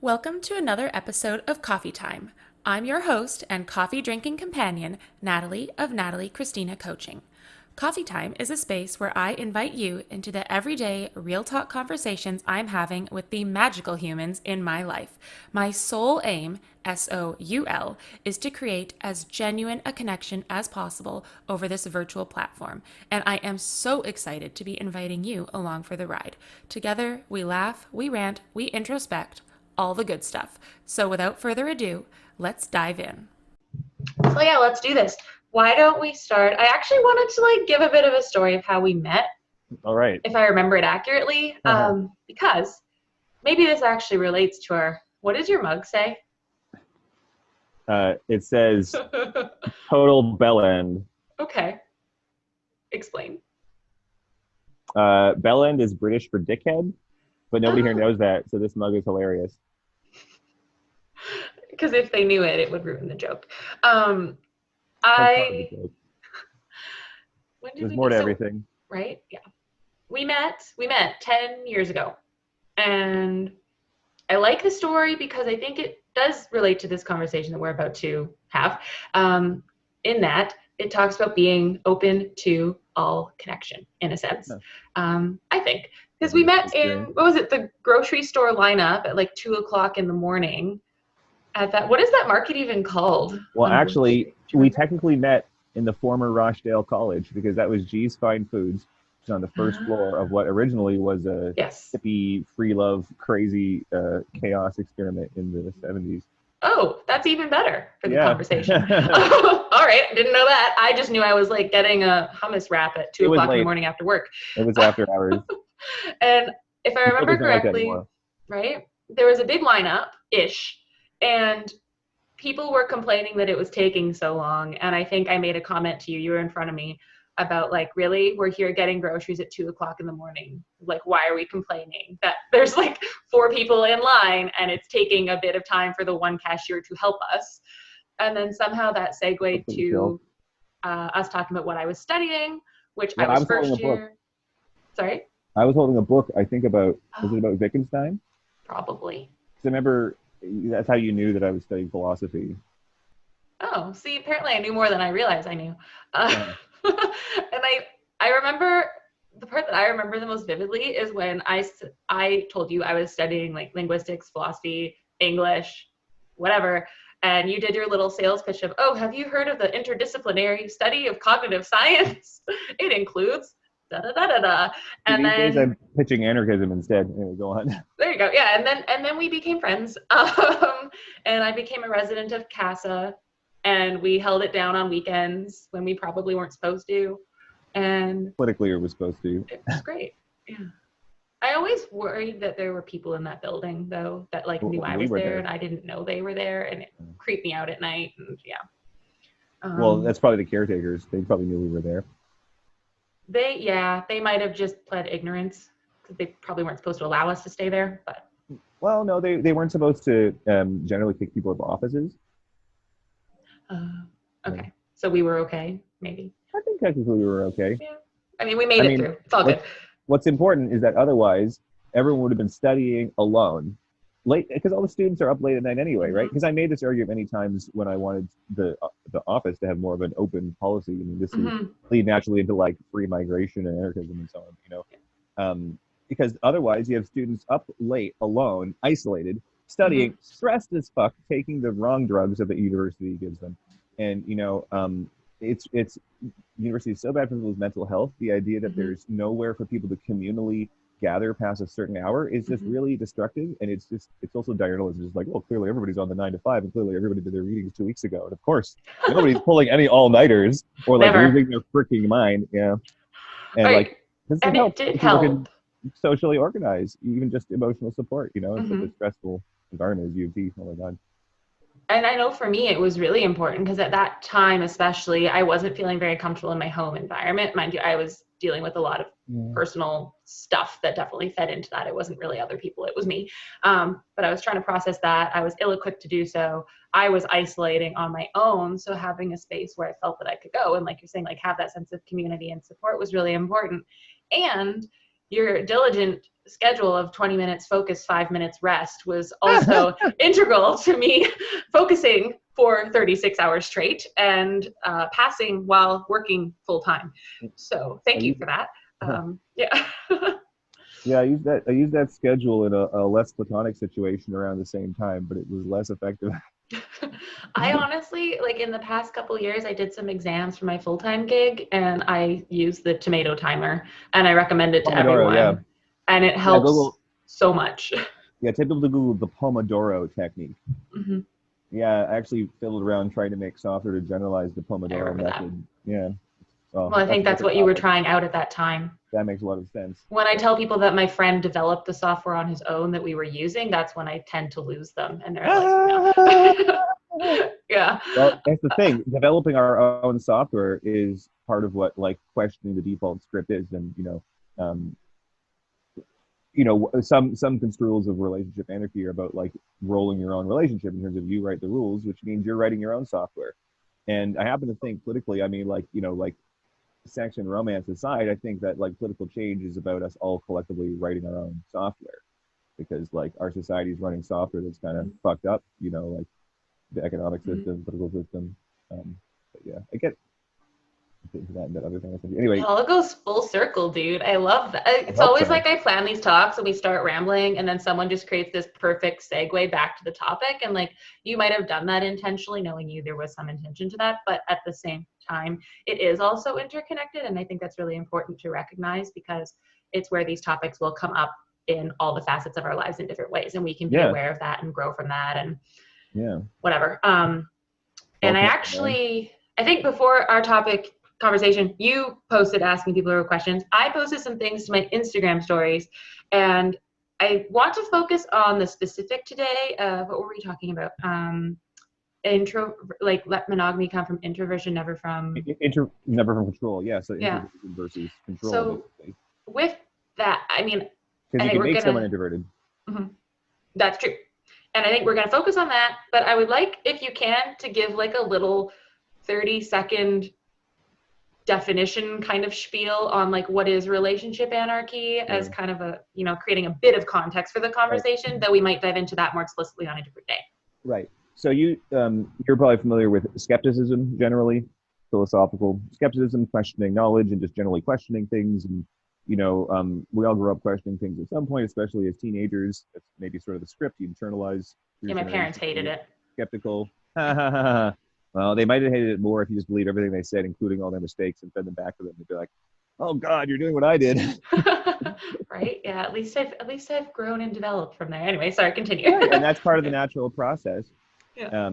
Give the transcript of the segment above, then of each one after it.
Welcome to another episode of Coffee Time. I'm your host and coffee drinking companion, Natalie of Natalie Christina Coaching. Coffee Time is a space where I invite you into the everyday, real talk conversations I'm having with the magical humans in my life. My sole aim, SOUL, is to create as genuine a connection as possible over this virtual platform. And I am so excited to be inviting you along for the ride. Together, we laugh, we rant, we introspect, all the good stuff. So without further ado, let's dive in. So yeah, let's do this. Why don't we start? I actually wanted to give a bit of a story of how we met. All right. If I remember it accurately, because maybe this actually relates to our, what does your mug say? It says total bell end. Okay. Explain. Bell end is British for dickhead, but nobody here knows that, so this mug is hilarious. Because if they knew it, it would ruin the joke. When There's more to everything. Right? Yeah. We met 10 years ago. And I like the story because I think it does relate to this conversation that we're about to have. In that, it talks about being open to all connection, in a sense. I think. Because we met in, the grocery store lineup at 2 o'clock in the morning. At that, what is that market even called? Well, actually, we technically met in the former Rochdale College because that was G's Fine Foods, which is on the first floor of what originally was a hippie, free love, crazy chaos experiment in the 70s. Oh, that's even better for the conversation. All right, didn't know that. I just knew I was getting a hummus wrap at 2 o'clock in the morning after work. It was after hours. And if I remember correctly, right, there was a big lineup-ish. And people were complaining that it was taking so long. And I think I made a comment to you, you were in front of me, about really, we're here getting groceries at 2 o'clock in the morning. Why are we complaining that there's 4 people in line and it's taking a bit of time for the one cashier to help us? And then somehow that segued to us talking about what I was studying, which I was first year. Sorry? I was holding a book, I think was it about Wittgenstein? Probably. Because I remember that's how you knew that I was studying philosophy. Oh, see, apparently I knew more than I realized I knew. And I remember, the part that I remember the most vividly is when I told you I was studying linguistics, philosophy, English, whatever, and you did your little sales pitch of, oh, have you heard of the interdisciplinary study of cognitive science? It includes da-da-da-da-da. And then I'm pitching anarchism instead. Anyway, go on. There you go. Yeah, and then we became friends. And I became a resident of CASA, and we held it down on weekends when we probably weren't supposed to. And politically, we were supposed to. It was great. Yeah. I always worried that there were people in that building, though, that knew I was there and I didn't know they were there, and it creeped me out at night. And yeah. Well, that's probably the caretakers. They probably knew we were there. They might have just pled ignorance because they probably weren't supposed to allow us to stay there. But well, no, they weren't supposed to generally kick people out of offices. Okay, so we were okay, maybe. I think technically we were okay. Yeah, I mean we made it through. It's all good. What's important is that otherwise everyone would have been studying alone, late, because all the students are up late at night anyway, right? Because I made this argument many times when I wanted the office to have more of an open policy. I mean, this would lead naturally into free migration and anarchism and so on, because otherwise you have students up late, alone, isolated, studying, stressed as fuck, taking the wrong drugs that the university gives them. And, it's university is so bad for people's mental health. The idea that there's nowhere for people to communally gather past a certain hour is just really destructive, and it's also diurnal. It's just well, clearly everybody's on the 9 to 5, and clearly everybody did their readings 2 weeks ago, and of course nobody's pulling any all-nighters or losing their freaking mind. Yeah, and it did help. Socially organized, even just emotional support. It's such a stressful environment as UT. Oh my god. And I know for me, it was really important because at that time, especially, I wasn't feeling very comfortable in my home environment. Mind you, I was dealing with a lot of personal stuff that definitely fed into that. It wasn't really other people, it was me. But I was trying to process that. I was ill-equipped to do so. I was isolating on my own. So having a space where I felt that I could go and, like you're saying, have that sense of community and support was really important. And your diligent schedule of 20 minutes focus, 5 minutes rest was also integral to me focusing for 36 hours straight and passing while working full time. So thank you for that. Yeah. Yeah, I used that schedule in a less platonic situation around the same time, but it was less effective. I honestly, like in the past couple years, I did some exams for my full-time gig and I used the tomato timer and I recommend it to Pomodoro, everyone. yeah. And it helps so much. Yeah, typically Google the Pomodoro technique. Mm-hmm. Yeah, I actually fiddled around trying to make software to generalize the Pomodoro method. That. Yeah. Well, I think that's what you were trying out at that time. That makes a lot of sense. When I tell people that my friend developed the software on his own that we were using, that's when I tend to lose them. And they're like, no. Yeah. Well, that's the thing. Developing our own software is part of what like questioning the default script is. And, some construals of relationship anarchy are about like rolling your own relationship in terms of you write the rules, which means you're writing your own software. And I happen to think politically, I mean, like sex and romance aside, I think that like political change is about us all collectively writing our own software, because like our society is running software that's kind of fucked up, like the economic system, political system. But yeah, I get that other thing. Anyway, it all goes full circle, dude. I love that. It's always like I plan these talks and we start rambling and then someone just creates this perfect segue back to the topic. And like, you might have done that intentionally, knowing there was some intention to that, but at the same time, it is also interconnected. And I think that's really important to recognize because it's where these topics will come up in all the facets of our lives in different ways. And we can be aware of that and grow from that and whatever. And I think before our conversation, you posted asking people questions. I posted some things to my Instagram stories, and I want to focus on the specific today of what were we talking about? Let monogamy come from introversion, never from control. Yeah, so introversion versus control. So basically. With that, I mean, because you can make someone introverted. Mm-hmm. That's true, and I think we're going to focus on that. But I would like, if you can, to give like a little 30-second definition kind of spiel on like what is relationship anarchy as kind of a, creating a bit of context for the conversation, though we might dive into that more explicitly on a different day. Right. So you're probably familiar with skepticism, generally, philosophical skepticism, questioning knowledge and just generally questioning things. And, we all grew up questioning things at some point, especially as teenagers. That's maybe sort of the script you internalize. Yeah, my parents hated it. Skeptical. Well, they might have hated it more if you just believed everything they said, including all their mistakes, and fed them back to them. They'd be like, "Oh God, you're doing what I did." Right? Yeah. At least I've grown and developed from there. Anyway, sorry. Continue. Right, and that's part of the natural process. Yeah.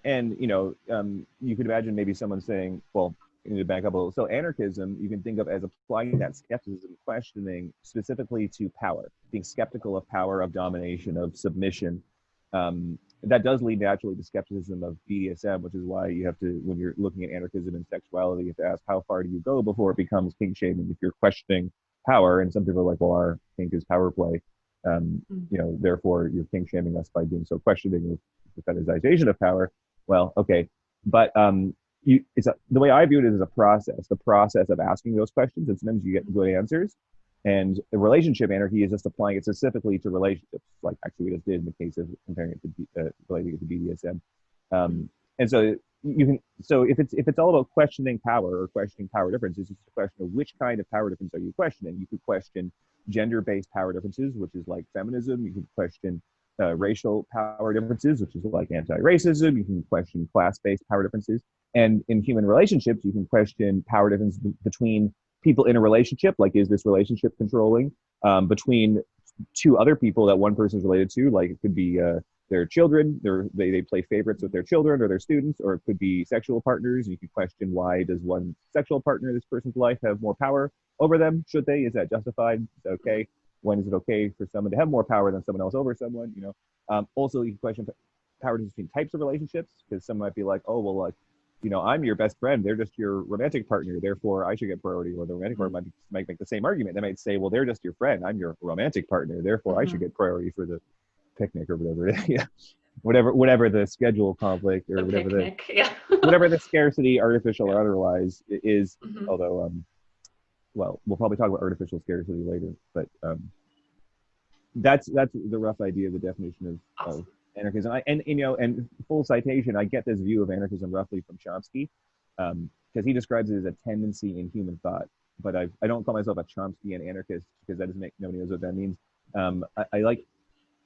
You could imagine maybe someone saying, "Well, you need to back up a little." So anarchism, you can think of as applying that skepticism, questioning specifically to power, being skeptical of power, of domination, of submission. That does lead naturally to skepticism of BDSM, which is why you have to, when you're looking at anarchism and sexuality, you have to ask how far do you go before it becomes kink shaming. If you're questioning power, and some people are like, well, our kink is power play, therefore you're kink shaming us by being so questioning with the fetishization of power. Well, okay, but the way I view it is a process, the process of asking those questions, and sometimes you get good answers. And the relationship anarchy is just applying it specifically to relationships, like actually we just did in the case of comparing it to relating it to BDSM. And so if it's all about questioning power or questioning power differences, it's a question of which kind of power difference are you questioning. You could question gender-based power differences, which is like feminism. You could question racial power differences, which is like anti-racism. You can question class-based power differences. And in human relationships, you can question power difference between people in a relationship, like is this relationship controlling, between two other people that one person is related to, like it could be their children, they play favorites with their children or their students, or it could be sexual partners. You could question, why does one sexual partner in this person's life have more power over them? Should they? Is that justified? Is that okay? When is it okay for someone to have more power than someone else over someone? Also you can question power between types of relationships, because some might be like, oh, well, like, I'm your best friend, they're just your romantic partner, therefore I should get priority. Or the romantic partner might make the same argument. They might say, well, they're just your friend, I'm your romantic partner, therefore I should get priority for the picnic or whatever. Yeah, whatever the schedule conflict or whatever the scarcity, artificial or otherwise, is. Although well, we'll probably talk about artificial scarcity later, but that's the rough idea of the definition of anarchism. And full citation, I get this view of anarchism roughly from Chomsky, because he describes it as a tendency in human thought. But I don't call myself a Chomskyan anarchist because that doesn't make nobody knows what that means.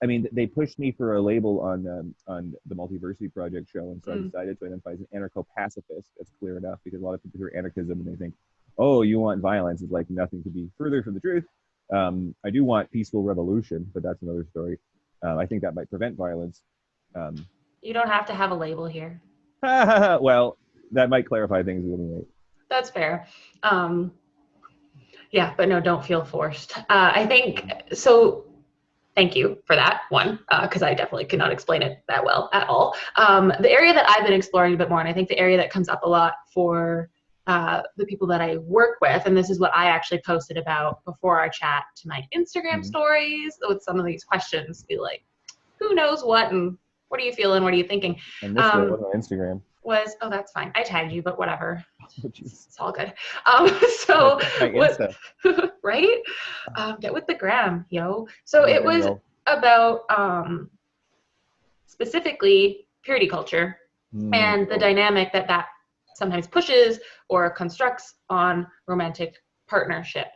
I mean, they pushed me for a label on the Multiversity Project show, and so I decided to identify as an anarcho-pacifist. That's clear enough because a lot of people hear anarchism and they think, oh, you want violence. It's like nothing could be further from the truth. I do want peaceful revolution, but that's another story. I think that might prevent violence. You don't have to have a label here. Well, that might clarify things a little bit. That's fair. Yeah, but no, don't feel forced. I think so. Thank you for that one, because I definitely cannot explain it that well at all. The area that I've been exploring a bit more, and I think the area that comes up a lot for the people that I work with, and this is what I actually posted about before our chat to my Instagram stories with some of these questions, be like, who knows what, and what are you feeling, what are you thinking? And this was on Instagram. Oh, that's fine. I tagged you, but whatever. Oh, it's all good. So, right? Get with the gram, yo. So it was about specifically purity culture and the dynamic that sometimes pushes or constructs on romantic partnership.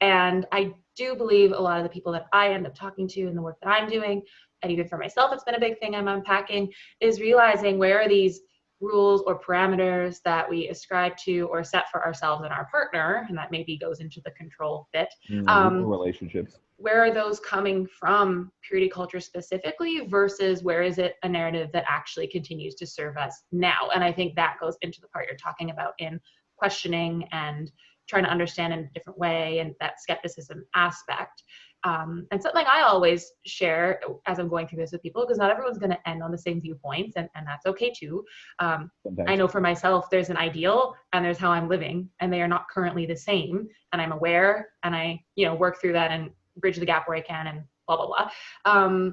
And I do believe a lot of the people that I end up talking to in the work that I'm doing, and even for myself, it's been a big thing I'm unpacking, is realizing where are these rules or parameters that we ascribe to or set for ourselves and our partner, and that maybe goes into the control bit. Relationships. Where are those coming from, purity culture specifically, versus where is it a narrative that actually continues to serve us now? And I think that goes into the part you're talking about in questioning and trying to understand in a different way, and that skepticism aspect. And something I always share as I'm going through this with people, because not everyone's going to end on the same viewpoints, and that's okay too. I know for myself, there's an ideal and there's how I'm living, and they are not currently the same. And I'm aware, and I, work through that and bridge the gap where I can, and blah, blah, blah.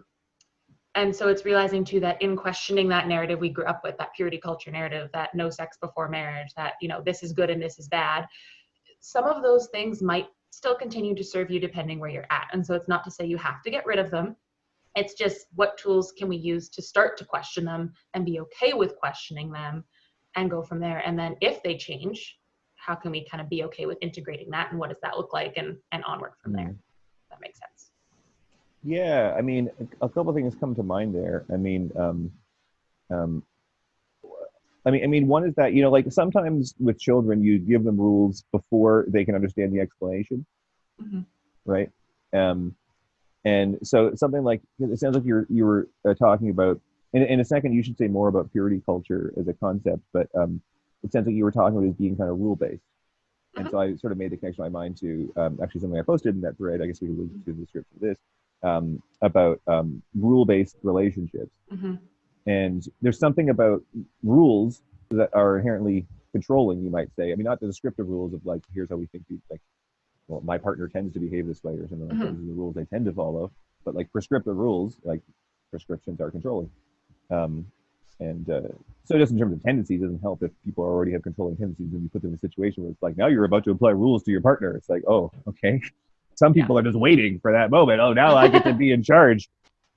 And so it's realizing too that in questioning that narrative we grew up with, that purity culture narrative, that no sex before marriage, that, this is good and this is bad. Some of those things might still continue to serve you depending where you're at. And so it's not to say you have to get rid of them. It's just what tools can we use to start to question them and be okay with questioning them and go from there. And then if they change, how can we kind of be okay with integrating that, and what does that look like, and onward from there. That makes sense. Yeah, I mean, a couple of things come to mind there. I mean, one is that, like sometimes with children, you give them rules before they can understand the explanation, right? And so something like, it sounds like you were talking about, in a second, you should say more about purity culture as a concept, but it sounds like you were talking about it as being kind of rule-based. And so I sort of made the connection in my mind to actually something I posted in that thread, I guess we could link to the description of this, about rule-based relationships. And there's something about rules that are inherently controlling, you might say. I mean, not the descriptive rules of like, here's how we think, like, well, my partner tends to behave this way or something like that. These are the rules I tend to follow. But like prescriptive rules, like prescriptions are controlling. So just in terms of tendencies, it doesn't help if people already have controlling tendencies and you put them in a situation where it's like, now you're about to apply rules to your partner. It's like, oh, okay. Some people are just waiting for that moment. Oh, now I get to be in charge,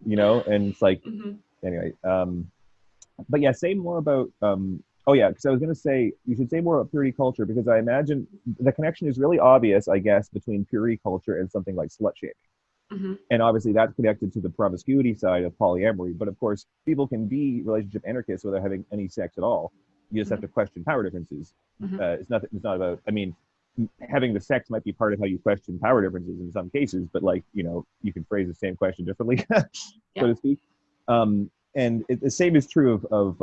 and it's like, anyway. But yeah, say more about, because I was going to say, you should say more about purity culture, because I imagine the connection is really obvious, I guess, between purity culture and something like slut shaming. And obviously that's connected to the promiscuity side of polyamory. But of course, people can be relationship anarchists without having any sex at all. You just have to question power differences. It's not about, I mean, having the sex might be part of how you question power differences in some cases, but like, you can phrase the same question differently, so to speak. And the same is true of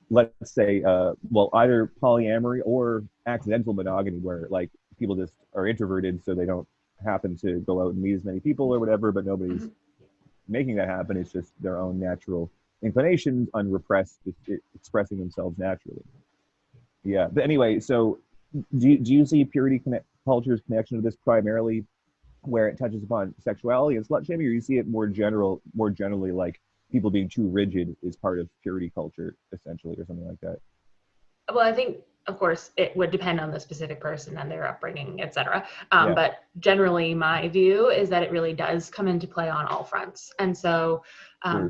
let's say, either polyamory or accidental monogamy, where like people just are introverted, so they don't happen to go out and meet as many people or whatever, but nobody's making that happen. It's just their own natural inclinations, unrepressed, just expressing themselves naturally. Yeah, but anyway, so do you see purity culture's connection to this primarily where it touches upon sexuality and slut shaming, or you see it more generally like people being too rigid is part of purity culture, essentially, or something like that? Well, I think, of course, it would depend on the specific person and their upbringing, etc. But generally, my view is that it really does come into play on all fronts. And so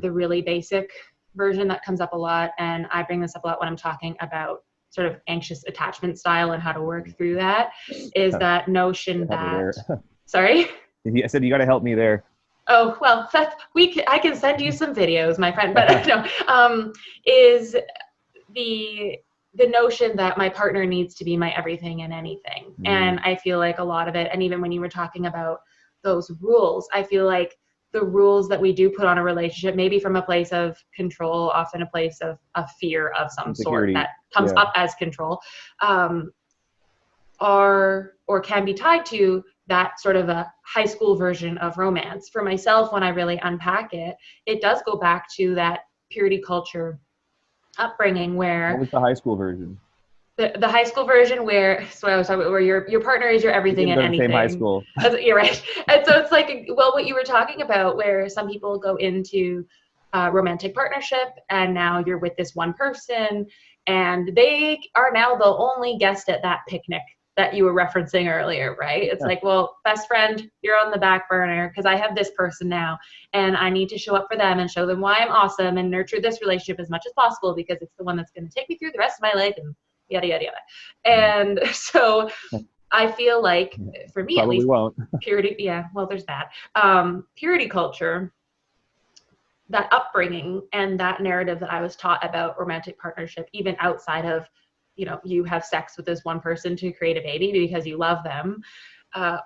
the really basic version that comes up a lot, and I bring this up a lot when I'm talking about sort of anxious attachment style and how to work through that, is that notion that, sorry? I said, you got to help me there. Oh, well, I can send you some videos, my friend, but no, is the notion that my partner needs to be my everything and anything. And I feel like a lot of it, and even when you were talking about those rules, I feel like the rules that we do put on a relationship, maybe from a place of control, often a place of fear of some sort that comes up as control, are or can be tied to that sort of a high school version of romance. For myself, when I really unpack it, it does go back to that purity culture upbringing where. What was the high school version? The high school version where, so I was talking about, where your partner is your everything and anything. Same high school. You're right. And so it's like, well, what you were talking about, where some people go into a romantic partnership and now you're with this one person and they are now the only guest at that picnic that you were referencing earlier, right? It's like, well, best friend, you're on the back burner because I have this person now and I need to show up for them and show them why I'm awesome and nurture this relationship as much as possible because it's the one that's going to take me through the rest of my life and yada, yada, yada. And so I feel like, for me Probably at least, won't. purity, yeah, well, there's that. Purity culture, that upbringing and that narrative that I was taught about romantic partnership, even outside of, you have sex with this one person to create a baby because you love them,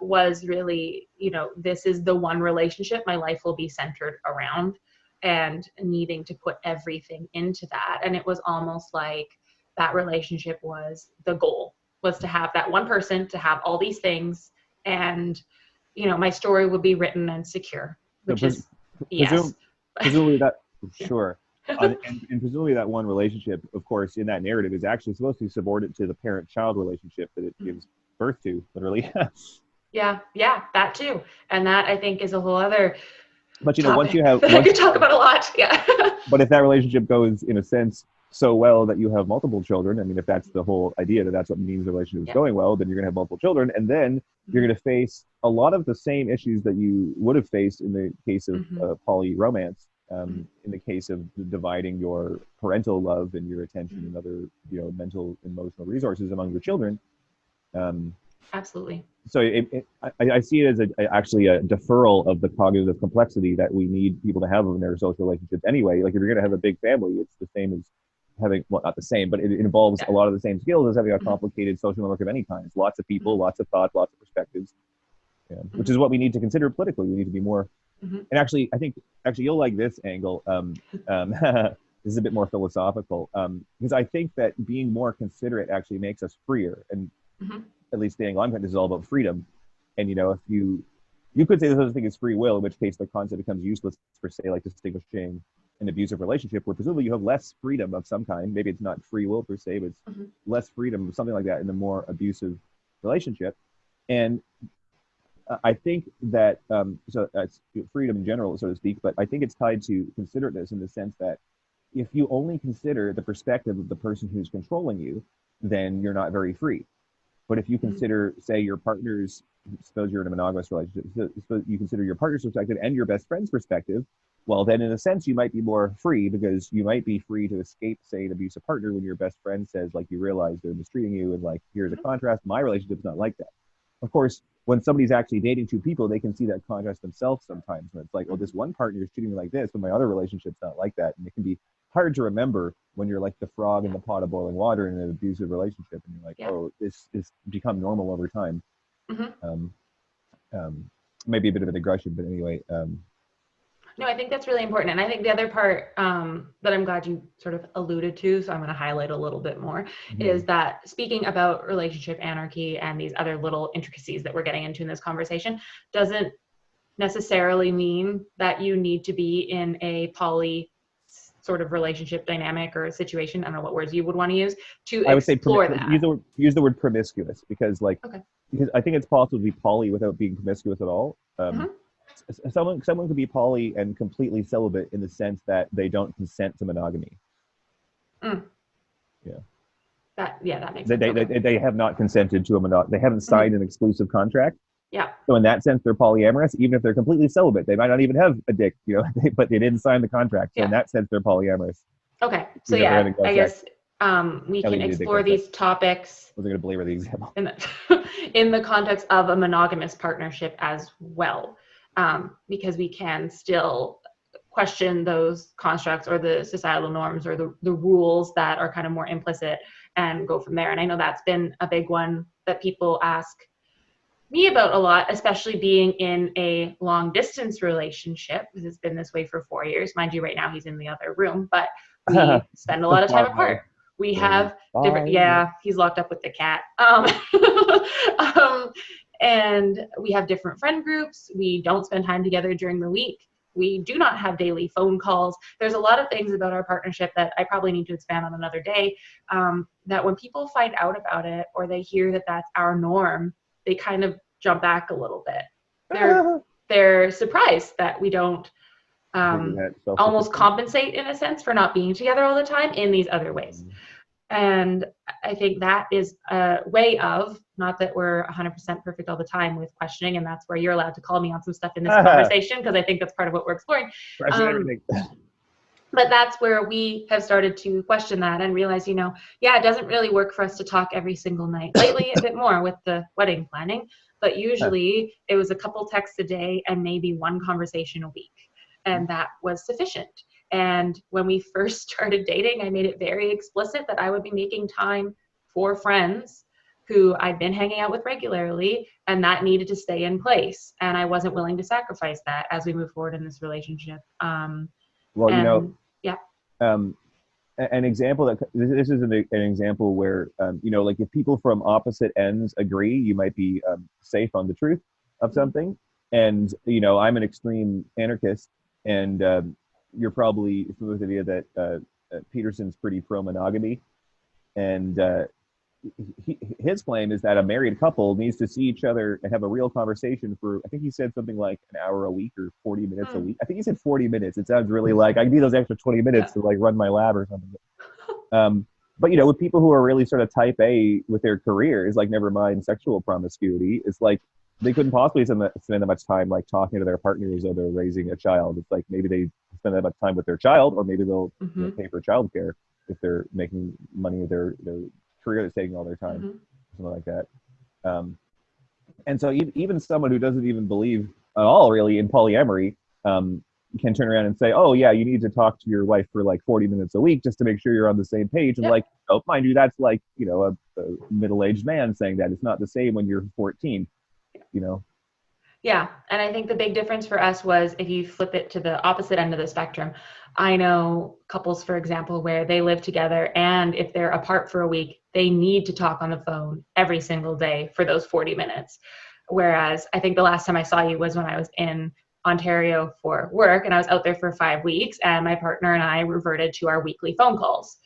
was really, this is the one relationship my life will be centered around, and needing to put everything into that. And it was almost like that relationship was the goal, was to have that one person, to have all these things, and my story would be written and secure, which is yes. Presumably that, sure. And presumably that one relationship, of course, in that narrative is actually supposed to be subordinate to the parent-child relationship that it gives birth to, literally. Yeah, that too. And that, I think, is a whole other But topic once you have, I could talk about a lot. Yeah. But if that relationship goes, in a sense, so well that you have multiple children, I mean, if that's the whole idea, that's what means the relationship is going well, then you're going to have multiple children, and then you're going to face a lot of the same issues that you would have faced in the case of poly romance. In the case of dividing your parental love and your attention and other, mental, emotional resources among your children. Absolutely. So I see it as actually a deferral of the cognitive complexity that we need people to have in their social relationships anyway. Like if you're going to have a big family, it's the same as having, well, not the same, but it involves a lot of the same skills as having a complicated social network of any kind. It's lots of people, lots of thoughts, lots of perspectives, which is what we need to consider politically. We need to be more. And actually, I think you'll like this angle. This is a bit more philosophical, because I think that being more considerate actually makes us freer. And at least the angle I'm this is all about freedom. And if you could say there's such a thing as free will, in which case the concept becomes useless for, say, like distinguishing an abusive relationship, where presumably you have less freedom of some kind. Maybe it's not free will per se, but it's less freedom, something like that, in the more abusive relationship. And I think that, so that's freedom in general, so to speak, but I think it's tied to considerateness in the sense that if you only consider the perspective of the person who's controlling you, then you're not very free. But if you consider, say, your partner's, suppose you're in a monogamous relationship, suppose you consider your partner's perspective and your best friend's perspective, well, then in a sense, you might be more free, because you might be free to escape, say, an abusive partner when your best friend says, like, you realize they're mistreating you, and like, here's a contrast, my relationship's not like that. Of course, when somebody's actually dating two people, they can see that contrast themselves sometimes. When it's like, oh, this one partner is treating me like this, but my other relationship's not like that. And it can be hard to remember when you're like the frog in the pot of boiling water in an abusive relationship. And you're like, oh, this is become normal over time. Maybe a bit of a digression, but anyway. No, I think that's really important. And I think the other part that I'm glad you sort of alluded to, so I'm going to highlight a little bit more, is that speaking about relationship anarchy and these other little intricacies that we're getting into in this conversation doesn't necessarily mean that you need to be in a poly sort of relationship dynamic or a situation. I don't know what words you would want to use to explore that. Use the word promiscuous, because because I think it's possible to be poly without being promiscuous at all. Someone could be poly and completely celibate in the sense that they don't consent to monogamy. That makes sense. They have not consented to they haven't signed an exclusive contract. Yeah. So in that sense, they're polyamorous, even if they're completely celibate. They might not even have a dick, but they didn't sign the contract. So in that sense, they're polyamorous. Okay. So yeah, I guess we can explore these topics. I was going to belabor the example. In the context of a monogamous partnership as well, because we can still question those constructs or the societal norms or the rules that are kind of more implicit and go from there. And I know that's been a big one that people ask me about a lot, especially being in a long distance relationship, because it's been this way for 4 years. Mind you, right now he's in the other room, but we spend a lot of time apart. We have different, he's locked up with the cat. And we have different friend groups. We don't spend time together during the week. We do not have daily phone calls. There's a lot of things about our partnership that I probably need to expand on another day, that when people find out about it or they hear that that's our norm, they kind of jump back a little bit. They're surprised that we don't almost compensate in a sense for not being together all the time in these other ways. And I think that is a way of, not that we're 100% perfect all the time with questioning, and that's where you're allowed to call me on some stuff in this conversation, because I think that's part of what we're exploring. But that's where we have started to question that and realize, it doesn't really work for us to talk every single night. Lately, a bit more with the wedding planning, but usually it was a couple texts a day and maybe one conversation a week. And that was sufficient. And when we first started dating, I made it very explicit that I would be making time for friends who I'd been hanging out with regularly, and that needed to stay in place. And I wasn't willing to sacrifice that as we move forward in this relationship. An example this is an example where, like if people from opposite ends agree, you might be safe on the truth of something. And, I'm an extreme anarchist, and you're probably familiar with the idea that Peterson's pretty pro-monogamy. And his claim is that a married couple needs to see each other and have a real conversation for, I think he said something like an hour a week or 40 minutes a week. I think he said 40 minutes. It sounds really like I need those extra 20 minutes to like run my lab or something. But with people who are really sort of type A with their careers, like never mind sexual promiscuity, it's like they couldn't possibly spend that much time like talking to their partners or they're raising a child. It's like maybe they spend that much time with their child, or maybe they'll pay for childcare if they're making money with their career that's taking all their time, something like that. And so even someone who doesn't even believe at all really in polyamory can turn around and say, oh yeah, you need to talk to your wife for like 40 minutes a week just to make sure you're on the same page. And like, oh, mind you, that's like, a middle-aged man saying that. It's not the same when you're 14, Yeah, and I think the big difference for us was if you flip it to the opposite end of the spectrum. I know couples, for example, where they live together, and if they're apart for a week, they need to talk on the phone every single day for those 40 minutes. Whereas I think the last time I saw you was when I was in Ontario for work, and I was out there for 5 weeks, and my partner and I reverted to our weekly phone calls.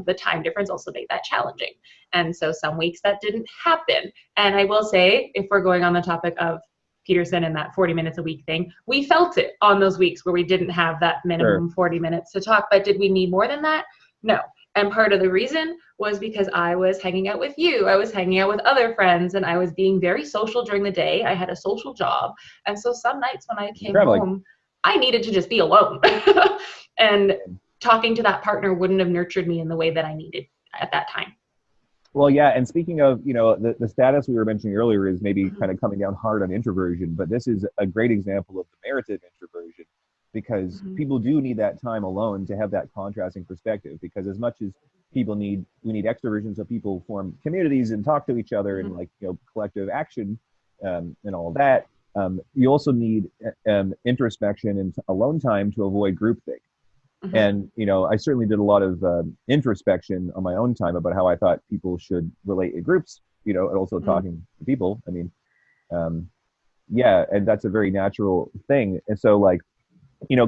The time difference also made that challenging. And so some weeks that didn't happen. And I will say, if we're going on the topic of Peterson and that 40 minutes a week thing, we felt it on those weeks where we didn't have that minimum 40 minutes to talk. But did we need more than that? No. And part of the reason was because I was hanging out with you. I was hanging out with other friends, and I was being very social during the day. I had a social job. And so some nights when I came home, I needed to just be alone. And talking to that partner wouldn't have nurtured me in the way that I needed at that time. Well, yeah, and speaking of, the status we were mentioning earlier is maybe kind of coming down hard on introversion, but this is a great example of the merited introversion, because people do need that time alone to have that contrasting perspective, because as much as we need extroversion so people form communities and talk to each other and collective action and all that, you also need introspection and alone time to avoid groupthink. And, I certainly did a lot of introspection on my own time about how I thought people should relate in groups, and also talking to people. I mean, and that's a very natural thing. And so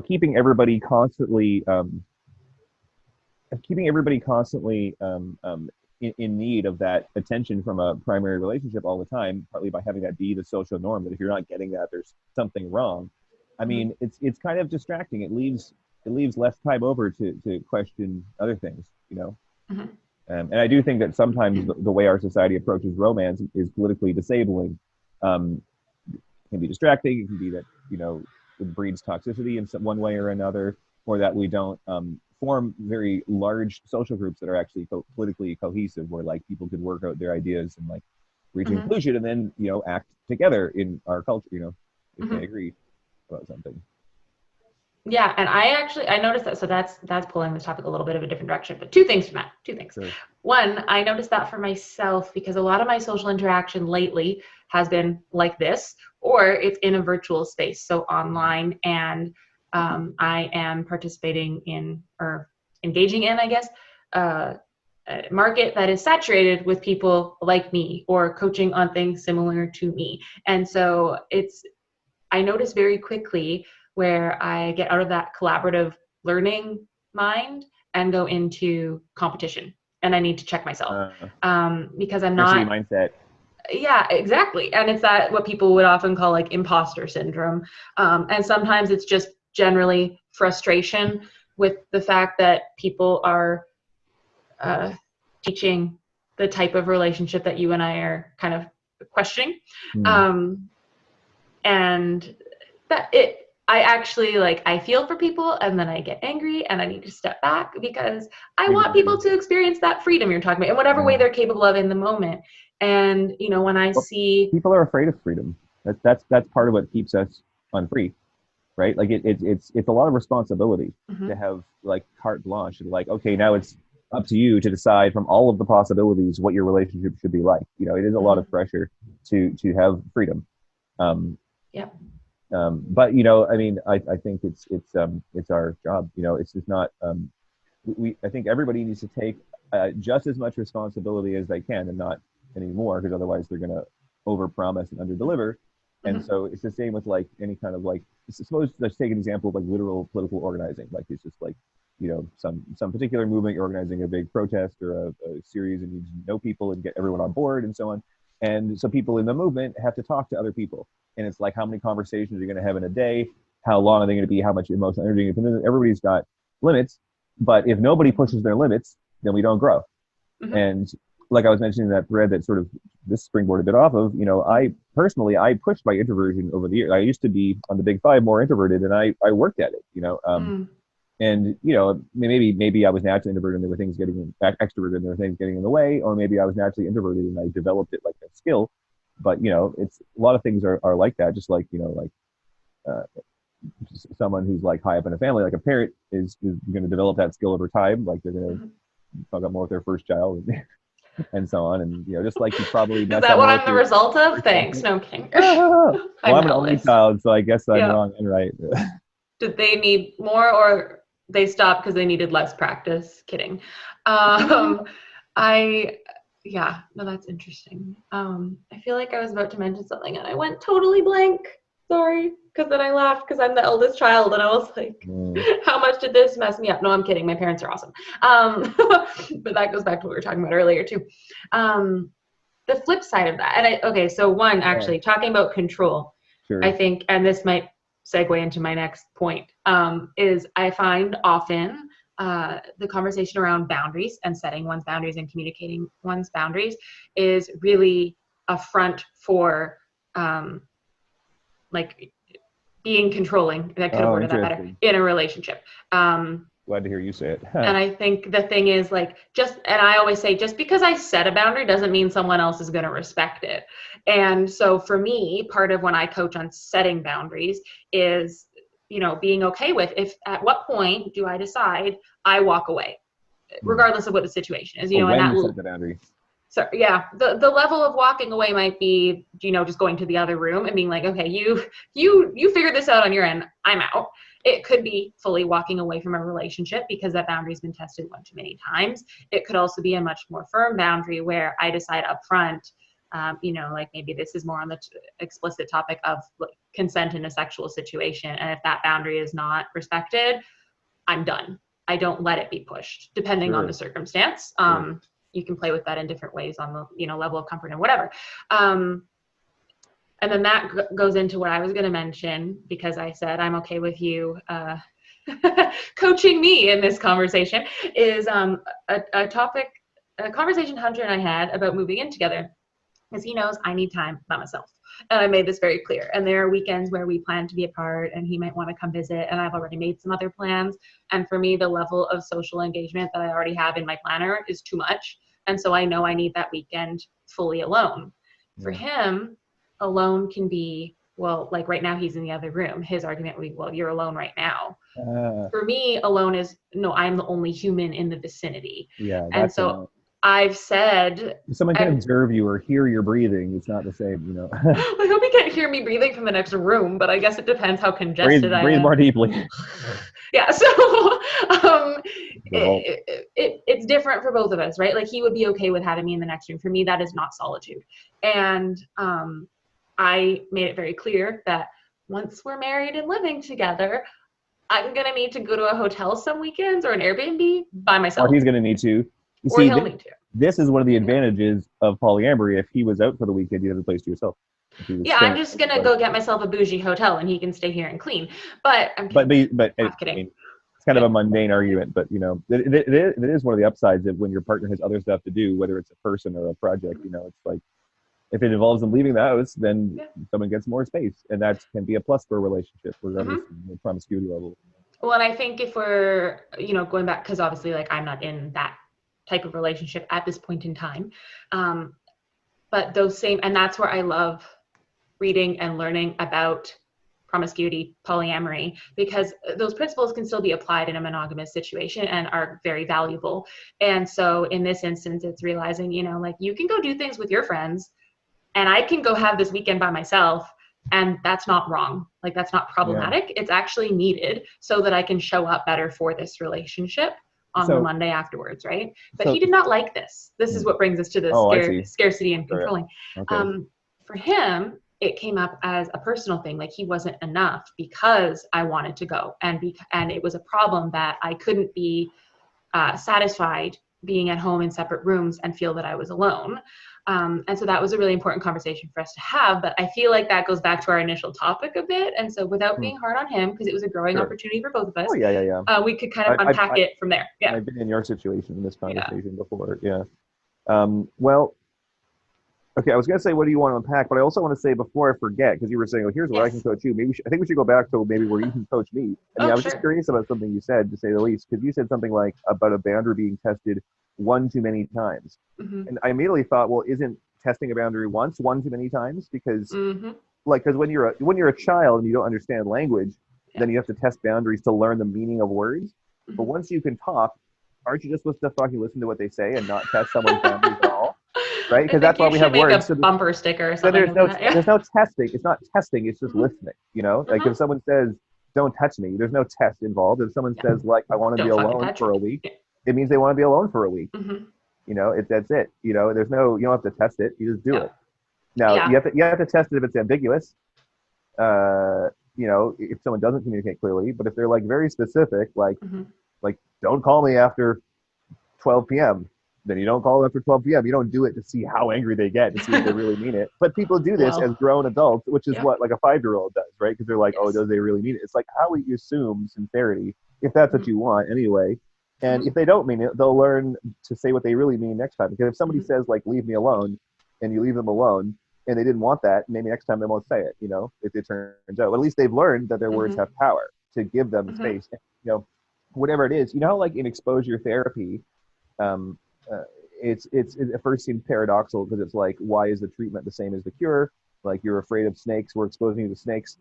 keeping everybody constantly in need of that attention from a primary relationship all the time, partly by having that be the social norm, that if you're not getting that, there's something wrong. I mean, it's kind of distracting. It leaves less time over to question other things, And I do think that sometimes the way our society approaches romance is politically disabling. It can be distracting. It can be that, it breeds toxicity in one way or another, or that we don't form very large social groups that are actually politically cohesive, where like people could work out their ideas and like reach a conclusion and then, act together in our culture, if they agree about something. Yeah, and I noticed that. So that's pulling this topic a little bit of a different direction. But two things. Sure. One, I noticed that for myself because a lot of my social interaction lately has been like this, or it's in a virtual space, so online, and I am participating in or engaging in, I guess, a market that is saturated with people like me or coaching on things similar to me, and so I noticed very quickly where I get out of that collaborative learning mind and go into competition. And I need to check myself because I'm not mindset. Yeah, exactly. And it's that what people would often call like imposter syndrome. And sometimes it's just generally frustration with the fact that people are teaching the type of relationship that you and I are kind of questioning. And that I actually I feel for people, and then I get angry and I need to step back because I want people to experience that freedom you're talking about in whatever way they're capable of in the moment. And when I see people are afraid of freedom, that's part of what keeps us unfree, right? Like it's a lot of responsibility to have like carte blanche and like, okay, now it's up to you to decide from all of the possibilities what your relationship should be like. It is a lot of pressure to have freedom. But I mean, I think it's our job. It's just not. I think everybody needs to take just as much responsibility as they can, and not anymore, because otherwise they're going to overpromise and underdeliver. And so it's the same with like any kind of like. Suppose let's take an example of like literal political organizing. Like it's just like some particular movement, you're organizing a big protest or a series, and you need to know people and get everyone on board and so on. And so people in the movement have to talk to other people. And it's like, how many conversations are you going to have in a day? How long are they going to be? How much emotional energy? Everybody's got limits. But if nobody pushes their limits, then we don't grow. And like I was mentioning that thread that sort of this springboard a bit off of, I personally pushed my introversion over the years. I used to be on the Big Five more introverted, and I worked at it, And maybe I was naturally introverted and there were things getting extroverted and there were things getting in the way, or maybe I was naturally introverted and I developed it like a skill. But it's a lot of things are like that. Just like someone who's like high up in a family, like a parent is going to develop that skill over time. Like they're going to fuck up more with their first child and so on. And just like you probably is that what I'm the result of? Thanks. No, I'm kidding. Well, I'm an only child, so I guess I'm wrong and right. Did they need more, or they stopped because they needed less practice? Kidding. No, that's interesting. I feel like I was about to mention something and I went totally blank. Sorry, because then I laughed because I'm the eldest child and I was like, how much did this mess me up? No, I'm kidding. My parents are awesome. But that goes back to what we were talking about earlier too. The flip side of that, so one, actually talking about control, sure. I think, and this might segue into my next point, is I find often the conversation around boundaries and setting one's boundaries and communicating one's boundaries is really a front for being controlling. I could have worded that better in a relationship. Glad to hear you say it. And I think the thing is and I always say, just because I set a boundary doesn't mean someone else is going to respect it. And so for me, part of when I coach on setting boundaries is, being okay with at what point do I decide I walk away, regardless of what the situation is, when you set the boundary. So yeah, the level of walking away might be, just going to the other room and being like, okay, you figure this out on your end, I'm out. It could be fully walking away from a relationship because that boundary's been tested one too many times. It could also be a much more firm boundary where I decide up front, maybe this is more on the explicit topic of consent in a sexual situation. And if that boundary is not respected, I'm done. I don't let it be pushed, depending on the circumstance. You can play with that in different ways on the level of comfort and whatever. And then that goes into what I was going to mention, because I said I'm okay with you coaching me in this conversation, is a topic a conversation Hunter and I had about moving in together, because he knows I need time by myself. And I made this very clear. And there are weekends where we plan to be apart and he might want to come visit, and I've already made some other plans. And for me, the level of social engagement that I already have in my planner is too much. And so I know I need that weekend fully alone. For him, alone can be, well, like right now he's in the other room. His argument would be, well, you're alone right now. For me, alone is, no, I'm the only human in the vicinity. Yeah. And so I've said, if someone can observe you or hear your breathing, it's not the same, you know. I hope you can't hear me breathing from the next room, but I guess it depends how congested I am. Breathe more deeply. Yeah, so it's different for both of us, right? Like he would be okay with having me in the next room. For me, that is not solitude. And I made it very clear that once we're married and living together, I'm going to need to go to a hotel some weekends or an Airbnb by myself. Or he's going to need to. He'll need to. This is one of the advantages of polyamory. If he was out for the weekend, you have a place to yourself. Yeah, I'm just going to go get myself a bougie hotel and he can stay here and clean. But I'm kidding. But I'm kidding. I mean, it's kind of a mundane argument, but you know, it is one of the upsides of when your partner has other stuff to do, whether it's a person or a project. You know, it's like if it involves them leaving the house, then someone gets more space, and that can be a plus for a relationship, regardless of the promiscuity level. Well, and I think if we're, you know, going back, because obviously, like, I'm not in that type of relationship at this point in time, but those same, and that's where I love reading and learning about promiscuity, polyamory, because those principles can still be applied in a monogamous situation and are very valuable. And so in this instance, it's realizing, you know, like you can go do things with your friends and I can go have this weekend by myself, and that's not wrong. Like that's not problematic. Yeah. It's actually needed so that I can show up better for this relationship on the Monday afterwards, right? But he did not like this. This is what brings us to the scarcity and controlling. Okay. For him, it came up as a personal thing. Like he wasn't enough because I wanted to go, and it was a problem that I couldn't be satisfied being at home in separate rooms and feel that I was alone. And so that was a really important conversation for us to have. But I feel like that goes back to our initial topic a bit. And so without being hard on him, because it was a growing opportunity for both of us, we could kind of unpack it from there. Yeah. I've been in your situation in this conversation before. Yeah. Well, okay, I was going to say, what do you want to unpack? But I also want to say before I forget, because you were saying, here's where I can coach you. Maybe I think we should go back to maybe where you can coach me. I mean, I was just curious about something you said, to say the least, because you said something like about a boundary being tested one too many times. Mm-hmm. And I immediately thought, well, isn't testing a boundary once one too many times? Because because when you're a child and you don't understand language, then you have to test boundaries to learn the meaning of words. Mm-hmm. But once you can talk, aren't you just supposed to fucking listen to what they say and not test someone's boundaries at all? Right? Because that's why we have words. A bumper sticker or something. So there's no testing. It's not testing. It's just listening. You know, like if someone says, "Don't touch me," there's no test involved. If someone says, like, "I want to be alone for a week," it means they want to be alone for a week. Mm-hmm. You know, that's it. You know, you don't have to test it. You just do it. Now you have to test it if it's ambiguous. You know, if someone doesn't communicate clearly, but if they're like very specific, like don't call me after 12 p.m. Then you don't call them after 12 p.m. You don't do it to see how angry they get, to see if they really mean it. But people do this as grown adults, which is what like a 5-year-old does, right? Because they're like, oh, do they really mean it? It's like, how would you assume sincerity if that's what you want anyway? And if they don't mean it, they'll learn to say what they really mean next time. Because if somebody says, like, leave me alone, and you leave them alone, and they didn't want that, maybe next time they won't say it, you know, if it turns out. But at least they've learned that their words have power to give them space. You know, whatever it is. You know how, like, in exposure therapy, it first seems paradoxical because it's like, why is the treatment the same as the cure? Like, you're afraid of snakes, we're exposing you to snakes,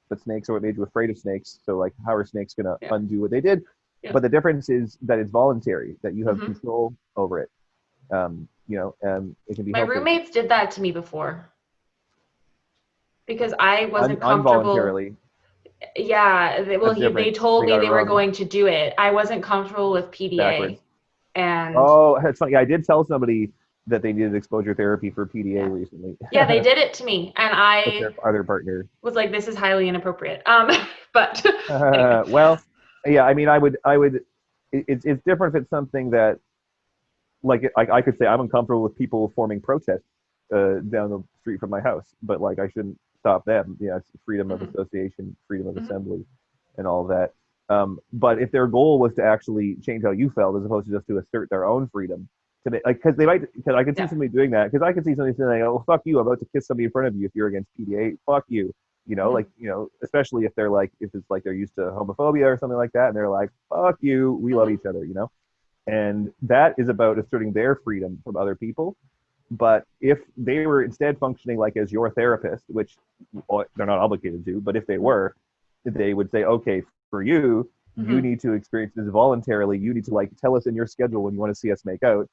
but snakes are what made you afraid of snakes. So, like, how are snakes going to undo what they did? Yeah. But the difference is that it's voluntary, that you have control over it. You know, it can be helpful. My roommates did that to me before because I wasn't comfortable. Involuntarily. Yeah, they told me they were going to do it. I wasn't comfortable with PDA. Backwards. And it's funny. I did tell somebody that they needed exposure therapy for PDA recently. Yeah, they did it to me, and I their other partner was like, "This is highly inappropriate." But well, yeah. I mean, I would. It's different if it's something that, like, I could say I'm uncomfortable with people forming protests down the street from my house, but like I shouldn't stop them. Yeah, it's freedom of association, freedom of assembly, and all that. But if their goal was to actually change how you felt, as opposed to just to assert their own freedom because I could see somebody doing that, because I could see somebody saying, oh, fuck you, I'm about to kiss somebody in front of you if you're against PDA, fuck you. Especially if it's like they're used to homophobia or something like that, and they're like, fuck you, we love each other, and that is about asserting their freedom from other people. But if they were instead functioning like as your therapist, which they're not obligated to, but if they were, they would say, okay, for you, you need to experience this voluntarily. You need to tell us in your schedule when you want to see us make out,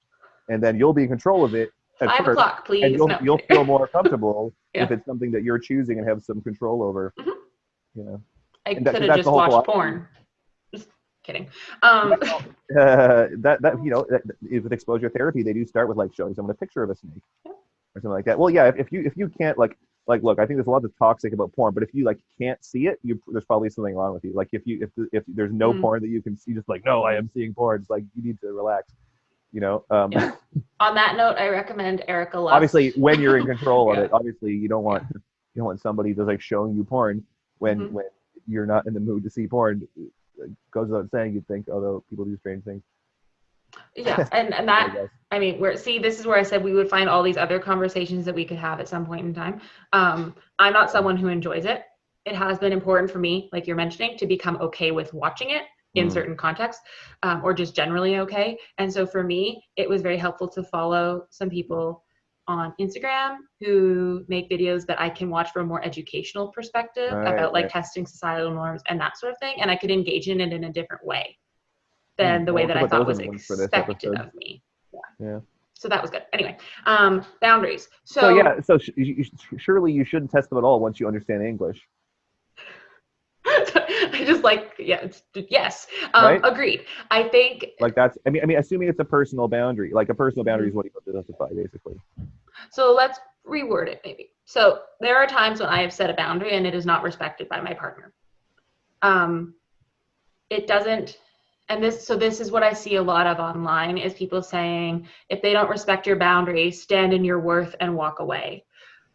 and then you'll be in control of it at 5 first, o'clock, please. and you'll feel more comfortable Yeah. if it's something that you're choosing and have some control over. I could have just watched porn. Just kidding. With exposure therapy, they do start with showing someone a picture of a snake or something like that. Well, yeah, if you can't look, I think there's a lot of toxic about porn, but if you can't see it, there's probably something wrong with you. If there's no porn that you can see, just no, I am seeing porn. It's you need to relax. On that note, I recommend Erica Lust. Obviously, when you're in control of it, obviously you don't want somebody just showing you porn when you're not in the mood to see porn. It goes without saying, you'd think, although people do strange things. Yeah, and that, this is where I said we would find all these other conversations that we could have at some point in time. I'm not someone who enjoys it. It has been important for me, like you're mentioning, to become okay with watching it in certain contexts, or just generally okay. And so for me, it was very helpful to follow some people on Instagram who make videos that I can watch from a more educational perspective about testing societal norms and that sort of thing. And I could engage in it in a different way than the way that I thought was expected of me. Yeah. So that was good. Anyway, boundaries. So surely you shouldn't test them at all once you understand English. I just yes. Right? Agreed. I think that's, assuming it's a personal boundary, a personal boundary is what you have to justify, basically. So let's reword it maybe. So there are times when I have set a boundary and it is not respected by my partner. It doesn't, and this is what I see a lot of online, is people saying, if they don't respect your boundary, stand in your worth and walk away.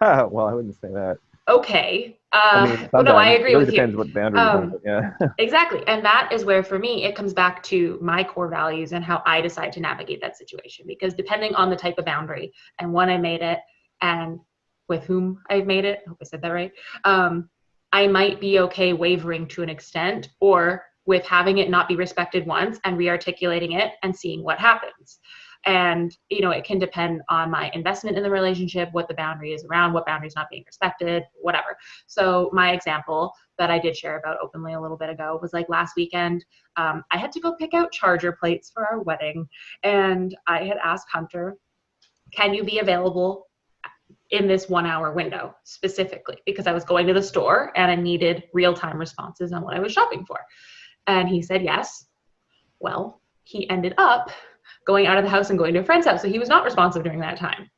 Well, I wouldn't say that. Okay. No, I agree with you. It depends what boundaries are. Yeah. Exactly. And that is where, for me, it comes back to my core values and how I decide to navigate that situation. Because depending on the type of boundary and when I made it and with whom I've made it, I hope I said that right, I might be okay wavering to an extent, or with having it not be respected once and re-articulating it and seeing what happens. And, it can depend on my investment in the relationship, what the boundary is around, what boundary is not being respected, whatever. So my example that I did share about openly a little bit ago was last weekend, I had to go pick out charger plates for our wedding. And I had asked Hunter, can you be available in this 1 hour window specifically? Because I was going to the store and I needed real-time responses on what I was shopping for. And he said yes. Well, he ended up going out of the house and going to a friend's house. So he was not responsive during that time.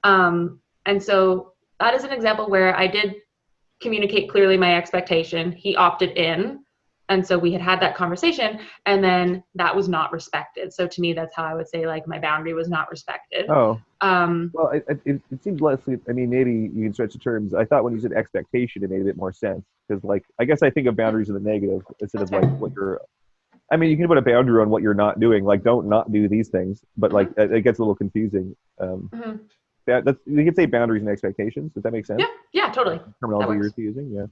And so that is an example where I did communicate clearly my expectation. He opted in. And so we had that conversation, and then that was not respected. So to me, that's how I would say my boundary was not respected. Oh. Well, it seems less, maybe you can stretch the terms. I thought when you said expectation, it made a bit more sense. Because I guess I think of boundaries in the negative instead of what you're, you can put a boundary on what you're not doing, don't not do these things, but it gets a little confusing. You could say boundaries and expectations. Does that make sense? Yeah, totally. Terminology you're using,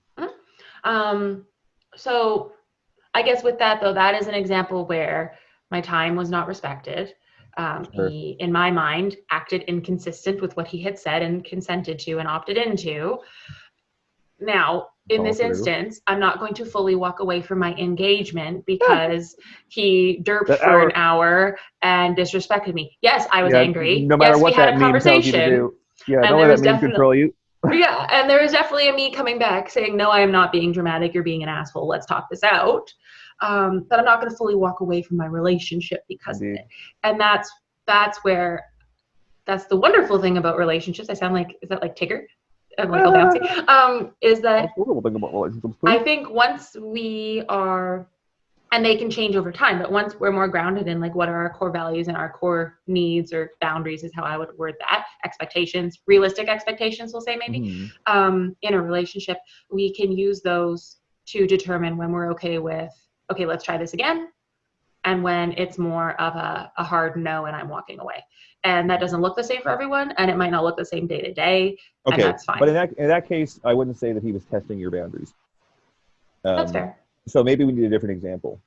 yeah. So I guess with that though, that is an example where my time was not respected. Sure. He, in my mind, acted inconsistent with what he had said and consented to and opted into. Now, in this instance, I'm not going to fully walk away from my engagement because he derped for an hour and disrespected me. Yes, I was angry. No matter what we had that a meme tells you to do. Yeah, don't let that meme control you. Yeah, and there was definitely a me coming back saying, no, I am not being dramatic. You're being an asshole. Let's talk this out. But I'm not going to fully walk away from my relationship because of it. And that's the wonderful thing about relationships. I sound like, is that like Tigger? I'm like all bouncy. Is that I think once we are, and they can change over time, but once we're more grounded in what are our core values and our core needs or boundaries is how I would word that, expectations, realistic expectations, we'll say maybe, in a relationship, we can use those to determine when we're okay with, okay, let's try this again. and when it's more of a hard no and I'm walking away. And that doesn't look the same for everyone, and it might not look the same day to day, and that's fine. But in that case, I wouldn't say that he was testing your boundaries. That's fair. So maybe we need a different example.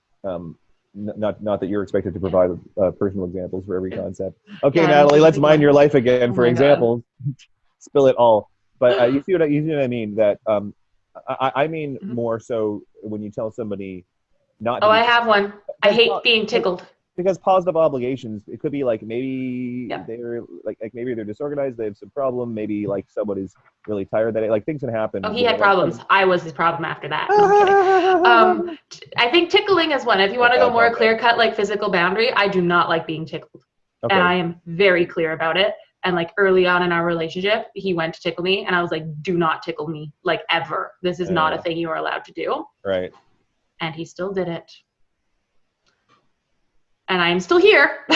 Not that you're expected to provide personal examples for every concept. Okay, yeah, Natalie, let's mind your life again for examples. Spill it all. But you see what I mean? That I mean more so when you tell somebody not. I have one. I hate being tickled. Because positive obligations, it could be like maybe they're like maybe they're disorganized, they have some problem, maybe like someone is really tired that day, like things can happen. Oh, he had problems. I was his problem after that. No, I think tickling is one. If you want to go more clear cut, like physical boundary, I do not like being tickled. Okay. And I am very clear about it. And like early on in our relationship, he went to tickle me and I was like, do not tickle me, like ever. This is not a thing you are allowed to do. Right. And he still did it. And I am still here.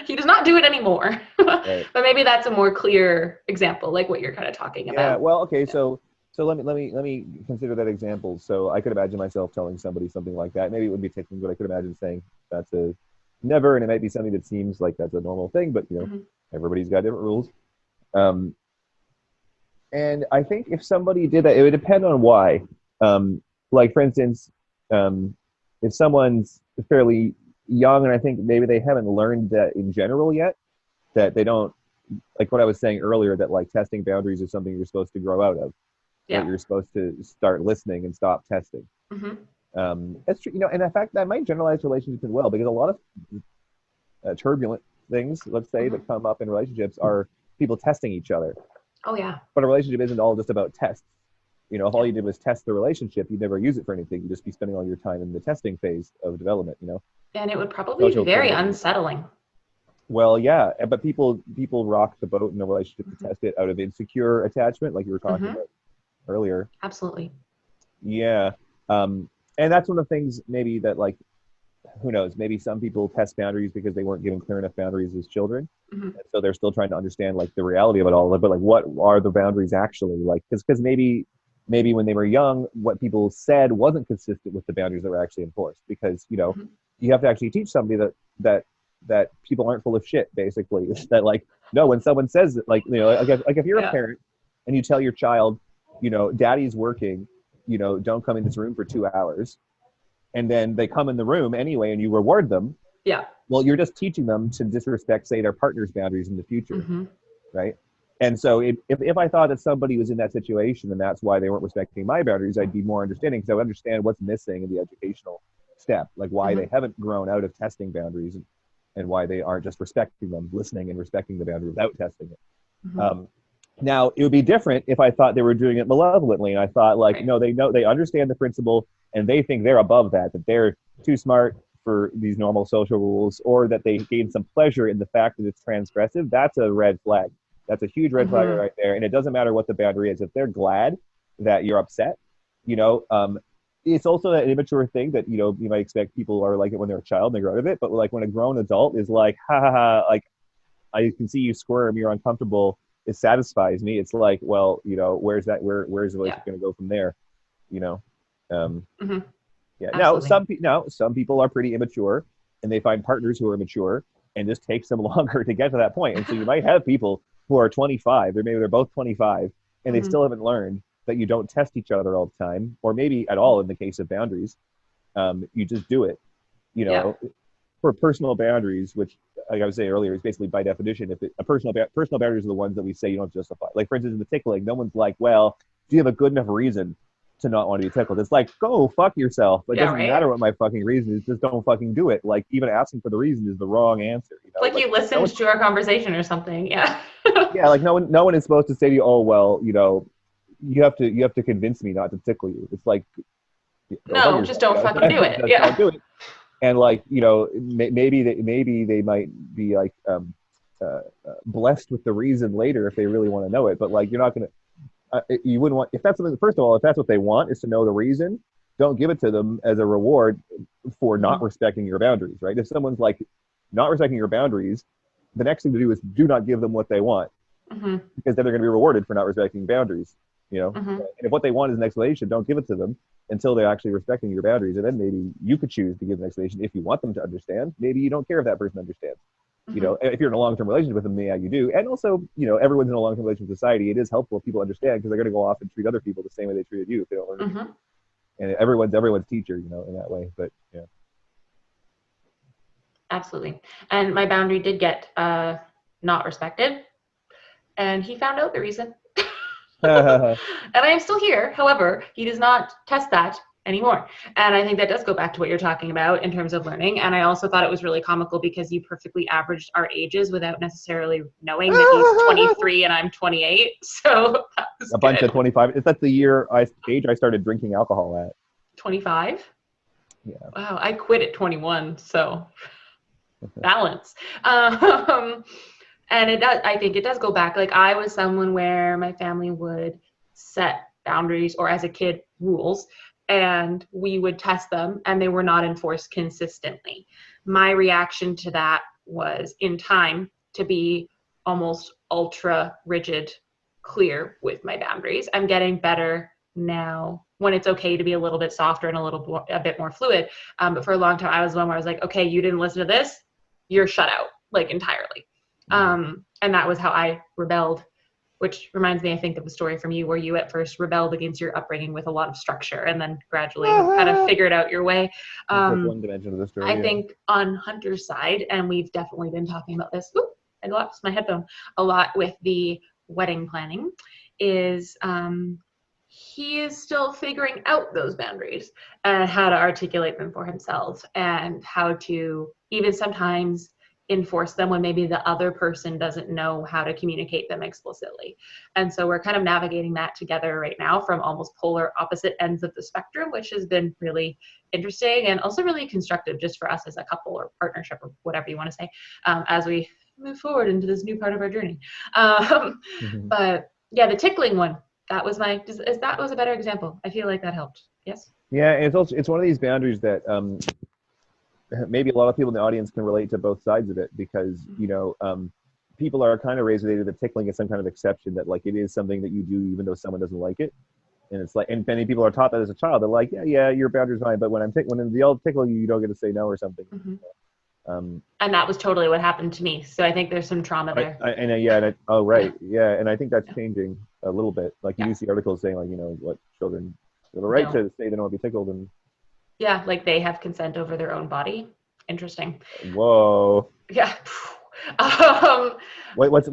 He does not do it anymore. Right. But maybe that's a more clear example, like what you're kind of talking about. Yeah. Well, okay. So let me consider that example. So I could imagine myself telling somebody something like that. Maybe it would be tickling, but I could imagine saying that's a never, and it might be something that seems like that's a normal thing, but you know, everybody's got different rules. And I think if somebody did that, it would depend on why. Like for instance, if someone's fairly young, and I think maybe they haven't learned that in general yet, that they don't, like what I was saying earlier, that like testing boundaries is something you're supposed to grow out of. Yeah. That you're supposed to start listening and stop testing. That's true, you know, and in fact, that might generalize relationships as well, because a lot of turbulent things, let's say, that come up in relationships are people testing each other. Oh yeah. But a relationship isn't all just about tests. You know, if all you did was test the relationship, you'd never use it for anything. You'd just be spending all your time in the testing phase of development, you know? And it would probably be very unsettling. Well, yeah, but people rock the boat in a relationship to test it out of insecure attachment, like you were talking about earlier. Absolutely. Yeah. And that's one of the things maybe that, like, who knows, maybe some people test boundaries because they weren't given clear enough boundaries as children. And so they're still trying to understand, like, the reality of it all, but like, what are the boundaries actually? Like, because maybe when they were young, what people said wasn't consistent with the boundaries that were actually enforced, because, you know, you have to actually teach somebody that people aren't full of shit, basically. That, like, no, when someone says that, like, you know, like if you're a parent and you tell your child, you know, daddy's working, you know, don't come in this room for 2 hours, and then they come in the room anyway and you reward them. Yeah. Well, you're just teaching them to disrespect, say, their partner's boundaries in the future. Right. And so if I thought that somebody was in that situation and that's why they weren't respecting my boundaries, I'd be more understanding, because I would understand what's missing in the educational step, like why they haven't grown out of testing boundaries, and why they aren't just respecting them, listening and respecting the boundary without testing it. Now, it would be different if I thought they were doing it malevolently, and I thought, like, no, they understand the principle and they think they're above that they're too smart for these normal social rules, or that they gain some pleasure in the fact that it's transgressive. That's a red flag. That's a huge red flag right there. And it doesn't matter what the boundary is. If they're glad that you're upset, you know, it's also an immature thing that, you know, you might expect people are like it when they're a child and they grow out of it. But like when a grown adult is like, ha ha ha, like, I can see you squirm, you're uncomfortable, it satisfies me. It's like, well, you know, where's the relationship going to go from there? You know? Yeah. Now, some people are pretty immature and they find partners who are mature, and this takes them longer to get to that point. And so you might have people who are 25, or maybe they're both 25, and they still haven't learned that you don't test each other all the time, or maybe at all in the case of boundaries. You just do it, you know, for personal boundaries, which, like I was saying earlier, is basically by definition, if personal boundaries are the ones that we say you don't justify. Like, for instance, in the tickling, no one's like, well, do you have a good enough reason to not want to be tickled? It's like, go fuck yourself. It doesn't matter what my fucking reason is, just don't fucking do it. Like, even asking for the reason is the wrong answer. You know? Like you listened to our conversation or something. Yeah. Yeah, like no one is supposed to say to you, oh, well, you know, you have to convince me not to tickle you. It's like, no, just don't fucking do it. Yeah. Don't do it. And like, you know, maybe they might be like blessed with the reason later if they really want to know it. But like, you're not gonna. You wouldn't want, if that's something, first of all, if that's what they want is to know the reason, don't give it to them as a reward for not respecting your boundaries, right? If someone's like not respecting your boundaries, the next thing to do is do not give them what they want, because then they're going to be rewarded for not respecting boundaries, you know? And if what they want is an explanation, don't give it to them. until they're actually respecting your boundaries. And then maybe you could choose to give an explanation if you want them to understand. Maybe you don't care if that person understands. You know, if you're in a long-term relationship with them, yeah, you do. And also, you know, everyone's in a long-term relationship with society. It is helpful if people understand, because they're going to go off and treat other people the same way they treated you if they don't learn. And everyone's teacher, you know, in that way. But yeah. Absolutely. And my boundary did get not respected, and he found out the reason. And I am still here. However, he does not test that anymore. And I think that does go back to what you're talking about in terms of learning. And I also thought it was really comical because you perfectly averaged our ages without necessarily knowing that he's 23 and I'm 28. So that was a bunch of 25. That's the age I started drinking alcohol at. 25? Yeah. Wow, I quit at 21. So balance. And it does, I think it does go back. Like, I was someone where my family would set boundaries, or as a kid, rules, and we would test them, and they were not enforced consistently. My reaction to that was, in time, to be almost ultra rigid, clear with my boundaries. I'm getting better now when it's okay to be a little bit softer and a bit more fluid. But for a long time, I was one where I was like, okay, you didn't listen to this, you're shut out, like, entirely. And that was how I rebelled, which reminds me, I think, of a story from you where you at first rebelled against your upbringing with a lot of structure, and then gradually kind of figured out your way. One dimension of the story. I think on Hunter's side, and we've definitely been talking about this, I lost my headphone, a lot with the wedding planning, is he is still figuring out those boundaries and how to articulate them for himself, and how to even sometimes enforce them when maybe the other person doesn't know how to communicate them explicitly. And so we're kind of navigating that together right now from almost polar opposite ends of the spectrum, which has been really interesting and also really constructive just for us as a couple or partnership or whatever you want to say, as we move forward into this new part of our journey. But yeah, the tickling one, that was that was a better example. I feel like that helped. Yes? Yeah, and it's one of these boundaries that maybe a lot of people in the audience can relate to both sides of it, because, you know, people are kind of raised with that tickling is some kind of exception, that like it is something that you do even though someone doesn't like it. And it's like, and many people are taught that as a child. They're like, yeah, your boundary's fine, but when they all tickle you, you don't get to say no or something. And that was totally what happened to me. So I think there's some trauma there. And I think that's changing a little bit. Like you see articles saying, like, you know, what children have the right to say they don't want to be tickled, and yeah, like they have consent over their own body. Interesting. Whoa. Yeah. What's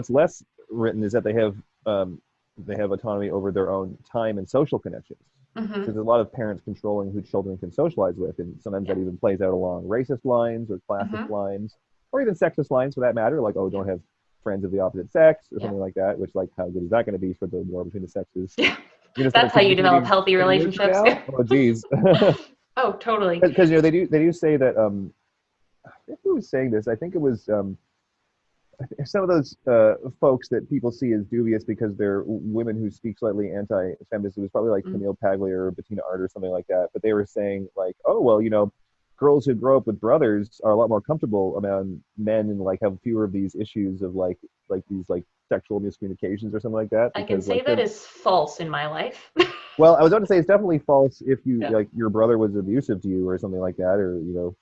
less written is that they have autonomy over their own time and social connections. Because there's a lot of parents controlling who children can socialize with, and sometimes that even plays out along racist lines or classist lines, or even sexist lines for that matter, like, oh, don't have friends of the opposite sex or something like that, which, like, how good is that going to be for the war between the sexes? Yeah. That's how you develop healthy relationships. Oh, geez. Oh, totally. Because you know they do say that. Who was saying this? I think it was some of those folks that people see as dubious because they're women who speak slightly anti-feminist. It was probably like Camille Paglia or Bettina Art or something like that. But they were saying, like, oh, well, you know, girls who grow up with brothers are a lot more comfortable around men and like have fewer of these issues of like these like sexual miscommunications or something like that. I can say that is false in my life. Well, I was about to say it's definitely false if you like your brother was abusive to you or something like that, or you know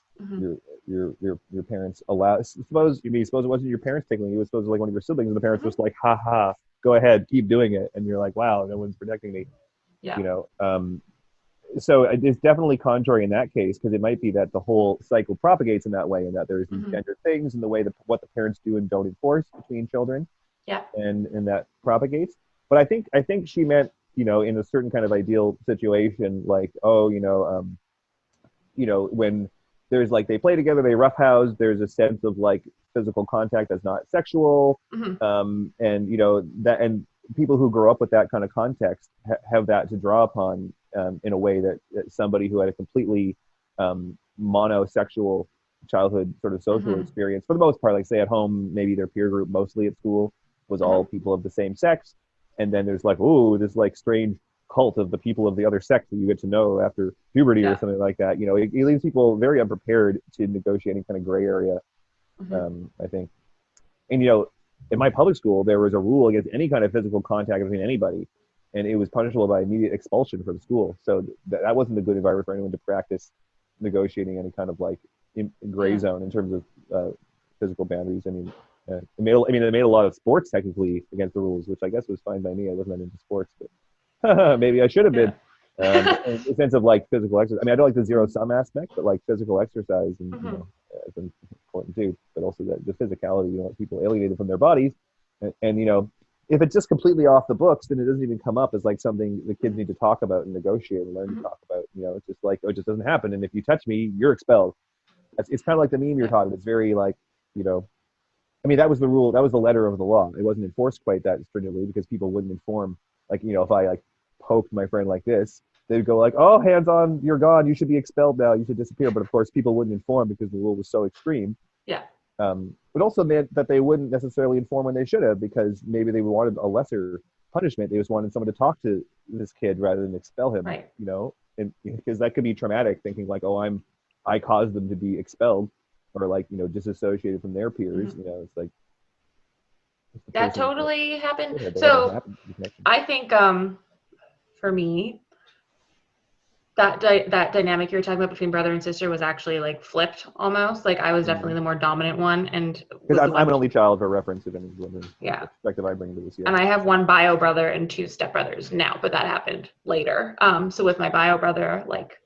your parents allow. Suppose it wasn't your parents tickling you. It was supposed to like one of your siblings, and the parents just like, ha ha, go ahead, keep doing it, and you're like, wow, no one's protecting me. Yeah. You know. So it's definitely contrary in that case, because it might be that the whole cycle propagates in that way, and that there's these gender things and the way that what the parents do and don't enforce between children. Yeah. And that propagates. But I think she meant, you know, in a certain kind of ideal situation, like, oh, you know, when there's like they play together, they roughhouse, there's a sense of like physical contact that's not sexual, and you know that, and people who grow up with that kind of context have that to draw upon in a way that somebody who had a completely monosexual childhood sort of social experience, for the most part, like say at home, maybe their peer group mostly at school was all people of the same sex, and then there's like, oh, this like strange cult of the people of the other sex that you get to know after puberty or something like that. You know, it leaves people very unprepared to negotiate any kind of gray area, I think. And, you know, in my public school, there was a rule against any kind of physical contact between anybody. and it was punishable by immediate expulsion from school. So that wasn't a good environment for anyone to practice negotiating any kind of like gray zone in terms of physical boundaries. I mean, it made a lot of sports technically against the rules, which I guess was fine by me. I wasn't into sports, but maybe I should have been. In the sense of like physical exercise. I mean, I don't like the zero sum aspect, but like physical exercise and is important too. But also the physicality, people alienated from their bodies, and if it's just completely off the books, then it doesn't even come up as like something the kids need to talk about and negotiate and learn to talk about. It's just like, oh, it just doesn't happen, and if you touch me, you're expelled. It's kind of like the meme you're talking. It's very like, I mean, that was the rule. That was the letter of the law. It wasn't enforced quite that stringently because people wouldn't inform. Like, if I like poked my friend like this, they'd go like, oh, hands on, you're gone. You should be expelled now. You should disappear. But of course, people wouldn't inform because the rule was so extreme. Yeah. But also meant that they wouldn't necessarily inform when they should have, because maybe they wanted a lesser punishment. They just wanted someone to talk to this kid rather than expel him. Right. And because that could be traumatic, thinking like, oh, I caused them to be expelled or like, disassociated from their peers. It's like that totally happened. So I think for me, that dynamic you were talking about between brother and sister was actually like flipped almost. Like I was definitely the more dominant one, and because I'm an only child for reference, if anyone's wondering. Yeah. Perspective I bring into this. Yeah. And I have one bio brother and 2 stepbrothers now, but that happened later. So with my bio brother, like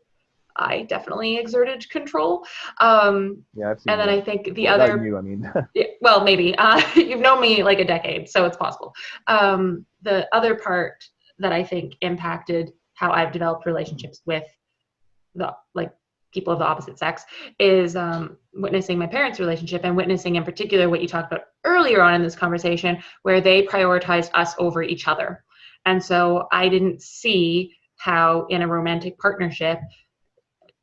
I definitely exerted control. Yeah, I've seen and that. then I think the other. You, I mean. Yeah, well, maybe you've known me like a decade, so it's possible. The other part that I think impacted how I've developed relationships with the people of the opposite sex is witnessing my parents' relationship, and witnessing in particular what you talked about earlier on in this conversation, where they prioritized us over each other. And so I didn't see how in a romantic partnership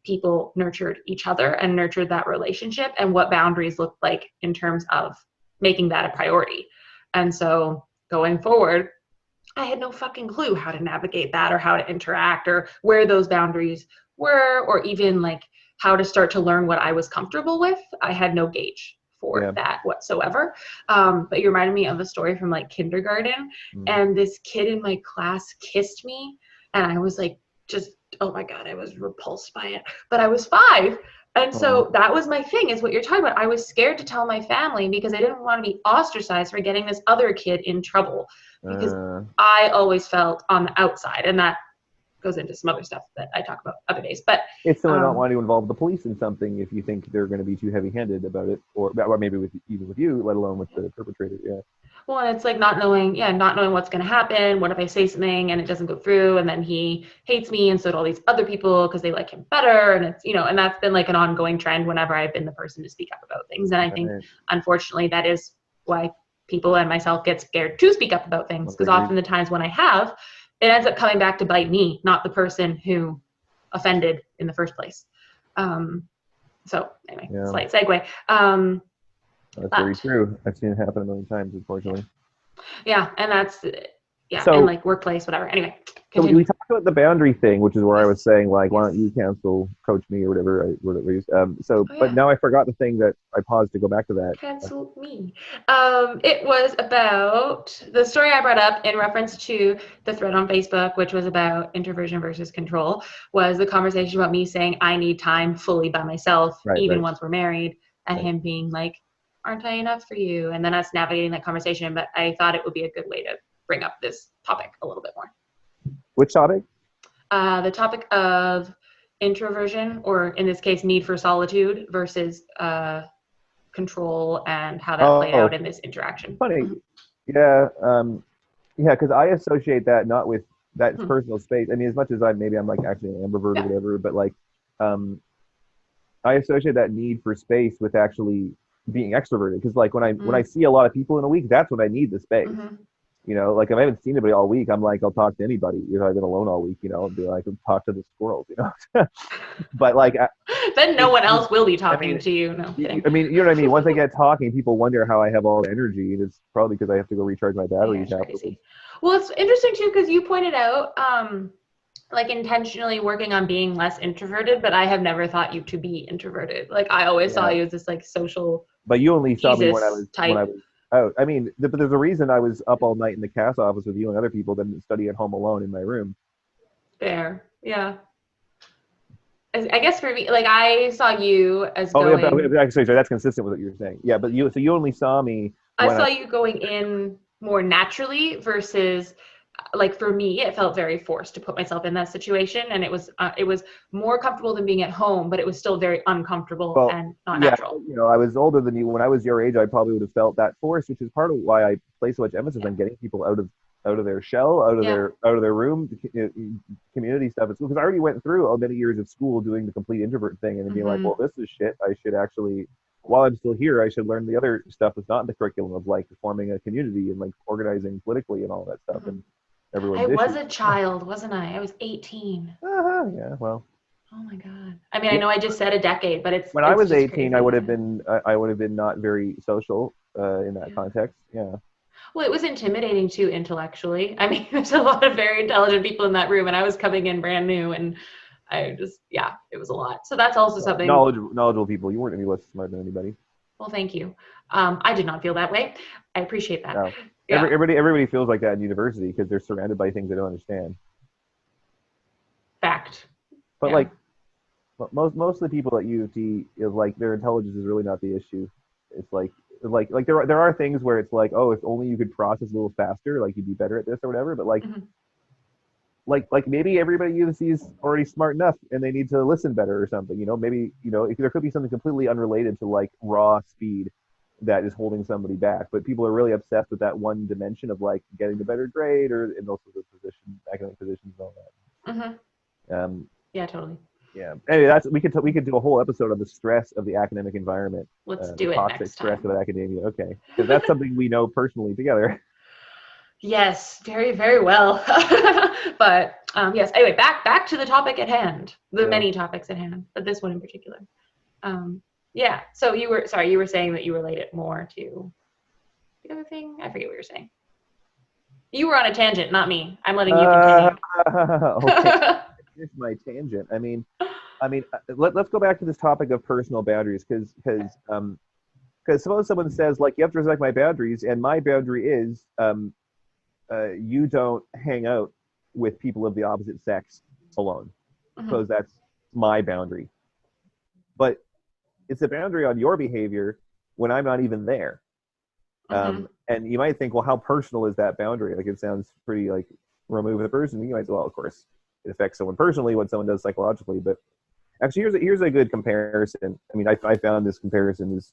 people nurtured each other and nurtured that relationship, and what boundaries looked like in terms of making that a priority. And so going forward, I had no fucking clue how to navigate that, or how to interact, or where those boundaries were, or even like how to start to learn what I was comfortable with. I had no gauge for that whatsoever. But you reminded me of a story from like kindergarten, and this kid in my class kissed me, and I was like, just, oh my God, I was repulsed by it. But I was 5. And so that was my thing, is what you're talking about. I was scared to tell my family because I didn't want to be ostracized for getting this other kid in trouble, because I always felt on the outside, and that goes into some other stuff that I talk about other days. But it's still not wanting to involve the police in something if you think they're going to be too heavy-handed about it, or maybe even with you, let alone with the perpetrator. Yeah. Well, and it's like not knowing what's going to happen. What if I say something and it doesn't go through, and then he hates me, and so do all these other people because they like him better. And it's, and that's been like an ongoing trend whenever I've been the person to speak up about things. And I think, unfortunately, that is why people and myself get scared to speak up about things, because often the times when I have, it ends up coming back to bite me, not the person who offended in the first place. So anyway, slight segue. That's very true. I've seen it happen a million times, unfortunately. Yeah, and that's so, and like workplace, whatever. Anyway, continue. So we talked about the boundary thing, which is where I was saying like, why don't you coach me or whatever. But now I forgot the thing that I paused to go back to that. Cancel me. It was about the story I brought up in reference to the thread on Facebook, which was about introversion versus control. Was the conversation about me saying I need time fully by myself, once we're married, and him being like, aren't I enough for you? And then us navigating that conversation. But I thought it would be a good way to bring up this topic a little bit more. Which topic? The topic of introversion, or in this case, need for solitude versus control, and how that played out in this interaction. Funny. Yeah. Because I associate that not with that personal space. I mean, as much as I'm like actually an ambivert or whatever, but like I associate that need for space with actually being extroverted, because like when I see a lot of people in a week, that's when I need the space. Like if I haven't seen anybody all week, I'm like, I'll talk to anybody. If I've been alone all week, and be like, I'll talk to the squirrels, but like then no one else will be talking to you. No kidding. I mean, you know what I mean? Once I get talking, people wonder how I have all the energy, and it's probably because I have to go recharge my batteries afterwards. Well, it's interesting too, because you pointed out like intentionally working on being less introverted, but I have never thought you to be introverted. Like I always saw you as this like social. But you only saw me when I was out. I mean, but there's a reason I was up all night in the CAS office with you and other people than study at home alone in my room. Fair. Yeah. I guess for me, like I saw you as going. Yeah, sorry, that's consistent with what you're saying. Yeah, but you only saw me. I saw you going in more naturally versus, like for me, it felt very forced to put myself in that situation, and it was more comfortable than being at home, but it was still very uncomfortable and not natural. You know, I was older than you. When I was your age, I probably would have felt that force, which is part of why I place so much emphasis on getting people out of their shell, out of their room, community stuff at school. Because I already went through many years of school doing the complete introvert thing, and then being like, well, this is shit. I should actually, while I'm still here, I should learn the other stuff that's not in the curriculum of like forming a community and like organizing politically and all that stuff. And everyone's I was a child, wasn't I? I was 18. Yeah, well. Oh my god. I mean, I know I just said a decade, but it's when I was 18, crazy. I would have been not very social in that context. Yeah. Well, it was intimidating too intellectually. I mean, there's a lot of very intelligent people in that room, and I was coming in brand new, and I just, it was a lot. So that's also something. Knowledgeable people. You weren't any less smart than anybody. Well, thank you. I did not feel that way. I appreciate that. No. Yeah. Everybody feels like that in university because they're surrounded by things they don't understand. Fact. But like most of the people at U of T is like their intelligence is really not the issue. It's like there are things where it's like, oh, if only you could process a little faster, like you'd be better at this or whatever. But like like maybe everybody at U of C is already smart enough and they need to listen better or something. You know, maybe if there could be something completely unrelated to like raw speed that is holding somebody back. But people are really obsessed with that one dimension of like getting the better grade or in those sorts of positions, academic positions and all that. Yeah, totally. Yeah. Anyway, we could do a whole episode on the stress of the academic environment. Let's do it toxic next stress time. of academia. Okay, because that's something we know personally together. Yes, very, very well. But yes. Anyway, back to the topic at hand. The many topics at hand, but this one in particular. Yeah. So you were saying that you related more to the other thing. I forget what you were saying. You were on a tangent, not me. I'm letting you continue. Okay. Here's my tangent. I mean, let's go back to this topic of personal boundaries, because suppose someone says like, you have to respect my boundaries, and my boundary is you don't hang out with people of the opposite sex alone. Suppose that's my boundary, but it's a boundary on your behavior when I'm not even there. And you might think, well, how personal is that boundary? Like, it sounds pretty like removed with a person. You might say, well, of course it affects someone personally what someone does psychologically, but actually here's a good comparison. I mean, I found this comparison is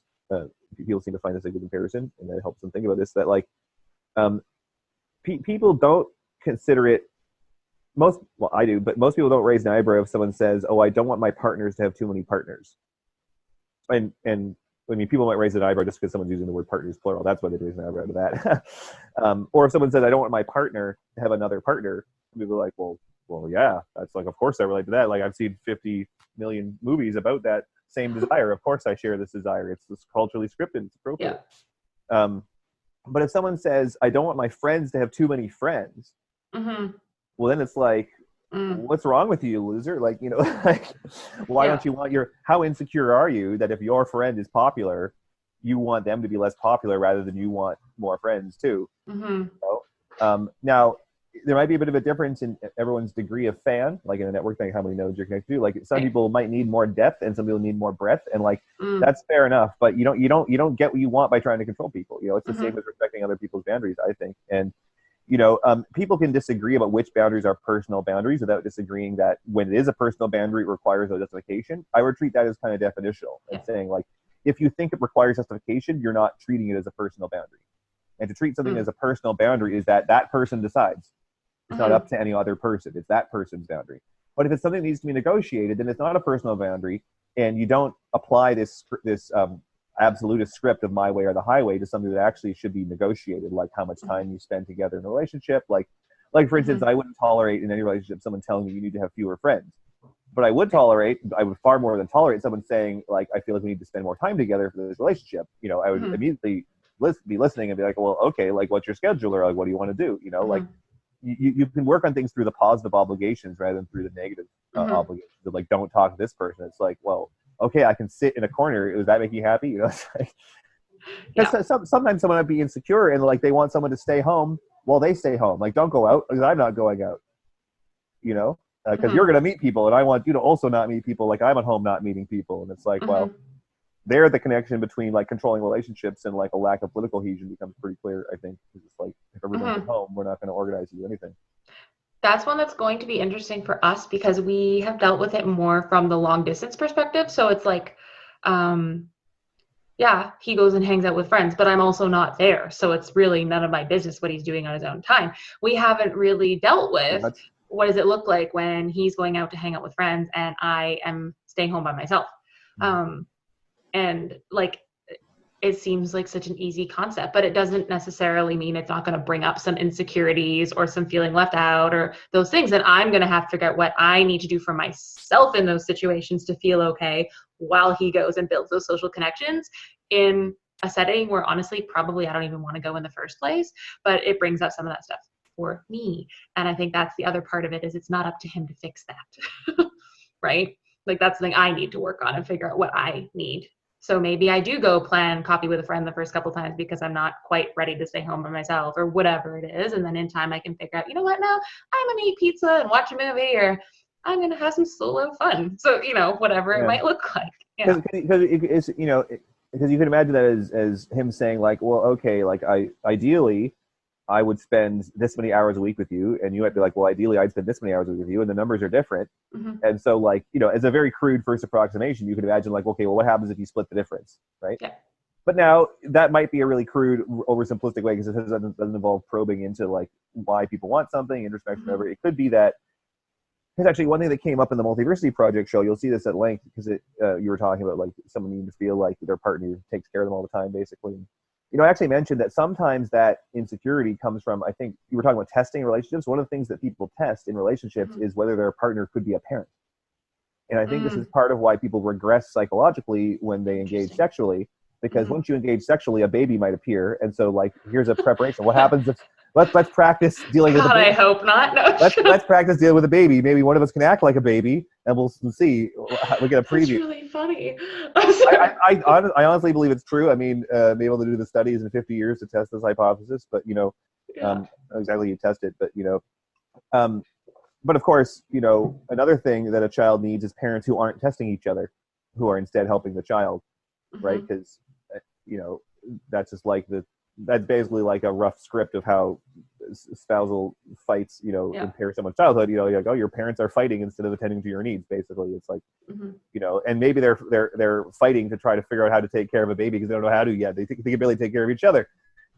people seem to find this a good comparison, and that helps them think about this, that like people don't consider it, I do, but most people don't raise an eyebrow if someone says, oh, I don't want my partners to have too many partners. And I mean, people might raise an eyebrow just because someone's using the word partners plural. That's why they raise an eyebrow to that. Or if someone says, I don't want my partner to have another partner, people are like, well, yeah, that's like, of course I relate to that. Like, I've seen 50 million movies about that same desire. Of course I share this desire. It's culturally scripted. It's appropriate. Yeah. But if someone says, I don't want my friends to have too many friends, well, then it's like, what's wrong with you, loser? Like, like, why don't you want how insecure are you that if your friend is popular, you want them to be less popular rather than you want more friends too? Now, there might be a bit of a difference in everyone's degree of fan, like in a network thing, how many nodes you're connected to. Like, some people might need more depth and some people need more breadth, and like that's fair enough. But you don't get what you want by trying to control people. It's the same as respecting other people's boundaries, I think. And people can disagree about which boundaries are personal boundaries without disagreeing that when it is a personal boundary, it requires a justification. I would treat that as kind of definitional and saying, like, if you think it requires justification, you're not treating it as a personal boundary. And to treat something as a personal boundary is that person decides. It's not up to any other person. It's that person's boundary. But if it's something that needs to be negotiated, then it's not a personal boundary, and you don't apply this absolutist script of my way or the highway to something that actually should be negotiated, like how much time you spend together in a relationship. Like for instance, I wouldn't tolerate in any relationship someone telling me you need to have fewer friends. But I would far more than tolerate someone saying, like, I feel like we need to spend more time together for this relationship. I would immediately be listening and be like, well, okay, like, what's your schedule, or like, what do you want to do? Like, you can work on things through the positive obligations rather than through the negative obligations of, like, don't talk to this person. It's like, well, okay, I can sit in a corner. Does that make you happy? It's like, Because sometimes someone might be insecure and like they want someone to stay home while they stay home. Like, don't go out because I'm not going out. You know, because you're going to meet people, and I want you to also not meet people. Like I'm at home not meeting people, and it's like, well, there the connection between like controlling relationships and like a lack of political cohesion becomes pretty clear. I think because it's like if everyone's at home, we're not going to organize to do anything. That's one that's going to be interesting for us because we have dealt with it more from the long distance perspective. So it's like, yeah, he goes and hangs out with friends, but I'm also not there. So it's really none of my business what he's doing on his own time. We haven't really dealt with what does it look like when he's going out to hang out with friends and I am staying home by myself. And like, it seems like such an easy concept, but it doesn't necessarily mean it's not going to bring up some insecurities or some feeling left out or those things. And I'm going to have to figure out what I need to do for myself in those situations to feel okay while he goes and builds those social connections in a setting where honestly, probably I don't even want to go in the first place, but it brings up some of that stuff for me. And I think that's the other part of it is it's not up to him to fix that, right? Like that's something I need to work on and figure out what I need. So maybe I do go plan coffee with a friend the first couple times because I'm not quite ready to stay home by myself or whatever it is. And then in time I can figure out, you know what, now I'm going to eat pizza and watch a movie or I'm going to have some solo fun. So, you know, whatever it might look like. Because it's, you know, because you can imagine that as him saying like, well, okay, like ideally I would spend this many hours a week with you. And you might be like, well, ideally I'd spend this many hours a week with you. And the numbers are different. And so like, you know, as a very crude first approximation, you could imagine like, okay, well, what happens if you split the difference, right? Yeah. But now that might be a really crude, oversimplistic way because it doesn't involve probing into like why people want something, introspection, whatever. It could be that, because actually one thing that came up in the Multiversity Project show, you'll see this at length because you were talking about like someone needing to feel like their partner takes care of them all the time, basically. You know, I actually mentioned that sometimes that insecurity comes from, I think you were talking about testing relationships. One of the things that people test in relationships is whether their partner could be a parent. And I think this is part of why people regress psychologically when they engage sexually, because once you engage sexually, a baby might appear. And so like, here's a preparation. What happens if, let's practice dealing with a baby. I hope not. No. Let's practice dealing with a baby. Maybe one of us can act like a baby and we'll see. We get a preview. That's really funny. I honestly believe it's true. I mean, be able to do the studies in 50 years to test this hypothesis, but you know, not exactly you test it, but you know, but of course, you know, another thing that a child needs is parents who aren't testing each other, who are instead helping the child, right? Because, you know, that's just like that's basically like a rough script of how spousal fights, you know, impair someone's childhood. You know, you're like, oh, your parents are fighting instead of attending to your needs. Basically, it's like, you know, and maybe they're fighting to try to figure out how to take care of a baby because they don't know how to yet. They can barely take care of each other,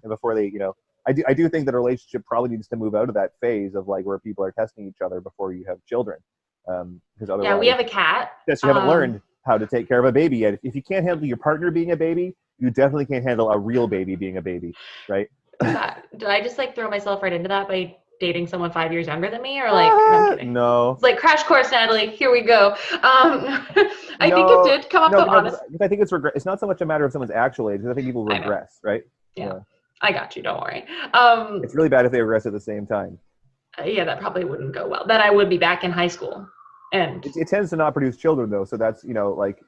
and before they, you know, I do think that a relationship probably needs to move out of that phase of like where people are testing each other before you have children, because otherwise, we have a cat. Yes, you haven't learned how to take care of a baby yet. If you can't handle your partner being a baby, you definitely can't handle a real baby being a baby, right? Did I just like throw myself right into that by dating someone 5 years younger than me, or like? No, I'm kidding. No. It's like crash course, Natalie. Here we go. I think it did come up to honest. I think it's regret. It's not so much a matter of someone's actual age. I think people regress, right? Yeah. I got you. Don't worry. It's really bad if they regress at the same time. Yeah, that probably wouldn't go well. Then I would be back in high school. And it tends to not produce children though. So that's, you know, like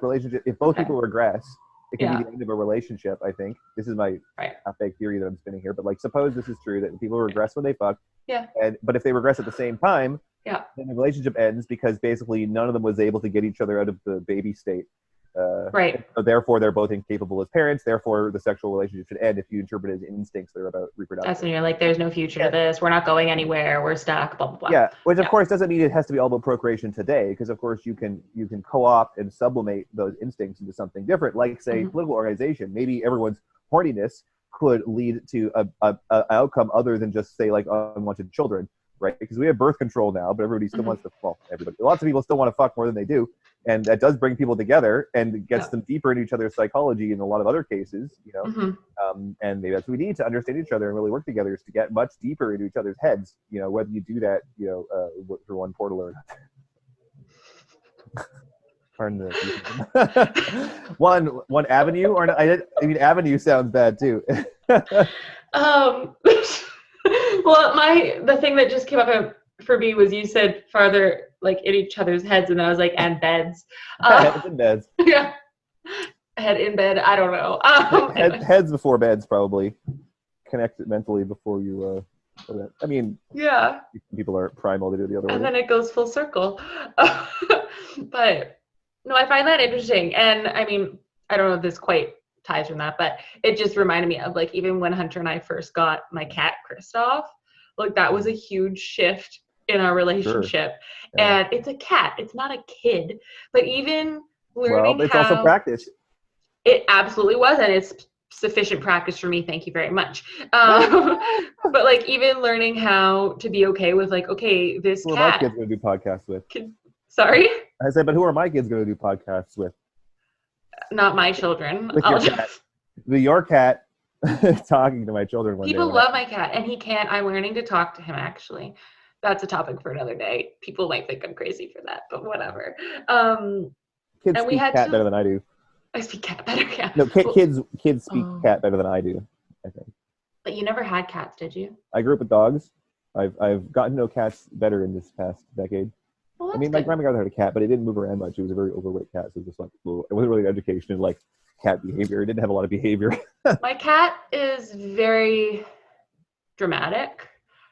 relationship. If both people regress, it can be the end of a relationship. I think this is my fake theory that I'm spinning here. But like, suppose this is true that people regress when they fuck. Yeah. But if they regress at the same time, then the relationship ends because basically none of them was able to get each other out of the baby state. So therefore, they're both incapable as parents. Therefore, the sexual relationship should end if you interpret it as instincts that are about reproduction. That's when you're like, there's no future to this. We're not going anywhere. We're stuck. Blah blah blah. Yeah, which of course doesn't mean it has to be all about procreation today, because of course you can co-opt and sublimate those instincts into something different, like say political organization. Maybe everyone's horniness could lead to a outcome other than just say like unwanted children, right? Because we have birth control now, but everybody still wants to. Well, everybody. Lots of people still want to fuck more than they do. And that does bring people together and gets them deeper into each other's psychology in a lot of other cases, you know. And maybe that's what we need to understand each other and really work together, is to get much deeper into each other's heads, you know, whether you do that, you know, through one portal or not. Pardon the one avenue, or not, I mean avenue sounds bad too. Well, the thing that just came up for me was you said farther, like in each other's heads, and I was like, and beds. Heads and beds. Yeah. head in bed. I don't know. Heads before beds, probably. Connect it mentally before you. I mean, yeah. People are primal to do it the other way. And then it goes full circle. But no, I find that interesting. And I mean, I don't know if this quite ties from that, but it just reminded me of like even when Hunter and I first got my cat Kristoff, like that was a huge shift in our relationship. Sure. Yeah. And it's a cat, it's not a kid. But even learning it's also practice. It absolutely was, and it's sufficient practice for me. Thank you very much. But like even learning how to be okay with like, okay, this who cat. Who are my kids going to do podcasts with? Sorry? I said, but who are my kids going to do podcasts with? Not my children. With your cat. Your cat talking to my children one day. People love my cat, and he can't. I'm learning to talk to him, actually. That's a topic for another day. People might think I'm crazy for that, but whatever. Kids speak cat better than I do. I speak cat better, yeah. No, kids speak cat better than I do, I think. But you never had cats, did you? I grew up with dogs. I've gotten to know cats better in this past decade. Well, I mean, my grandmother had a cat, but it didn't move around much. It was a very overweight cat, so it was just like, it wasn't really an education in like cat behavior. It didn't have a lot of behavior. My cat is very dramatic.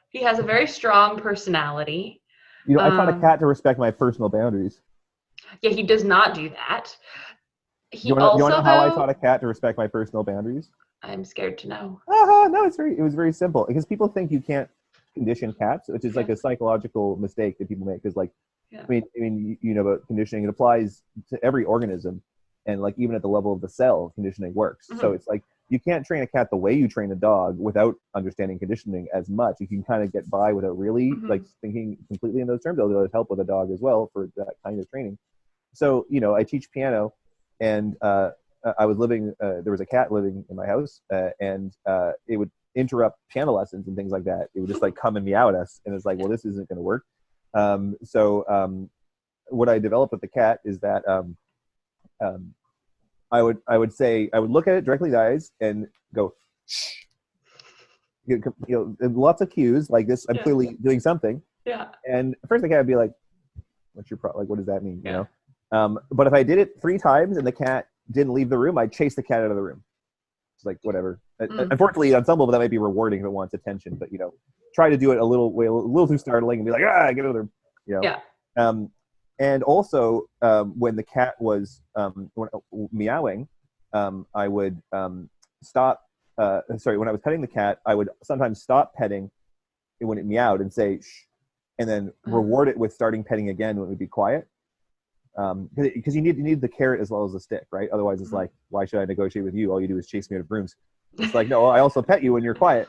He has a very strong personality. You know, I taught a cat to respect my personal boundaries. Yeah, he does not do that. You want to know how I taught a cat to respect my personal boundaries? I'm scared to know. No, it was very simple. Because people think you can't condition cats, which is like a psychological mistake that people make. Because like, I mean, you know about conditioning. It applies to every organism, and like even at the level of the cell, conditioning works. Mm-hmm. So it's like you can't train a cat the way you train a dog without understanding conditioning as much. You can kind of get by without really like thinking completely in those terms. Although it help with a dog as well for that kind of training. So you know, I teach piano. And I was living, there was a cat living in my house, and it would interrupt piano lessons and things like that. It would just like come and meow at us. And it's like, well, this isn't going to work. So what I developed with the cat is that I would look at it directly in the eyes and go, shh. You know, lots of cues like this. I'm clearly doing something. Yeah. And first the cat would be like, what's your problem? Like, what does that mean? You know? But if I did it 3 times and the cat didn't leave the room, I'd chase the cat out of the room. It's like, whatever. Unfortunately, on some level, that might be rewarding if it wants attention. But, you know, try to do it a little too startling and be like, get out of the room. You know? Yeah. And also, when the cat was meowing, I would stop. When I was petting the cat, I would sometimes stop petting when it meowed and say, shh, and then reward it with starting petting again when it would be quiet. Because you need the carrot as well as the stick, right? Otherwise, it's like, why should I negotiate with you? All you do is chase me out of rooms. It's like, no, I also pet you when you're quiet.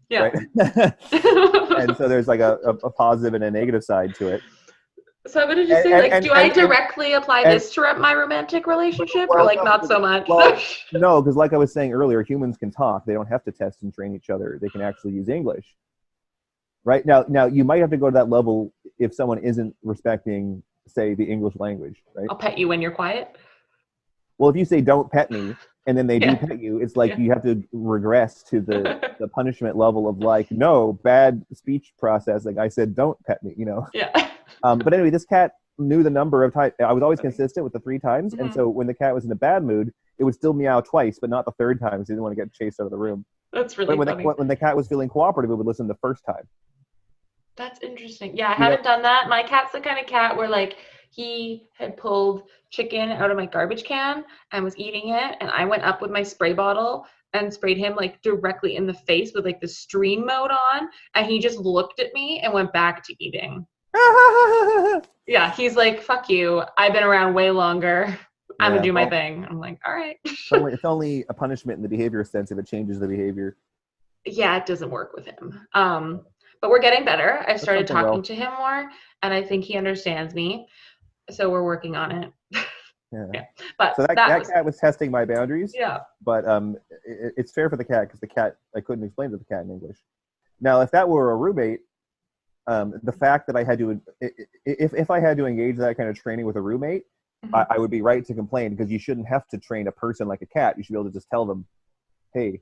Yeah. Right? And so there's like a positive and a negative side to it. So I'm gonna just say, do I directly apply this to my romantic relationship, or like not so much? Well, no, because like I was saying earlier, humans can talk. They don't have to test and train each other. They can actually use English. Right now, you might have to go to that level if someone isn't respecting, say, the English language, right? I'll pet you when you're quiet. Well, if you say don't pet me and then they do pet you, it's like you have to regress to the punishment level of like, no, bad speech process. Like I said, don't pet me, you know? Yeah. But anyway, this cat knew the number of times. I was always consistent with the 3 times. And so when the cat was in a bad mood, it would still meow twice, but not the 3rd time because it didn't want to get chased out of the room. That's really funny. When the cat was feeling cooperative, it would listen the 1st time. That's interesting. Yeah, I haven't done that. My cat's the kind of cat where like he had pulled chicken out of my garbage can and was eating it, and I went up with my spray bottle and sprayed him like directly in the face with like the stream mode on, and he just looked at me and went back to eating. Yeah, he's like, fuck you. I've been around way longer. I'm gonna do my thing. I'm like, all right. It's only a punishment in the behavior sense if it changes the behavior. Yeah, it doesn't work with him. But we're getting better. I've started talking to him more, and I think he understands me. So we're working on it. Yeah. But so that cat was testing my boundaries. Yeah. But it's fair for the cat because the cat, I couldn't explain to the cat in English. Now, if that were a roommate, the fact that I had to, if I had to engage that kind of training with a roommate, I would be right to complain because you shouldn't have to train a person like a cat. You should be able to just tell them, hey,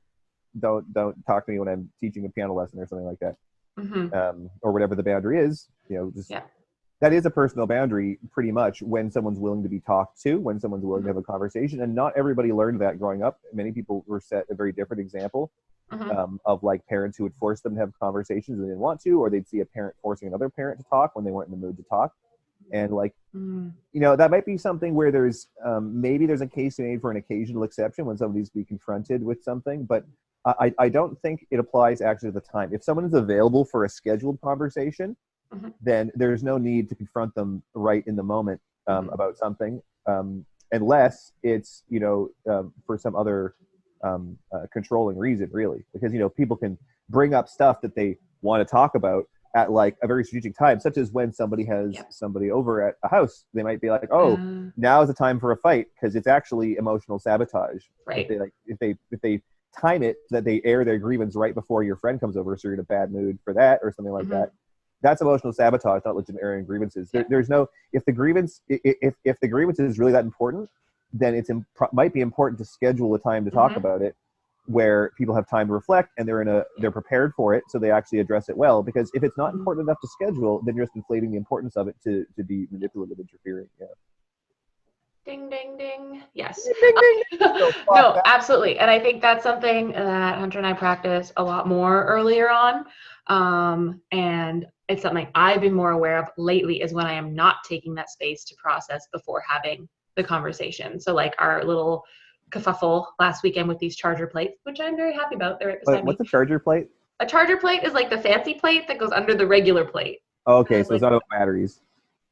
don't talk to me when I'm teaching a piano lesson or something like that. Or whatever the boundary is, you know, just that is a personal boundary, pretty much, when someone's willing to be talked to, when someone's willing to have a conversation. And not everybody learned that growing up. Many people were set a very different example of like parents who would force them to have conversations when they didn't want to, or they'd see a parent forcing another parent to talk when they weren't in the mood to talk. And like, you know, that might be something where there's maybe there's a case made for an occasional exception when somebody's being confronted with something, but I don't think it applies actually to the time. If someone is available for a scheduled conversation, then there's no need to confront them right in the moment about something, unless it's, you know, for some other controlling reason, really. Because, you know, people can bring up stuff that they want to talk about at like a very strategic time, such as when somebody has somebody over at a house. They might be like, oh, now is the time for a fight, because it's actually emotional sabotage. Right. If they time it so that they air their grievance right before your friend comes over, so you're in a bad mood for that or something like that. That's emotional sabotage, not legitimate airing grievances. There's no, if the grievance is really that important, then it's might be important to schedule a time to talk about it, where people have time to reflect and they're prepared for it, so they actually address it well. Because if it's not important enough to schedule, then you're just inflating the importance of it to be manipulative, interfering. Yeah. Ding, ding, ding. Yes. Ding, ding, ding. No, absolutely. And I think that's something that Hunter and I practiced a lot more earlier on. And it's something I've been more aware of lately, is when I am not taking that space to process before having the conversation. So like our little kerfuffle last weekend with these charger plates, which I'm very happy about. They're right beside me. What's a charger plate? A charger plate is like the fancy plate that goes under the regular plate. Oh, okay, so it's not about batteries.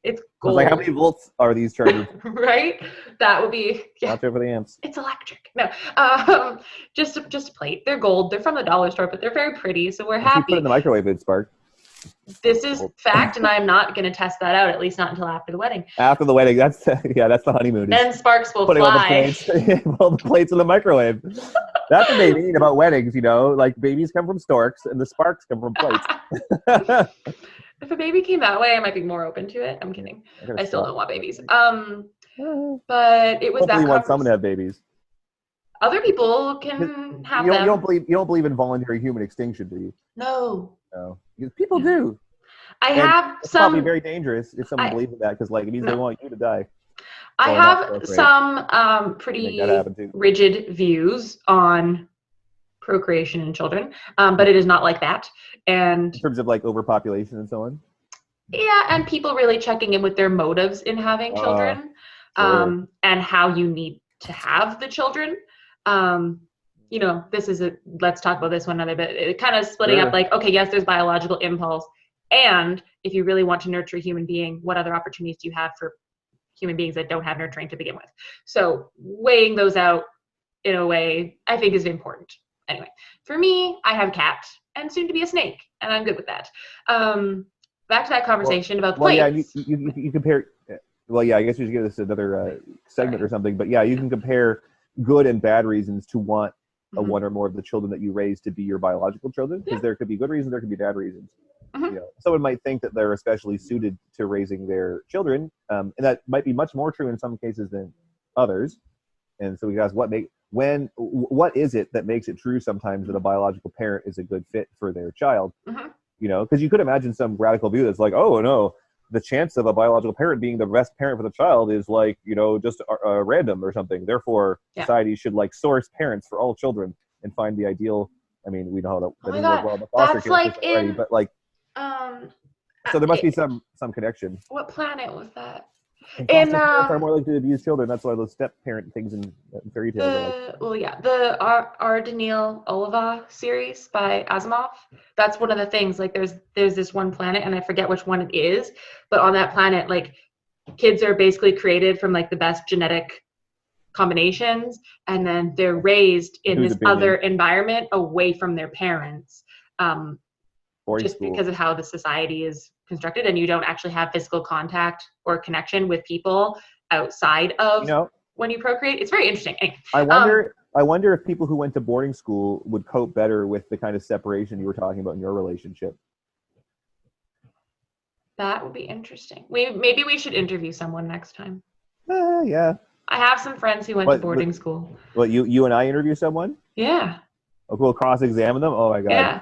It's gold. Like, how many volts are these chargers? Right? That would be, Watch over the amps. It's electric. No, just a plate. They're gold. They're from the dollar store, but they're very pretty. So we're happy. You put it in the microwave, it'd spark. This is fact, and I'm not going to test that out, at least not until after the wedding. After the wedding, that's the honeymoon. Then sparks will putting fly. All the plates in the microwave. That's what they mean about weddings, you know. Like, babies come from storks, and the sparks come from plates. If a baby came that way, I might be more open to it. I'm kidding. I still don't want babies. But it was Hopefully you want someone to have babies. Other people can have them. You don't believe in voluntary human extinction, do you? No. No. People do. It's probably very dangerous if someone believes in that, because like it means they want you to die. I have some pretty rigid views on procreation in children, but it is not like that. And in terms of like overpopulation and so on. Yeah, and people really checking in with their motives in having children, sure. And how you need to have the children. You know, let's talk about this one another bit. It kind of splitting up like, okay, yes, there's biological impulse. And if you really want to nurture a human being, what other opportunities do you have for human beings that don't have nurturing to begin with? So weighing those out in a way I think is important. Anyway, for me, I have a cat and soon to be a snake, and I'm good with that. Back to that conversation about the plates. Yeah, you compare. Well, yeah, I guess we should give this another segment or something. But yeah, you can compare good and bad reasons to want one or more of the children that you raise to be your biological children, because there could be good reasons, there could be bad reasons. You know, someone might think that they're especially suited to raising their children, and that might be much more true in some cases than others. And so we ask, what is it that makes it true sometimes that a biological parent is a good fit for their child? You know, because you could imagine some radical view that's like, oh no, the chance of a biological parent being the best parent for the child is like, you know, just random or something. Therefore, society should like source parents for all children and find the ideal. I mean, we know how that doesn't work well in the foster care system already, but like, so there must be some connection. What planet was that? And parents are more likely to abuse children. That's why those step parent things in fairy tales are like. The Ardenil Oliva series by Asimov. That's one of the things. Like, there's this one planet, and I forget which one it is, but on that planet, like, kids are basically created from like the best genetic combinations, and then they're raised in this other environment away from their parents, just because of how the society is constructed, and you don't actually have physical contact or connection with people outside of when you procreate. It's very interesting. Anyway, I wonder if people who went to boarding school would cope better with the kind of separation you were talking about in your relationship. That would be interesting. Maybe we should interview someone next time. Yeah. I have some friends who went to boarding school. Well, you and I interview someone? Yeah. We'll cross-examine them? Oh my God. Yeah.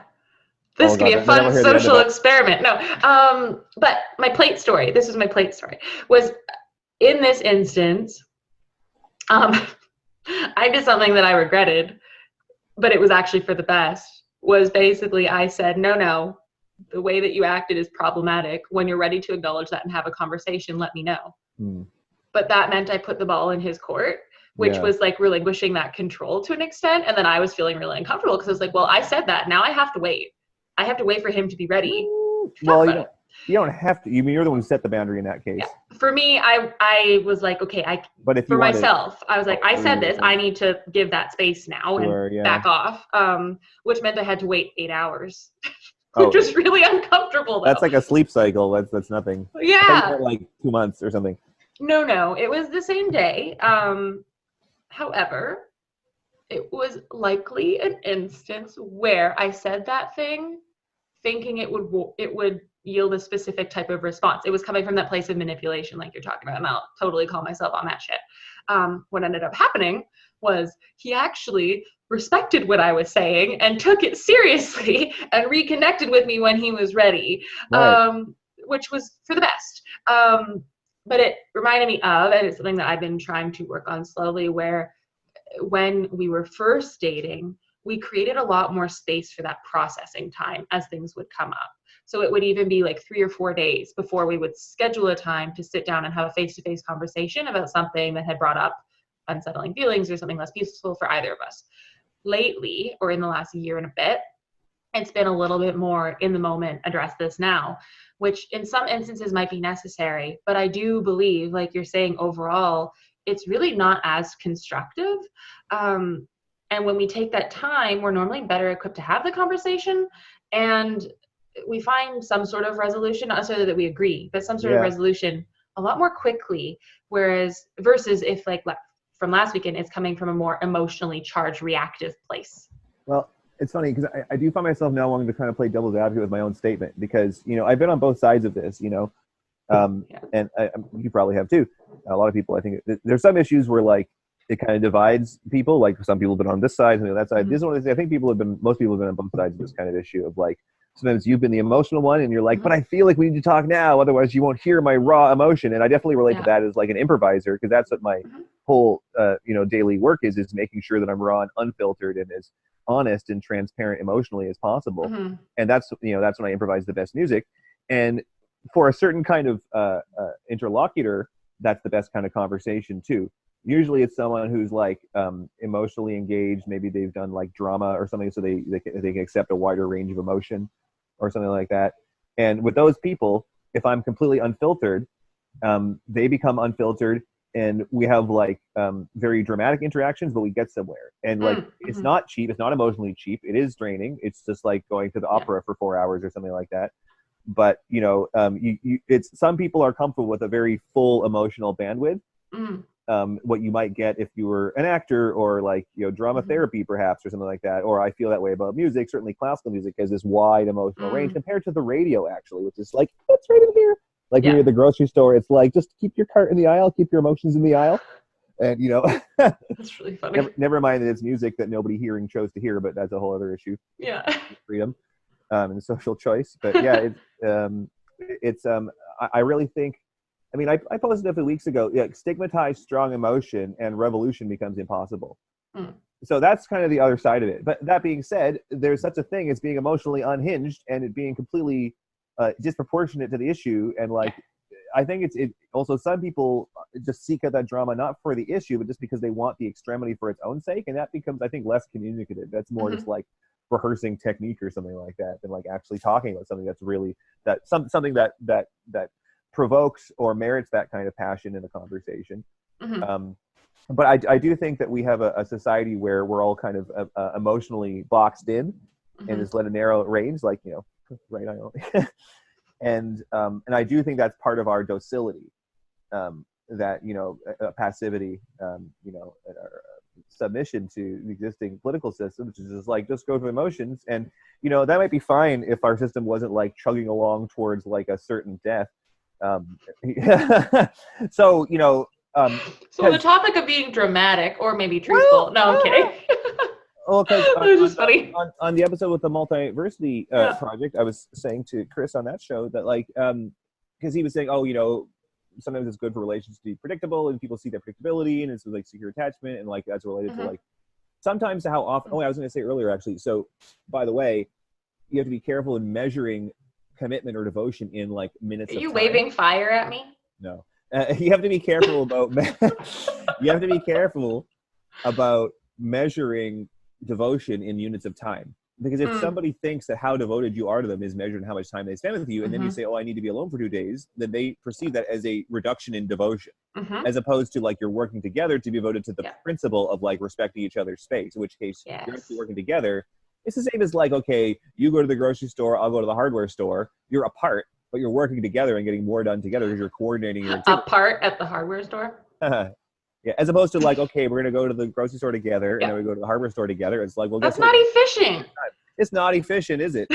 This could be a fun social experiment. No, but my plate story, this was my plate story, was in this instance, I did something that I regretted, but it was actually for the best, was basically I said, no, the way that you acted is problematic. When you're ready to acknowledge that and have a conversation, let me know. But that meant I put the ball in his court, which was like relinquishing that control to an extent. And then I was feeling really uncomfortable because I was like, well, I said that. Now I have to wait. I have to wait for him to be ready. Well, you don't have to. You mean you're the one who set the boundary in that case. Yeah. For me, I was like, okay, but if for myself, I was like, I said this, I need to give that space now and back off, which meant I had to wait 8 hours, which was really uncomfortable. Though. That's like a sleep cycle. That's nothing. Yeah. Like 2 months or something. No, it was the same day. However, it was likely an instance where I said that thing thinking it would yield a specific type of response. It was coming from that place of manipulation like you're talking about, and I'll totally call myself on that shit. What ended up happening was he actually respected what I was saying and took it seriously and reconnected with me when he was ready, which was for the best. But it reminded me of, and it's something that I've been trying to work on slowly, where when we were first dating, we created a lot more space for that processing time as things would come up. So it would even be like 3 or 4 days before we would schedule a time to sit down and have a face-to-face conversation about something that had brought up unsettling feelings or something less peaceful for either of us. Lately, or in the last year and a bit, it's been a little bit more in the moment, address this now, which in some instances might be necessary. But I do believe, like you're saying, overall, it's really not as constructive. And when we take that time, we're normally better equipped to have the conversation, and we find some sort of resolution, not necessarily that we agree, but some sort of resolution a lot more quickly. Whereas versus if like from last weekend, it's coming from a more emotionally charged, reactive place. Well, it's funny because I do find myself now wanting to kind of play devil's advocate with my own statement, because, I've been on both sides of this, and you probably have too. A lot of people, I think there's some issues where like it kind of divides people. Like some people have been on this side, and that side. This is one of the things I think most people have been on both sides of this kind of issue of like, sometimes you've been the emotional one and you're like, but I feel like we need to talk now, otherwise you won't hear my raw emotion. And I definitely relate to that as like an improviser, because that's what my whole daily work is making sure that I'm raw and unfiltered and as honest and transparent emotionally as possible. And that's when I improvise the best music. And for a certain kind of interlocutor, that's the best kind of conversation too. Usually it's someone who's like emotionally engaged. Maybe they've done like drama or something, so they can accept a wider range of emotion or something like that. And with those people, if I'm completely unfiltered, they become unfiltered, and we have like very dramatic interactions, but we get somewhere. And like it's not cheap. It's not emotionally cheap. It is draining. It's just like going to the opera for 4 hours or something like that. But it's some people are comfortable with a very full emotional bandwidth. What you might get if you were an actor or like drama therapy perhaps or something like that. Or I feel that way about music. Certainly classical music has this wide emotional range compared to the radio, actually, which is like, it's right in here. Like when you're at the grocery store, it's like, just keep your cart in the aisle, keep your emotions in the aisle. And that's really funny. Never mind that it's music that nobody chose to hear, but that's a whole other issue. Freedom and social choice. But yeah, I really think, I posted a few weeks ago, stigmatize strong emotion and revolution becomes impossible. So that's kind of the other side of it. But that being said, there's such a thing as being emotionally unhinged and it being completely disproportionate to the issue. And like, I think it also, some people just seek out that drama, not for the issue, but just because they want the extremity for its own sake. And that becomes, I think, less communicative. That's more just like rehearsing technique or something like that than like actually talking about something that's really, something that provokes or merits that kind of passion in a conversation. But I do think that we have a society where we're all kind of emotionally boxed in and is let a narrow range, like, right eye only. And I do think that's part of our docility, that, passivity, submission to the existing political system, which is just like, just go through emotions. And, that might be fine if our system wasn't like chugging along towards like a certain death. So the topic of being dramatic or maybe truthful. No, I'm kidding. Well, because funny. On the episode with the multiversity project, I was saying to Chris on that show that like because he was saying, oh, you know, sometimes it's good for relations to be predictable and people see that predictability and it's like secure attachment and like that's related to like sometimes how often. Oh, I was going to say earlier actually. So by the way, you have to be careful in measuring commitment or devotion in like minutes. Are you of time. waving fire at me? No, you have to be careful about. You have to be careful about measuring devotion in units of time. Because if somebody thinks that how devoted you are to them is measured in how much time they spend with you, and then you say, oh, I need to be alone for 2 days, then they perceive that as a reduction in devotion, as opposed to like you're working together to be devoted to the principle of like respecting each other's space, in which case you're actually working together. It's the same as like, okay, you go to the grocery store, I'll go to the hardware store. You're apart, but you're working together and getting more done together because you're coordinating your activity. Apart at the hardware store? Yeah, as opposed to like, okay, we're gonna go to the grocery store together, and then we go to the hardware store together. It's like, well, that's not efficient. It's not efficient, is it?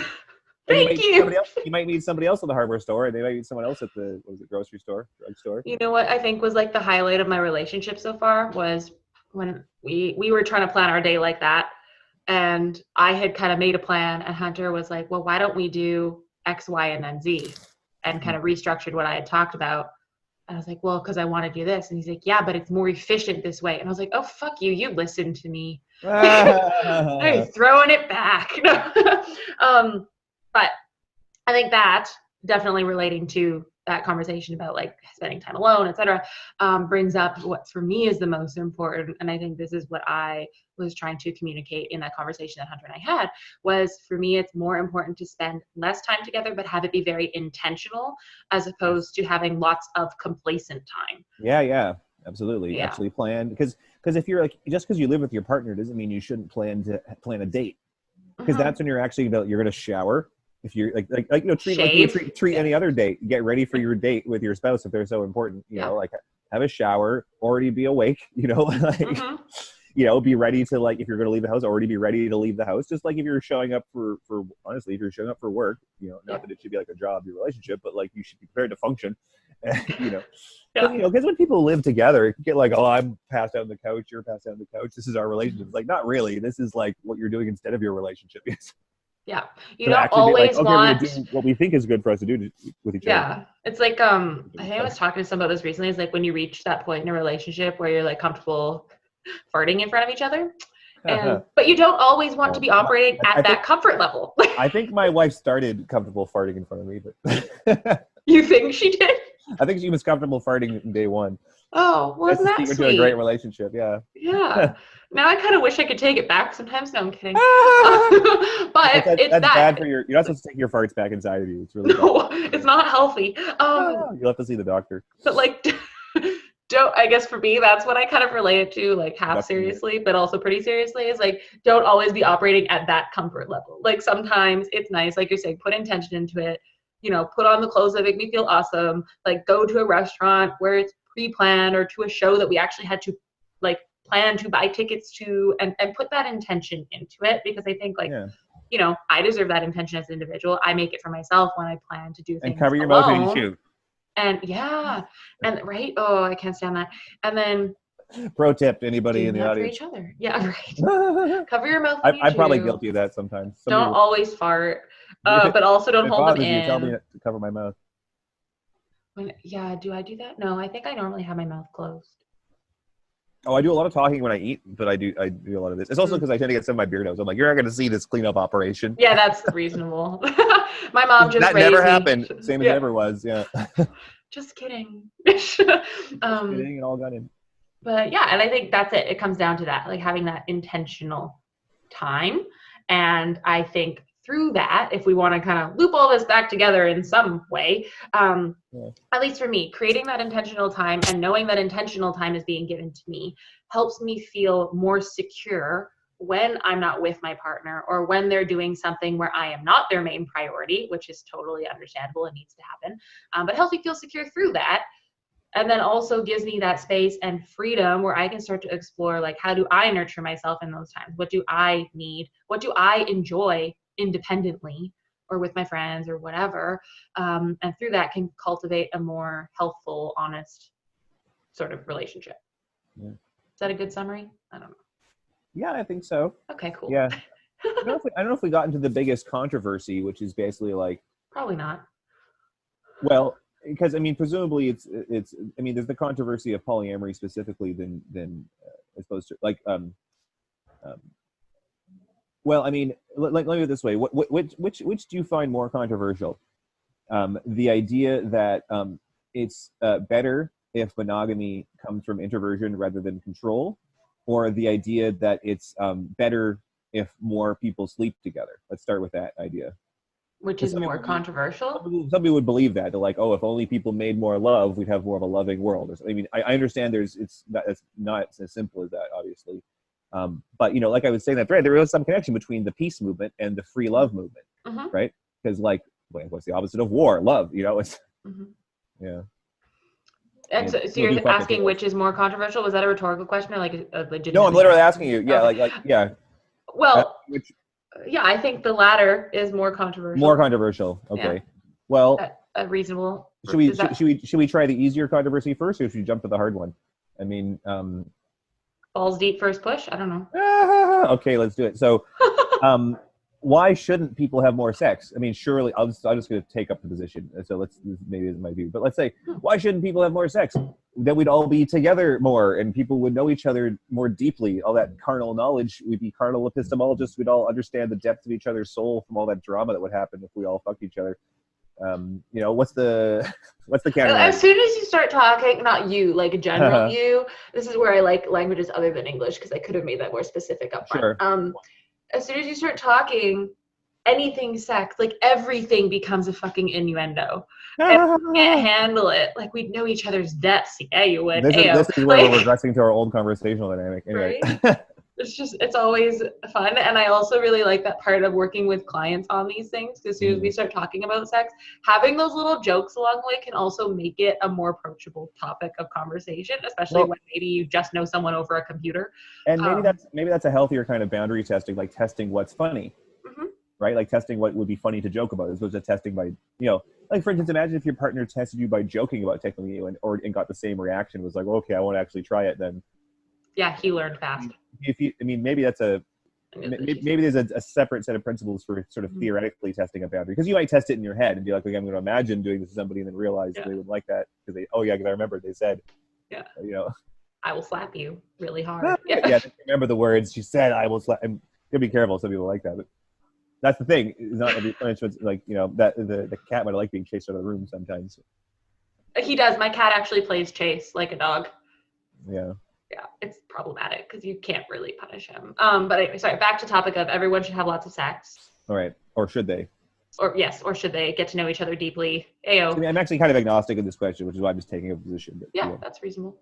Thank you. You might meet somebody else at the hardware store, and they might meet someone else at the grocery store, drugstore. You know what I think was like the highlight of my relationship so far was when we were trying to plan our day like that, and I had kind of made a plan, and Hunter was like, well, why don't we do X, Y, and then Z, and kind of restructured what I had talked about. And I was like, well, because I want to do this. And he's like, yeah, but it's more efficient this way. And I was like, oh, fuck you. You listen to me. I'm throwing it back. But I think that definitely relating to that conversation about like spending time alone, etc., brings up what for me is the most important. And I think this is what I was trying to communicate in that conversation that Hunter and I had was for me, it's more important to spend less time together, but have it be very intentional as opposed to having lots of complacent time. Yeah, absolutely. Yeah. Actually plan because if you're like, just because you live with your partner doesn't mean you shouldn't plan a date because that's when you're actually you're going to shower. If you're like you know treat any other date, get ready for your date with your spouse if they're so important. You know, like have a shower, already be awake. You know, like you know, be ready to like if you're going to leave the house, already be ready to leave the house. Just like if you're showing up for honestly, if you're showing up for work, you know, not that it should be like a job, your relationship, but like you should be prepared to function. You know, you know, because when people live together, it can get like, oh, I'm passed out on the couch, you're passed out on the couch. This is our relationship. It's like not really. This is like what you're doing instead of your relationship. Yeah, you don't always want. We're gonna do what we think is good for us to do with each other. Yeah, it's like I think I was talking to somebody about this recently. It's like when you reach that point in a relationship where you're like comfortable farting in front of each other, but you don't always want to be operating at that comfort level. I think my wife started comfortable farting in front of me, but you think she did? I think she was comfortable farting in day one. Oh, wasn't that sweet? Into a great relationship, yeah. Yeah. Now I kind of wish I could take it back sometimes. No, I'm kidding. But that's bad for you're not supposed to take your farts back inside of you. It's really bad. It's not healthy. You'll have to see the doctor. But like, I guess for me, that's what I kind of relate it to, like half seriously, but also pretty seriously, is like, don't always be operating at that comfort level. Like sometimes it's nice, like you're saying, put intention into it. You know, put on the clothes that make me feel awesome. Like go to a restaurant where it's pre-planned or to a show that we actually had to like plan to buy tickets to and put that intention into it because I think like, you know, I deserve that intention as an individual. I make it for myself when I plan to do things and cover your alone. Mouth when you shoot. And and right. Oh, I can't stand that. And then pro tip to anybody in the audience. For each other. Yeah, right. Cover your mouth when you I'm probably guilty of that sometimes. Don't always fart. But also don't hold them in. Tell me to cover my mouth. Do I do that? No, I think I normally have my mouth closed. Oh, I do a lot of talking when I eat, but I do a lot of this. It's also because I tend to get some of my beard out. So I'm like, you're not going to see this cleanup operation. Yeah, that's reasonable. My mom just that raised never me. Happened. Same as it ever was. Yeah. Just kidding. Just kidding. It all got in. But yeah, and I think that's it. It comes down to that, like having that intentional time. And I think through that, if we want to kind of loop all this back together in some way, at least for me, creating that intentional time and knowing that intentional time is being given to me helps me feel more secure when I'm not with my partner or when they're doing something where I am not their main priority, which is totally understandable and needs to happen. But helps me feel secure through that. And then also gives me that space and freedom where I can start to explore, like, how do I nurture myself in those times? What do I need? What do I enjoy independently or with my friends or whatever? And through that can cultivate a more healthful, honest sort of relationship. Yeah. Is that a good summary? I don't know. Yeah, I think so. Okay, cool. Yeah. I don't know if we got into the biggest controversy, which is basically like, probably not. Well, because I mean, presumably it's I mean, there's the controversy of polyamory specifically than as opposed to like um well, I mean, let me put it this way: which do you find more controversial? The idea that it's better if monogamy comes from introversion rather than control, or the idea that it's better if more people sleep together? Let's start with that idea. Which is more controversial? Some people would believe that. They're like, oh, if only people made more love, we'd have more of a loving world. I mean, I understand it's not as simple as that, obviously. But, you know, like I was saying that thread, there was some connection between the peace movement and the free love movement, right? Because, like, what's the opposite of war? Love, you know? It's, yeah. And so you're asking which is more controversial? Was that a rhetorical question or like a legitimate? No, I'm literally asking you. Yeah, okay. Yeah. Well, yeah, I think the latter is more controversial. More controversial. Okay. Yeah. Well, a reasonable. Should we try the easier controversy first, or should we jump to the hard one? I mean, balls deep first push. I don't know. Okay, let's do it. So, why shouldn't people have more sex? I mean, surely I'm just going to take up the position. So maybe this is my view, but let's say, why shouldn't people have more sex? Then we'd all be together more, and people would know each other more deeply. All that carnal knowledge, we'd be carnal epistemologists. We'd all understand the depth of each other's soul from all that drama that would happen if we all fucked each other. You know, what's the counter? As soon as you start talking, not you, like a general you, this is where I like languages other than English, because I could have made that more specific up front. Sure. As soon as you start talking anything sex, like everything becomes a fucking innuendo. And we can't handle it. Like we'd know each other's depths. Yeah, you would. This is where we're regressing to our old conversational dynamic. Anyway. Right? It's always fun. And I also really like that part of working with clients on these things. Because as soon as we start talking about sex, having those little jokes along the way can also make it a more approachable topic of conversation, especially when maybe you just know someone over a computer. And maybe that's a healthier kind of boundary testing, like testing what's funny. Right? Like testing what would be funny to joke about as opposed to testing by, you know, like for instance, imagine if your partner tested you by joking about tickling you and got the same reaction, was like, well, okay, I won't actually try it then. Yeah, he learned fast. Maybe that's maybe there's a separate set of principles for sort of theoretically testing a boundary, because you might test it in your head and be like, okay, I'm going to imagine doing this to somebody and then realize they wouldn't like that because because I remember they said, you know, I will slap you really hard. Remember the words she said, I will slap. And you'll be careful. Some people like that, but that's the thing. It's not every punishment. Like, you know, that the cat might like being chased out of the room sometimes. He does. My cat actually plays chase like a dog. Yeah. Yeah, it's problematic because you can't really punish him. But anyway, sorry, back to topic of everyone should have lots of sex. All right. Or should they? Or should they get to know each other deeply? Ayo. I mean, I'm actually kind of agnostic in this question, which is why I'm just taking a position. But, yeah, that's reasonable.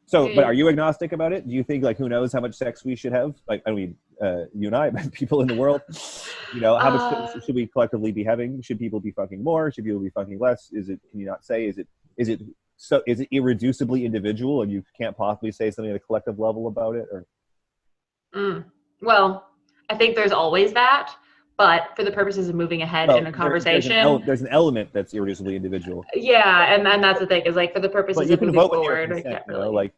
So, but are you agnostic about it? Do you think, like, who knows how much sex we should have? Like, I mean, you and I, but people in the world, you know, how much should we collectively be having? Should people be fucking more? Should people be fucking less? Can you not say? Is it irreducibly individual and you can't possibly say something at a collective level about it? Or well, I think there's always that, but for the purposes of moving ahead in a conversation, there's an element that's irreducibly individual. Yeah, and that's the thing, is like for the purposes of moving forward, consent, you know, like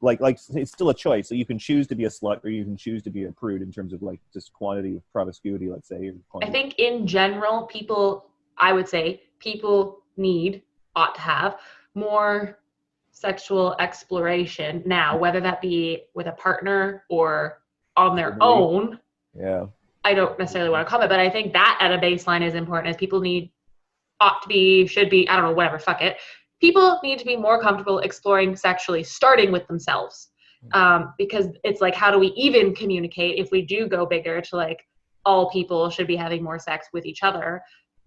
it's still a choice. So you can choose to be a slut or you can choose to be a prude in terms of like just quantity of promiscuity, let's say. I think in general, I would say people ought to have more sexual exploration now, whether that be with a partner or on their own. Yeah. I don't necessarily want to comment, but I think that at a baseline is important, as people should be, I don't know, whatever, fuck it. People need to be more comfortable exploring sexually, starting with themselves. Because it's like, how do we even communicate if we do go bigger to like all people should be having more sex with each other?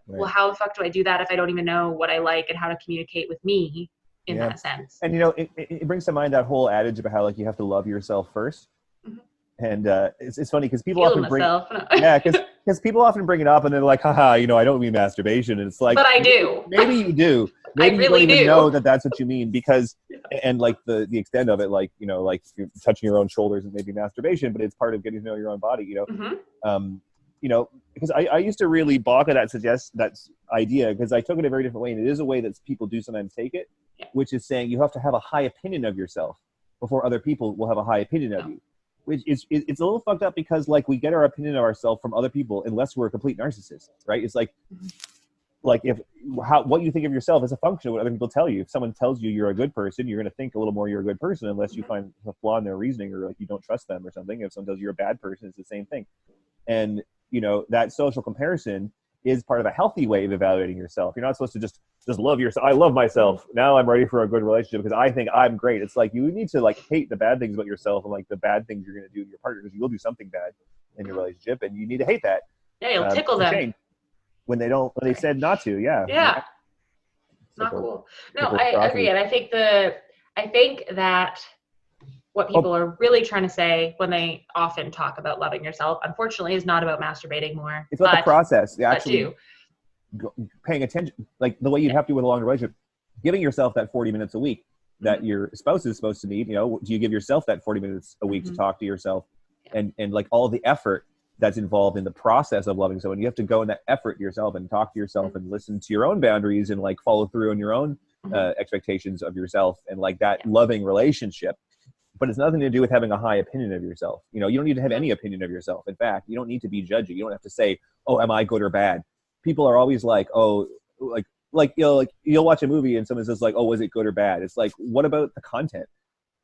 Right. Well, how the fuck do I do that if I don't even know what I like and how to communicate with me in that sense? And, you know, it brings to mind that whole adage about how, like, you have to love yourself first. And it's funny because people often because people often bring it up and they're like, haha, you know, I don't mean masturbation. And it's like, but I do. Maybe you do. Maybe I really you don't even know that that's what you mean, because, and like the extent of it, like, you know, like you're touching your own shoulders and maybe masturbation, but it's part of getting to know your own body, you know? You know, because I used to really balk at that idea, because I took it a very different way, and it is a way that people do sometimes take it, which is saying you have to have a high opinion of yourself before other people will have a high opinion of you, which is, it's a little fucked up because like we get our opinion of ourselves from other people unless we're a complete narcissist, right? It's like if what you think of yourself is a function of what other people tell you. If someone tells you you're a good person, you're going to think a little more you're a good person unless you find a flaw in their reasoning or like you don't trust them or something. If someone tells you you're a bad person, it's the same thing. And that social comparison is part of a healthy way of evaluating yourself. You're not supposed to just love yourself. I love myself. Now I'm ready for a good relationship because I think I'm great. It's like you need to like hate the bad things about yourself and like the bad things you're going to do to your partner because you'll do something bad in your relationship and you need to hate that. Yeah, you'll tickle them. When they said not to, yeah, not cool. No, I agree, and I think that what people are really trying to say when they often talk about loving yourself, unfortunately, is not about masturbating more. It's about the process. Actually, too. Paying attention, like the way you'd have to with a long relationship, giving yourself that 40 minutes a week that your spouse is supposed to need. Do you give yourself that 40 minutes a week to talk to yourself, and like all the effort that's involved in the process of loving someone? You have to go in that effort yourself and talk to yourself and listen to your own boundaries and like follow through on your own expectations of yourself and like that loving relationship. But it's nothing to do with having a high opinion of yourself. You don't need to have any opinion of yourself. In fact, you don't need to be judgy. You don't have to say, oh, am I good or bad? People are always like, oh, you'll watch a movie and someone says like, oh, was it good or bad? It's like, what about the content?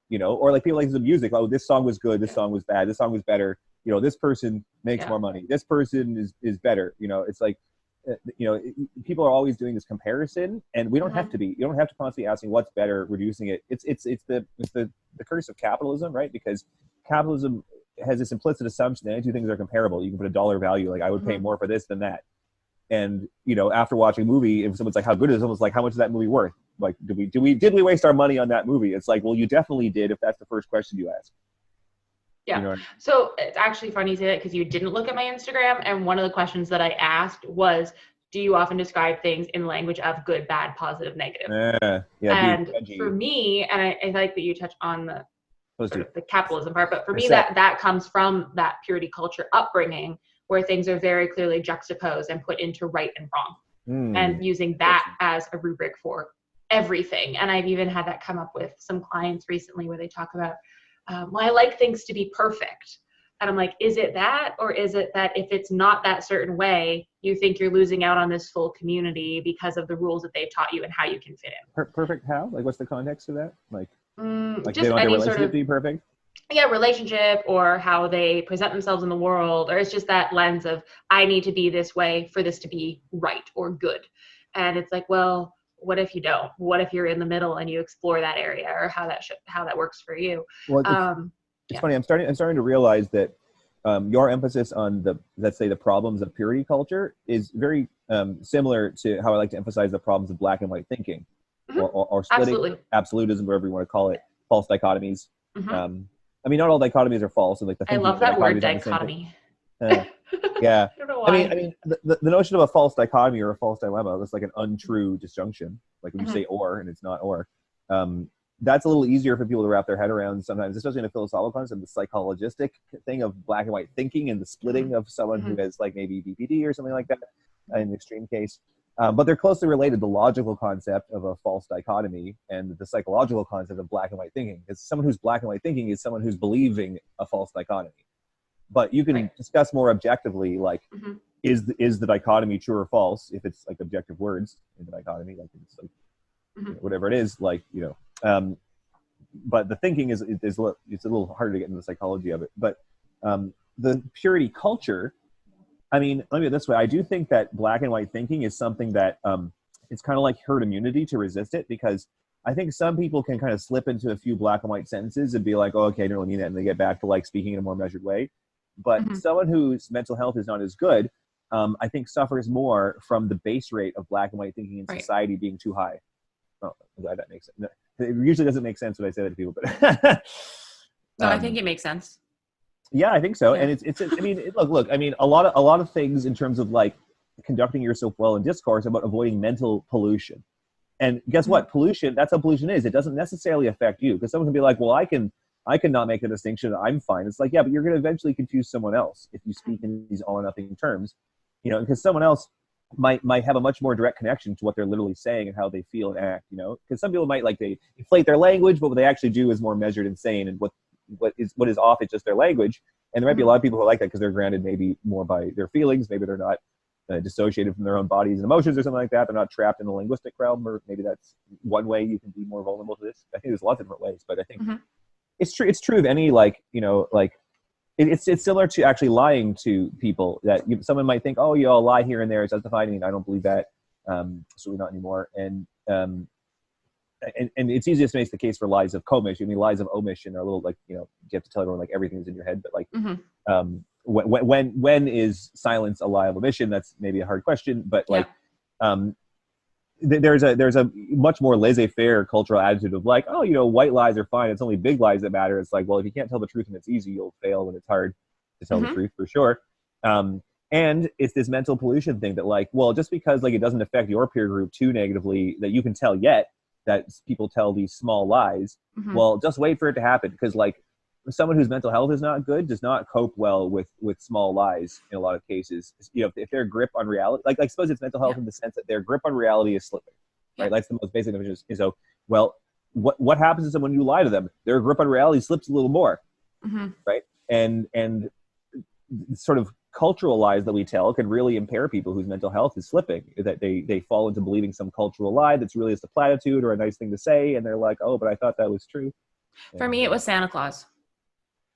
Or like people like the music. Oh, this song was good. This song was bad. This song was better. This person makes more money. This person is better. It's like, people are always doing this comparison, and we don't have to be. You don't have to constantly asking what's better, reducing it. It's the curse of capitalism, right? Because capitalism has this implicit assumption that any two things are comparable. You can put a dollar value, like I would pay more for this than that. And after watching a movie, if someone's like, "How good is it?" Someone's like, "How much is that movie worth?" Like, did we waste our money on that movie? It's like, well, you definitely did if that's the first question you ask. Yeah. So it's actually funny you say that because you didn't look at my Instagram. And one of the questions that I asked was, do you often describe things in language of good, bad, positive, negative? And for me, and I like that you touch on the capitalism part, but for me, that comes from that purity culture upbringing where things are very clearly juxtaposed and put into right and wrong and using that as a rubric for everything. And I've even had that come up with some clients recently where they talk about, well, I like things to be perfect. And I'm like, is it that? Or is it that if it's not that certain way, you think you're losing out on this full community because of the rules that they've taught you and how you can fit in? Perfect how? Like, what's the context of that? Like just they want their any relationship sort of, to be perfect? Yeah, relationship or how they present themselves in the world. Or it's just that lens of, I need to be this way for this to be right or good. And it's like, well, what if you don't? What if you're in the middle and you explore that area or how that works for you? Well, it's funny. I'm starting to realize that your emphasis on let's say the problems of purity culture is very similar to how I like to emphasize the problems of black and white thinking, or splitting, absolutism, whatever you want to call it, false dichotomies. I mean, not all dichotomies are false. And like I love that word, dichotomy. Yeah. I don't know why. I mean, the notion of a false dichotomy or a false dilemma, that's like an untrue disjunction. Like when you say or and it's not or. That's a little easier for people to wrap their head around sometimes, especially in a philosophical concept, the psychologistic thing of black and white thinking and the splitting of someone who has like maybe BPD or something like that in the extreme case. But they're closely related, the logical concept of a false dichotomy and the psychological concept of black and white thinking. Because someone who's black and white thinking is someone who's believing a false dichotomy. But you can discuss more objectively, like, is the dichotomy true or false, if it's like objective words in the dichotomy, like it's like whatever it is, like, but the thinking is it's a little harder to get into the psychology of it. But the purity culture, I mean, let me put it this way. I do think that black and white thinking is something that it's kind of like herd immunity to resist it, because I think some people can kind of slip into a few black and white sentences and be like, oh, okay, I don't really mean that. And they get back to like speaking in a more measured way. But someone whose mental health is not as good, I think suffers more from the base rate of black and white thinking in society being too high. Oh, I'm glad that makes sense. No, it usually doesn't make sense when I say that to people, but no, I think it makes sense. Yeah, I think so. Yeah. And it's I mean, look, I mean, a lot of things in terms of like conducting yourself well in discourse about avoiding mental pollution. And guess what? Pollution, that's how pollution is. It doesn't necessarily affect you, because someone can be like, well, I can not make a distinction. I'm fine. It's like, yeah, but you're going to eventually confuse someone else if you speak in these all or nothing terms, because someone else might have a much more direct connection to what they're literally saying and how they feel and act, because some people might like they inflate their language, but what they actually do is more measured and sane, and what what is off is just their language. And there might be a lot of people who are like that because they're grounded maybe more by their feelings. Maybe they're not dissociated from their own bodies and emotions or something like that. They're not trapped in the linguistic realm, or maybe that's one way you can be more vulnerable to this. I think there's lots of different ways, but I think it's true. It's true of any, like, you know, like it's similar to actually lying to people. That someone might think, oh, yeah, I'll lie here and there, it's justified. I don't believe that. Certainly not anymore. And it's easiest to make the case for lies of commission. I mean, lies of omission are a little like, you know, you have to tell everyone like everything is in your head, but like when is silence a lie of omission? That's maybe a hard question, but like there's a much more laissez-faire cultural attitude of like, oh, you know, white lies are fine. It's only big lies that matter. It's like, well, if you can't tell the truth and it's easy, you'll fail when it's hard to tell the truth, for sure. And it's this mental pollution thing that like, well, just because like it doesn't affect your peer group too negatively that you can tell yet that people tell these small lies, well, just wait for it to happen. Because like someone whose mental health is not good does not cope well with small lies in a lot of cases. You know, if their grip on reality, like suppose it's mental health in the sense that their grip on reality is slipping, right? That's the most basic definition. So, well, what happens to someone when you lie to them? Their grip on reality slips a little more, right? And sort of cultural lies that we tell can really impair people whose mental health is slipping, that they fall into believing some cultural lie that's really just a platitude or a nice thing to say, and they're like, oh, but I thought that was true. For me, it was Santa Claus.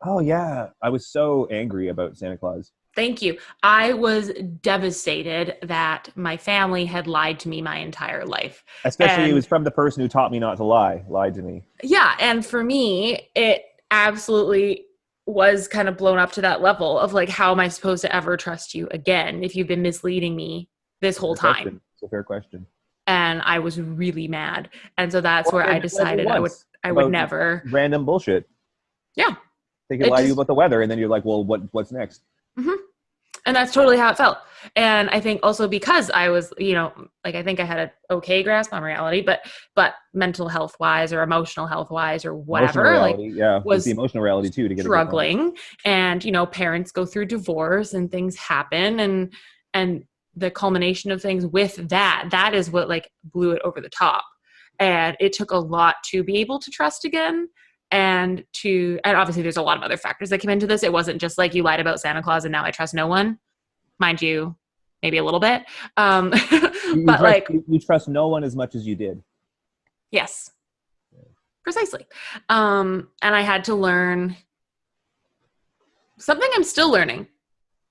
Oh yeah, I was so angry about Santa Claus. Thank you. I was devastated that my family had lied to me my entire life. Especially it was from the person who taught me not to lie, lied to me. Yeah, and for me, it absolutely was kind of blown up to that level of like, how am I supposed to ever trust you again if you've been misleading me this whole time? It's a fair question. And I was really mad. And so that's where I decided I would never. Random bullshit. Yeah. They could lie to you about the weather, and then you're like, well, what's next? And that's totally how it felt. And I think also because I was, you know, like I think I had an okay grasp on reality, but mental health wise or emotional health wise or whatever, reality, was the emotional reality too to get struggling. And, you know, parents go through divorce and things happen, and the culmination of things with that is what like blew it over the top. And it took a lot to be able to trust again. And obviously there's a lot of other factors that came into this. It wasn't just like you lied about Santa Claus and now I trust no one. Mind you, maybe a little bit. You trust no one as much as you did. Yes, precisely. And I had to learn something I'm still learning.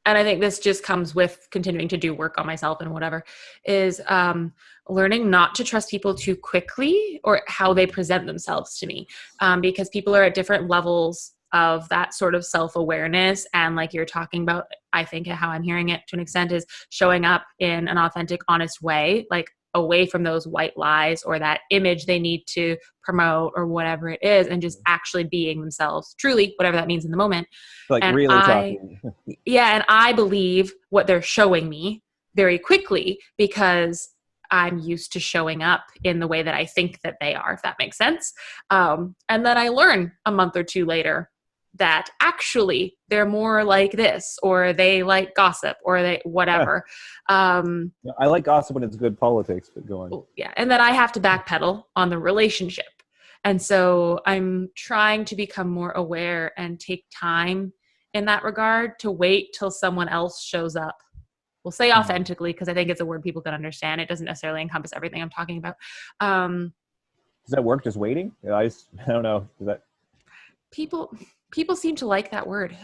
And I think this just comes with continuing to do work on myself and whatever, is learning not to trust people too quickly or how they present themselves to me, because people are at different levels of that sort of self-awareness. And like you're talking about, I think how I'm hearing it to an extent is showing up in an authentic, honest way, like away from those white lies or that image they need to promote or whatever it is, and just actually being themselves truly, whatever that means in the moment. Like and really talking. Yeah. And I believe what they're showing me very quickly because I'm used to showing up in the way that I think that they are, if that makes sense. And then I learn a month or two later that actually they're more like this, or they like gossip, or they whatever. I like gossip when it's good politics, but go on. Yeah. And then I have to backpedal on the relationship. And so I'm trying to become more aware and take time in that regard to wait till someone else shows up. We'll say authentically, because I think it's a word people can understand. It doesn't necessarily encompass everything I'm talking about. Does that work, just waiting? I don't know. Does that... People seem to like that word.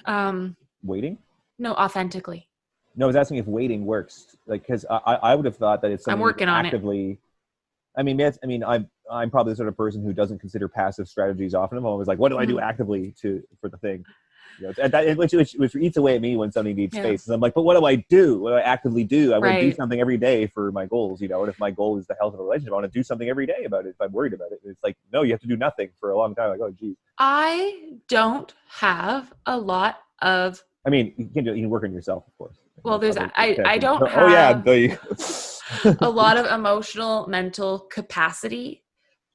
Waiting? No, authentically. No, I was asking if waiting works. Like, because I would have thought that it's something I'm working on actively... it. I'm probably the sort of person who doesn't consider passive strategies often. I'm always like, what do I do actively for the thing? You know, which eats away at me when somebody needs space. And I'm like, but what do I do? What do I actively do? I want to do something every day for my goals, you know, and if my goal is the health of a relationship, I want to do something every day about it if I'm worried about it. It's like, no, you have to do nothing for a long time. Like, oh, geez. I don't have a lot of... I mean, you can work on yourself, of course. Well, there's I don't have a lot of emotional, mental capacity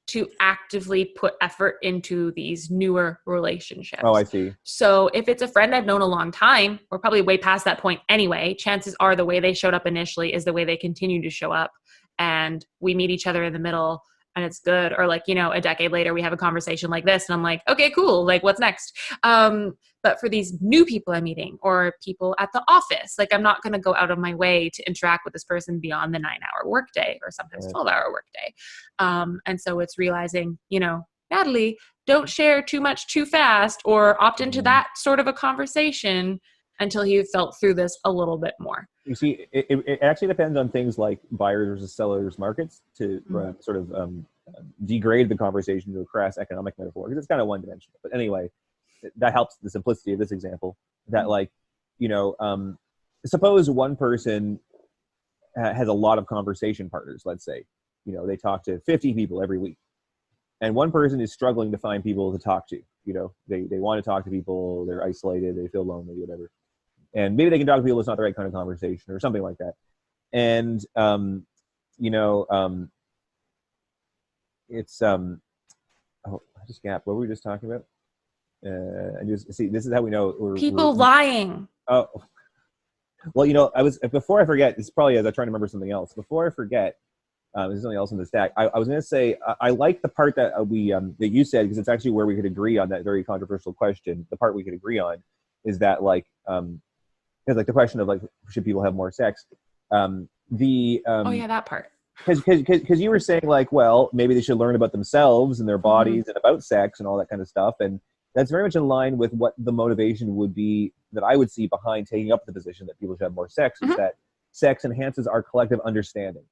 to actively put effort into these newer relationships. Oh, I see. So if it's a friend I've known a long time, we're probably way past that point anyway. Chances are the way they showed up initially is the way they continue to show up. And we meet each other in the middle and it's good. Or like, a decade later we have a conversation like this and I'm like, okay, cool. Like what's next? But for these new people I'm meeting or people at the office, like I'm not going to go out of my way to interact with this person beyond the 9-hour workday or sometimes 12-hour workday. And so it's realizing, Natalie, don't share too much too fast or opt into that sort of a conversation until you've felt through this a little bit more. You see, it actually depends on things like buyers versus sellers markets to sort of degrade the conversation to a crass economic metaphor, because it's kind of one-dimensional. But anyway, that helps the simplicity of this example, that like, suppose one person has a lot of conversation partners, let's say, they talk to 50 people every week. And one person is struggling to find people to talk to. They want to talk to people, they're isolated, they feel lonely, whatever. And maybe they can talk to people, it's not the right kind of conversation or something like that. And, it's, I just gapped. What were we just talking about? And just see, this is how we know people lying. Oh, well, before I forget, it's probably as I'm trying to remember something else. Before I forget, there's something else in the stack. I was going to say, I like the part that that you said, because it's actually where we could agree on that very controversial question. The part we could agree on is that because like the question of like, should people have more sex? Oh yeah, that part. Because you were saying like, well, maybe they should learn about themselves and their bodies and about sex and all that kind of stuff. And that's very much in line with what the motivation would be that I would see behind taking up the position that people should have more sex, is that sex enhances our collective understanding.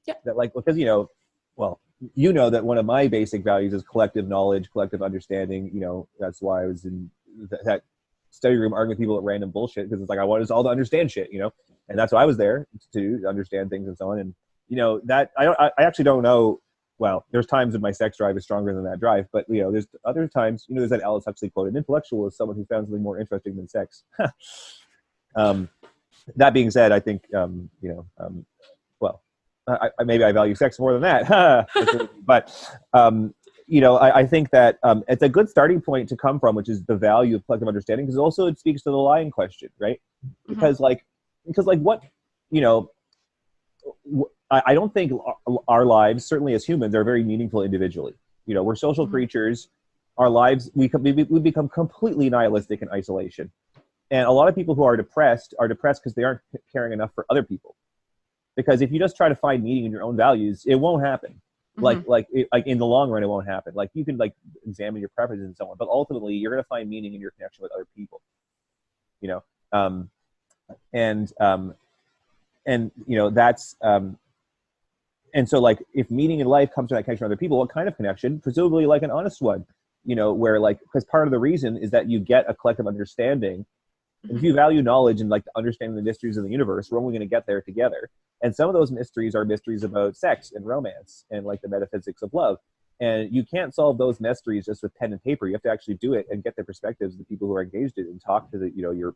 Yeah. That like, because, that one of my basic values is collective knowledge, collective understanding. That's why I was in that study room arguing with people at random bullshit, because it's like, I want us all to understand shit, and that's why I was there, to understand things and so on. And, that I actually don't know. Well, there's times when my sex drive is stronger than that drive, but there's other times, there's that Alice Huxley quote: an intellectual is someone who found something more interesting than sex. That being said, I think, maybe I value sex more than that. But, I think that it's a good starting point to come from, which is the value of collective understanding, because also it speaks to the lying question, right? Because what, I don't think our lives, certainly as humans, are very meaningful individually. We're social creatures. Our lives, we become completely nihilistic in isolation. And a lot of people who are depressed because they aren't caring enough for other people. Because if you just try to find meaning in your own values, it won't happen. Like in the long run, it won't happen. Like you can examine your preferences and so on, but ultimately you're going to find meaning in your connection with other people. That's and so if meaning in life comes from that connection with other people, what kind of connection? Presumably like an honest one. Where because part of the reason is that you get a collective understanding. And if you value knowledge and understanding the mysteries of the universe, we're only going to get there together. And some of those mysteries are mysteries about sex and romance and the metaphysics of love. And you can't solve those mysteries just with pen and paper. You have to actually do it and get the perspectives of the people who are engaged in it and talk to your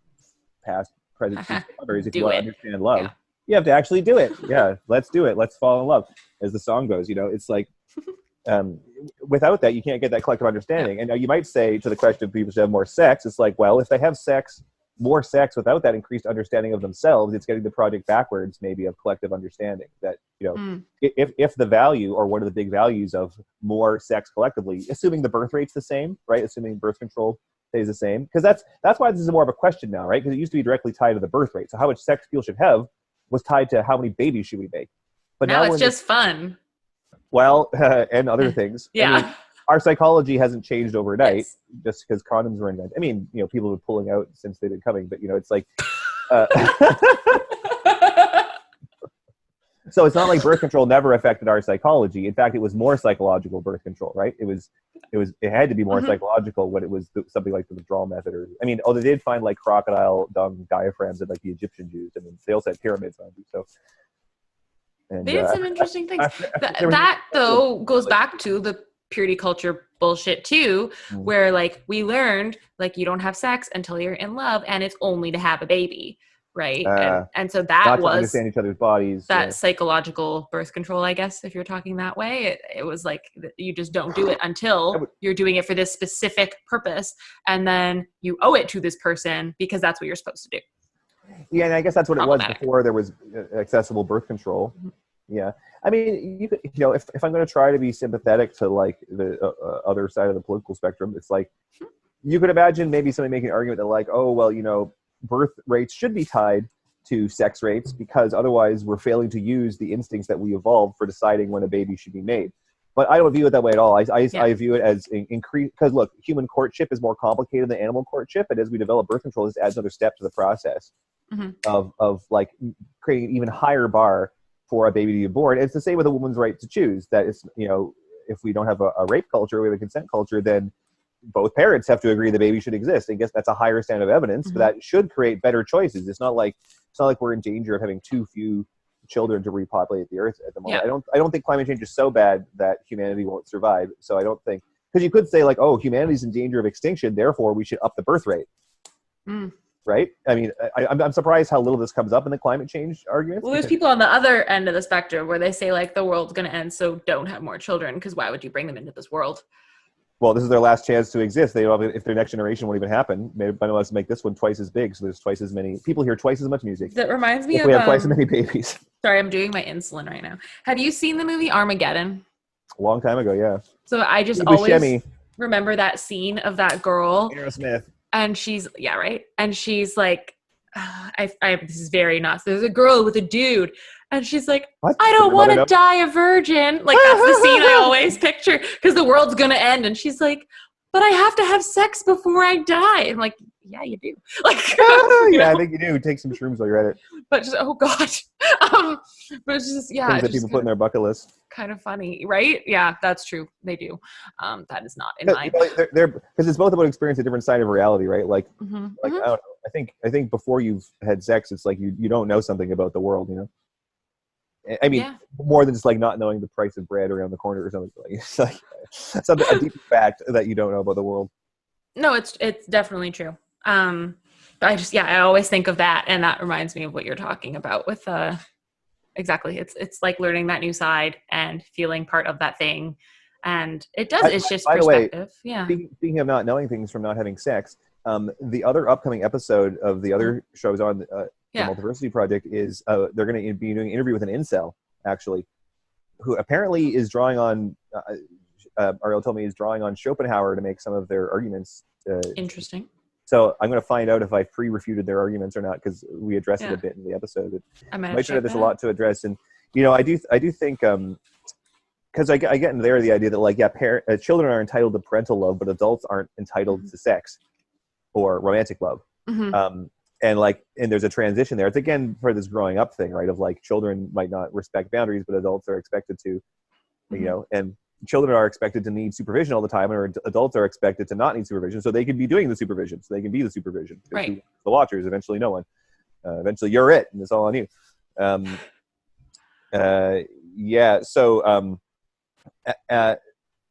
past, present, future lovers if you want to understand love. Yeah. You have to actually do it. Yeah, let's do it. Let's fall in love, as the song goes. It's like without that, you can't get that collective understanding. And now you might say to the question of people should have more sex, it's like, well, if they have more sex without that increased understanding of themselves, it's getting the project backwards, maybe, of collective understanding. That if the value, or one of the big values of more sex collectively, assuming the birth rate's the same, right? Assuming birth control stays the same, because that's why this is more of a question now, right? Because it used to be directly tied to the birth rate. So how much sex people should have was tied to how many babies should we make. But now it's just fun. Well, and other things. Yeah. Our psychology hasn't changed overnight just because condoms were invented. People have been pulling out since they've been coming, but it's like, so it's not like birth control never affected our psychology. In fact, it was more psychological birth control, right? It had to be more psychological when it was something like the withdrawal method, or they did find crocodile dung diaphragms in the Egyptian Jews. They also had pyramids on them. So. And, they did some interesting things. That though goes back to the purity culture bullshit too, where we learned you don't have sex until you're in love, and it's only to have a baby, right? And so that was to understand each other's bodies. That psychological birth control, I guess, if you're talking that way. It was you just don't do it until you're doing it for this specific purpose, and then you owe it to this person because that's what you're supposed to do. Yeah, and I guess that's what it was before there was accessible birth control. Yeah. I mean, you could, if I'm going to try to be sympathetic to like the other side of the political spectrum, it's like you could imagine maybe somebody making an argument that like, oh, well, birth rates should be tied to sex rates because otherwise we're failing to use the instincts that we evolved for deciding when a baby should be made. But I don't view it that way at all. I view it as increase because look, human courtship is more complicated than animal courtship, and as we develop birth control, this adds another step to the process of like creating an even higher bar for a baby to be born. It's the same with a woman's right to choose. That is, if we don't have a rape culture, we have a consent culture, then both parents have to agree the baby should exist. I guess that's a higher standard of evidence, but that should create better choices. It's not like we're in danger of having too few children to repopulate the earth at the moment. I don't think climate change is so bad that humanity won't survive. So I don't think, because you could say like, oh, humanity's in danger of extinction, therefore we should up the birth rate. Right? I mean, I'm surprised how little this comes up in the climate change arguments. Well, there's people on the other end of the spectrum where they say like the world's going to end, so don't have more children because why would you bring them into this world? Well, this is their last chance to exist. They don't have, if their next generation won't even happen, maybe let's make this one twice as big, so there's twice as many people hear twice as much music. That reminds me if we have twice as many babies. Sorry, I'm doing my insulin right now. Have you seen the movie Armageddon? A long time ago, yeah. So I just always remember that scene of that girl. Aerosmith. And she's, and she's like, this is very nuts. There's a girl with a dude. And she's like, what? I don't want to die a virgin. Like, that's the scene I always picture because the world's going to end. And she's like, but I have to have sex before I die. I'm like, yeah, you do. Like, I think you do. Take some shrooms while you're at it. But just, oh God. But it's just, things that people put in their bucket list. Kind of funny, right? Yeah, that's true. They do. That is not in my. They're because it's both about experiencing a different side of reality, right? Like, I don't know. I think before you've had sex, it's like you don't know something about the world, I mean, more than just like not knowing the price of bread around the corner or something. It's like something a deep fact that you don't know about the world. No, it's definitely true. I always think of that, and that reminds me of what you're talking about with exactly. It's like learning that new side and feeling part of that thing, and it does. It's just perspective. Yeah. Speaking of not knowing things from not having sex, the other upcoming episode of the other shows on the Multiversity Project is they're going to be doing an interview with an incel, actually, who apparently is drawing on. Ariel told me he's drawing on Schopenhauer to make some of their arguments. Interesting. So I'm going to find out if I pre-refuted their arguments or not, because we addressed it a bit in the episode. I might have there's a lot to address, and I do think because I get in there the idea that like children are entitled to parental love, but adults aren't entitled to sex or romantic love. And there's a transition there. It's again for this growing up thing, right? Of like children might not respect boundaries, but adults are expected to, and children are expected to need supervision all the time, or adults are expected to not need supervision, so they can be doing the supervision, so they can be the supervision. Right. The watchers, eventually no one. Eventually you're it, and it's all on you.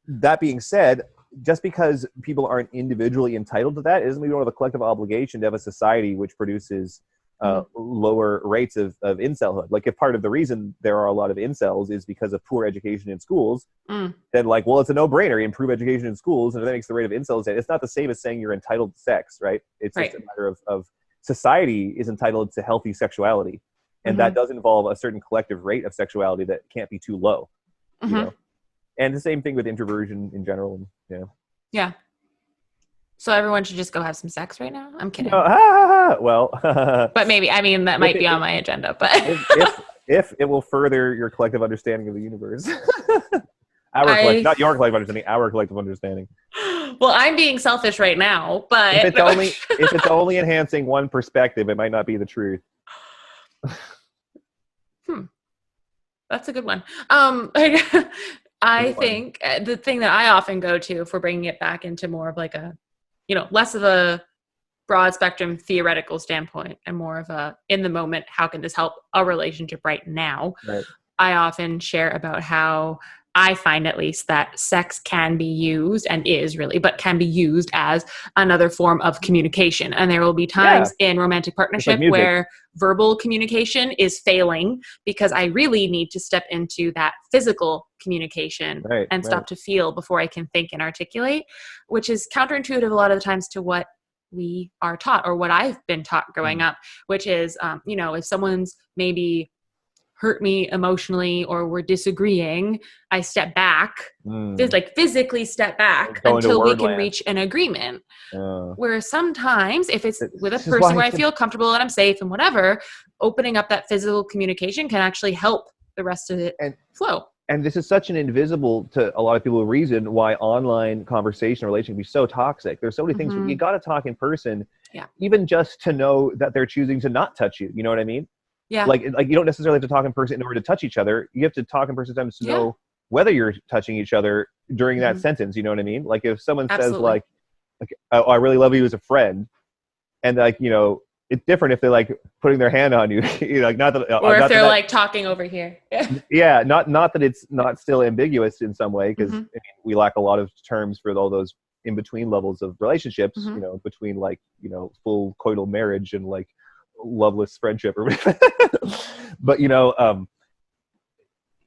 That being said, just because people aren't individually entitled to that, isn't we don't have a collective obligation to have a society which produces lower rates of incelhood. Like if part of the reason there are a lot of incels is because of poor education in schools, then it's a no-brainer. You improve education in schools, and if that makes the rate of incels, it's not the same as saying you're entitled to sex, right? It's just a matter of society is entitled to healthy sexuality, and that does involve a certain collective rate of sexuality that can't be too low. And the same thing with introversion in general. Yeah. So everyone should just go have some sex right now? I'm kidding. Well. But maybe, that might be on my agenda. But if it will further your collective understanding of the universe. Not your collective understanding, our collective understanding. Well, I'm being selfish right now, but if it's only enhancing one perspective, it might not be the truth. That's a good one. I think the thing that I often go to, if we're bringing it back into more of like a, less of a broad spectrum theoretical standpoint and more of a in the moment, how can this help a relationship right now? Right. I often share about how I find at least that sex can be used and is really, but can be used as another form of communication. And there will be times in romantic partnership where verbal communication is failing because I really need to step into that physical communication and stop to feel before I can think and articulate, which is counterintuitive a lot of the times to what we are taught or what I've been taught growing up, which is, if someone's maybe hurt me emotionally or we're disagreeing, I step back, like physically step back until we can reach an agreement. Where sometimes if it's with a person where I feel comfortable and I'm safe and whatever, opening up that physical communication can actually help the rest of it flow. And this is such an invisible to a lot of people reason why online conversation relation can be so toxic. There's so many things you got to talk in person, even just to know that they're choosing to not touch you. You know what I mean? Yeah. Like you don't necessarily have to talk in person in order to touch each other. You have to talk in person sometimes to know whether you're touching each other during that sentence. You know what I mean? Like if someone says like, oh, I really love you as a friend, and like, you know, it's different if they're like putting their hand on you, like not that, or if they're like talking over here. Yeah, not that it's not still ambiguous in some way, because I mean, we lack a lot of terms for all those in between levels of relationships. You know, between like, you know, full coital marriage and like loveless friendship or whatever. But you know,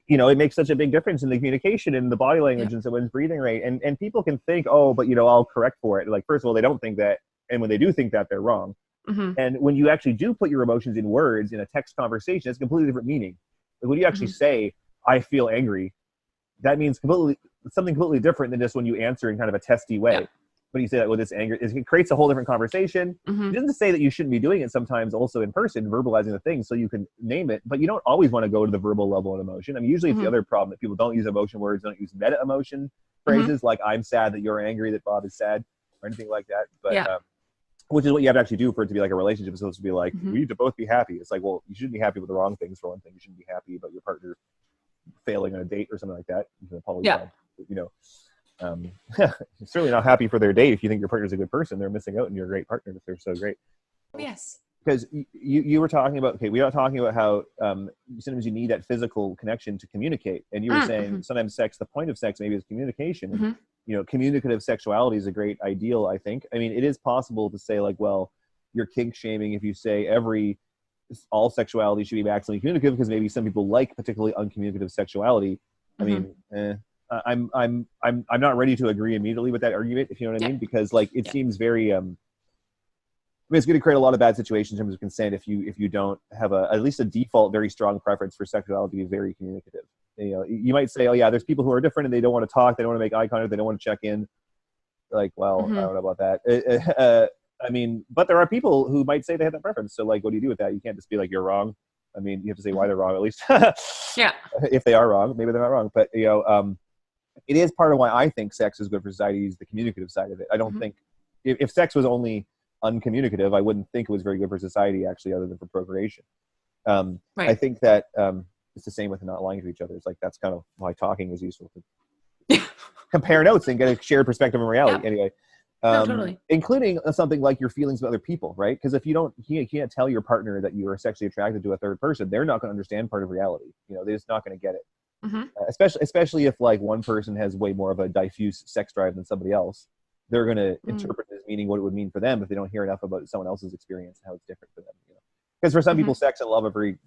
it makes such a big difference in the communication and the body language and someone's breathing rate. And people can think, oh, but you know, I'll correct for it. Like, first of all, they don't think that, and when they do think that, they're wrong. And when you actually do put your emotions in words in a text conversation, it's a completely different meaning. Like when you actually say, I feel angry, that means something completely different than just when you answer in kind of a testy way. But you say that with this anger, it creates a whole different conversation. It doesn't say that you shouldn't be doing it sometimes also in person, verbalizing the thing so you can name it, but you don't always want to go to the verbal level of emotion. I mean, usually it's the other problem that people don't use emotion words, don't use meta emotion phrases like I'm sad that you're angry that Bob is sad or anything like that. But which is what you have to actually do for it to be like a relationship. It's supposed to be like, we need to both be happy. It's like, well, you shouldn't be happy with the wrong things for one thing. You shouldn't be happy about your partner failing on a date or something like that. You can apologize. You know, you're certainly not happy for their date. If you think your partner's a good person, they're missing out and you're a great partner if they're so great. Yes. Because you were talking about, we are talking about how sometimes you need that physical connection to communicate. And you were saying sometimes the point of sex maybe is communication. You know, communicative sexuality is a great ideal, I think. I mean, it is possible to say like, well, you're kink shaming if you say all sexuality should be maximally communicative, because maybe some people like particularly uncommunicative sexuality. I mean, I'm not ready to agree immediately with that argument, if you know what I mean, because like it seems very I mean, it's going to create a lot of bad situations in terms of consent if you don't have at least a default very strong preference for sexuality to be very communicative. You know, you might say, oh yeah, there's people who are different and they don't want to talk, they don't want to make eye contact, they don't want to check in. Like, well, I don't know about that. I mean, but there are people who might say they have that preference. So like, what do you do with that? You can't just be like, you're wrong. I mean, you have to say why they're wrong at least. If they are wrong, maybe they're not wrong. But you know, it is part of why I think sex is good for society, is the communicative side of it. I don't think if sex was only uncommunicative, I wouldn't think it was very good for society actually, other than for procreation. I think that it's the same with not lying to each other. It's like, that's kind of why talking is useful to compare notes and get a shared perspective on reality. Anyway, totally. Including something like your feelings of other people, right? Because if you can't tell your partner that you are sexually attracted to a third person, they're not going to understand part of reality. You know, they're just not going to get it. Especially if like one person has way more of a diffuse sex drive than somebody else. They're going to interpret it as meaning what it would mean for them if they don't hear enough about someone else's experience and how it's different for them. You know? Because for some people, sex and love are very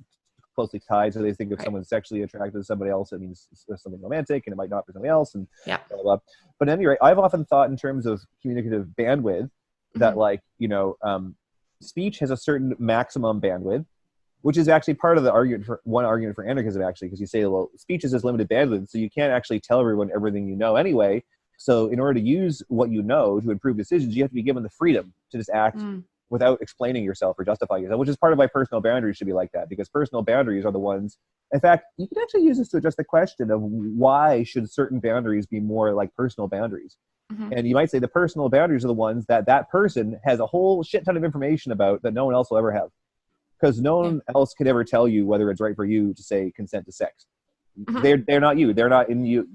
closely tied. So they think if someone's sexually attracted to somebody else, it means there's something romantic, and it might not for somebody else. And blah, blah, blah. But at any rate, I've often thought in terms of communicative bandwidth that like, you know, speech has a certain maximum bandwidth, which is actually part of the argument for anarchism, actually, because you say, well, speech is this limited bandwidth, so you can't actually tell everyone everything you know anyway. So in order to use what you know to improve decisions, you have to be given the freedom to just act without explaining yourself or justifying yourself, which is part of why personal boundaries should be like that, because personal boundaries are the ones, in fact, you can actually use this to address the question of why should certain boundaries be more like personal boundaries. And you might say the personal boundaries are the ones that person has a whole shit ton of information about that no one else will ever have. Because no one else could ever tell you whether it's right for you to say consent to sex. They're not you. They're not in you.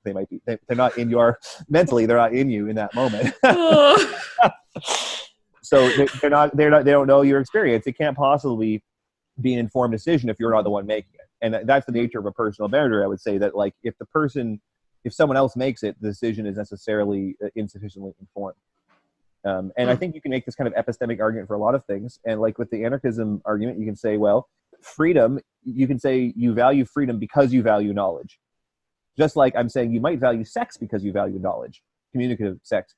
They might be. They're not in your mentally. They're not in you in that moment. So they're not. They don't know your experience. It can't possibly be an informed decision if you're not the one making it. And that's the nature of a personal boundary. I would say that like if someone else makes it, the decision is necessarily insufficiently informed. And I think you can make this kind of epistemic argument for a lot of things. And like with the anarchism argument, you can say, well, freedom, you can say you value freedom because you value knowledge. Just like I'm saying you might value sex because you value knowledge, communicative sex.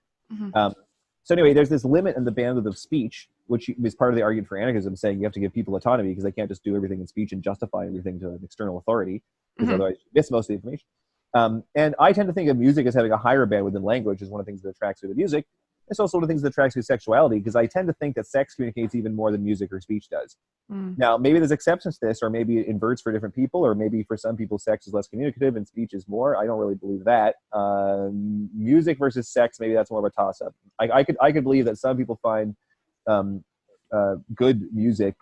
So anyway, there's this limit in the bandwidth of speech, which is part of the argument for anarchism, saying you have to give people autonomy because they can't just do everything in speech and justify everything to an external authority, because otherwise you miss most of the information. And I tend to think of music as having a higher bandwidth than language, is one of the things that attracts me to music. It's also one of the things that attracts me to sexuality, because I tend to think that sex communicates even more than music or speech does. Now, maybe there's exceptions to this, or maybe it inverts for different people, or maybe for some people sex is less communicative and speech is more. I don't really believe that. Music versus sex, maybe that's more of a toss-up. I could believe that some people find good music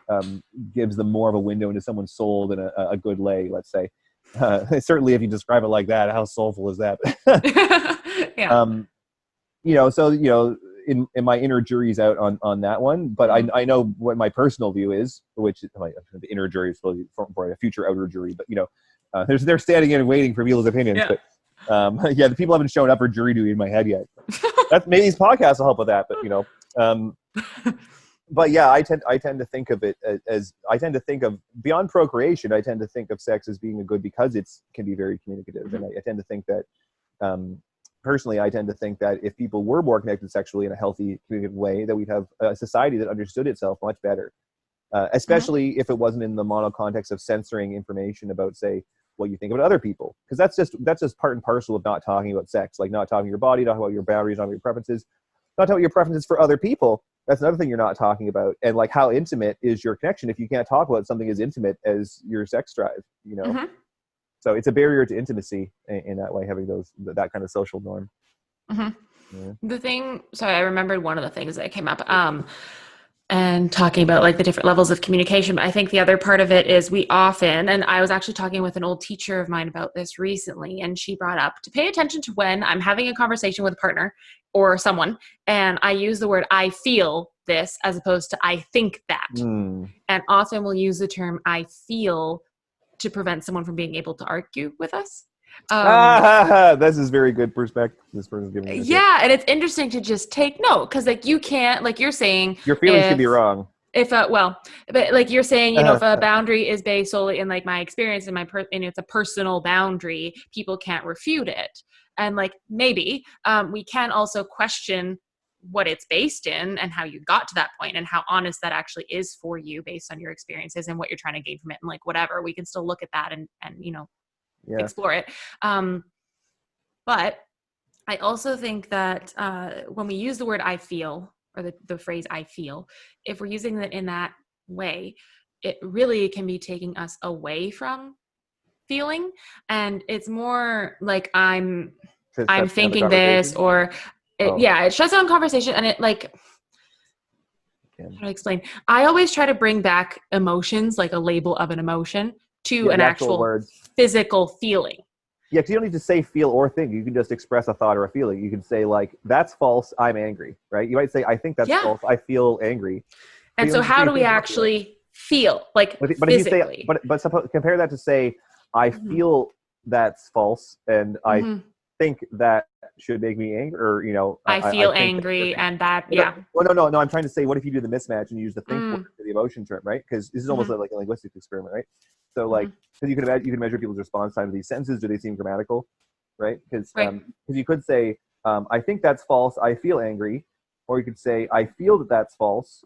gives them more of a window into someone's soul than a good lay, let's say. Certainly, if you describe it like that, how soulful is that? Yeah. So in my inner jury's out on that one, but I know what my personal view is, which the inner jury is for a future outer jury, but they're standing in and waiting for people's opinions. Yeah. But the people haven't shown up for jury duty in my head yet. That's maybe these podcasts will help with that, but but yeah, I tend to think of it as I tend to think of beyond procreation. I tend to think of sex as being a good because it can be very communicative, and I tend to think that. Personally, I tend to think that if people were more connected sexually in a healthy, communicative way, that we'd have a society that understood itself much better. Especially if it wasn't in the mono context of censoring information about, say, what you think about other people, because that's just part and parcel of not talking about sex, like not talking about your body, not about your boundaries, not about your preferences, not talking about your preferences for other people. That's another thing you're not talking about. And like, how intimate is your connection if you can't talk about something as intimate as your sex drive? So it's a barrier to intimacy in that way, having that kind of social norm. I remembered one of the things that came up and talking about like the different levels of communication. But I think the other part of it is we often, and I was actually talking with an old teacher of mine about this recently, and she brought up to pay attention to when I'm having a conversation with a partner or someone, and I use the word I feel this as opposed to I think that. And often we'll use the term I feel to prevent someone from being able to argue with us. This is very good perspective. This person's giving me and it's interesting to just take note, because like you can't, like you're saying, your feelings can be wrong. But like you're saying, if a boundary is based solely in like my experience and and it's a personal boundary, people can't refute it. And like maybe we can also question what it's based in and how you got to that point and how honest that actually is for you based on your experiences and what you're trying to gain from it, and like whatever, we can still look at that and explore it. But I also think that when we use the word I feel, or the phrase I feel, if we're using it in that way, it really can be taking us away from feeling, and it's more like I'm thinking this, or it shuts down conversation. And it like, how do I explain? I always try to bring back emotions, like a label of an emotion, to an actual physical feeling. Yeah, because you don't need to say feel or think. You can just express a thought or a feeling. You can say like, that's false, I'm angry, right? You might say, I think that's false, I feel angry. And so how do we actually feel? Like, but physically? If you say, but suppose, compare that to say, I feel that's false, and I think that should make me angry, or I feel angry, and that Well, no. I'm trying to say, what if you do the mismatch and you use the think word for the emotion term, right? Because this is almost like a linguistic experiment, right? So like, because you can measure people's response time to these sentences. Do they seem grammatical, right? Because you could say, I think that's false, I feel angry, or you could say, I feel that that's false,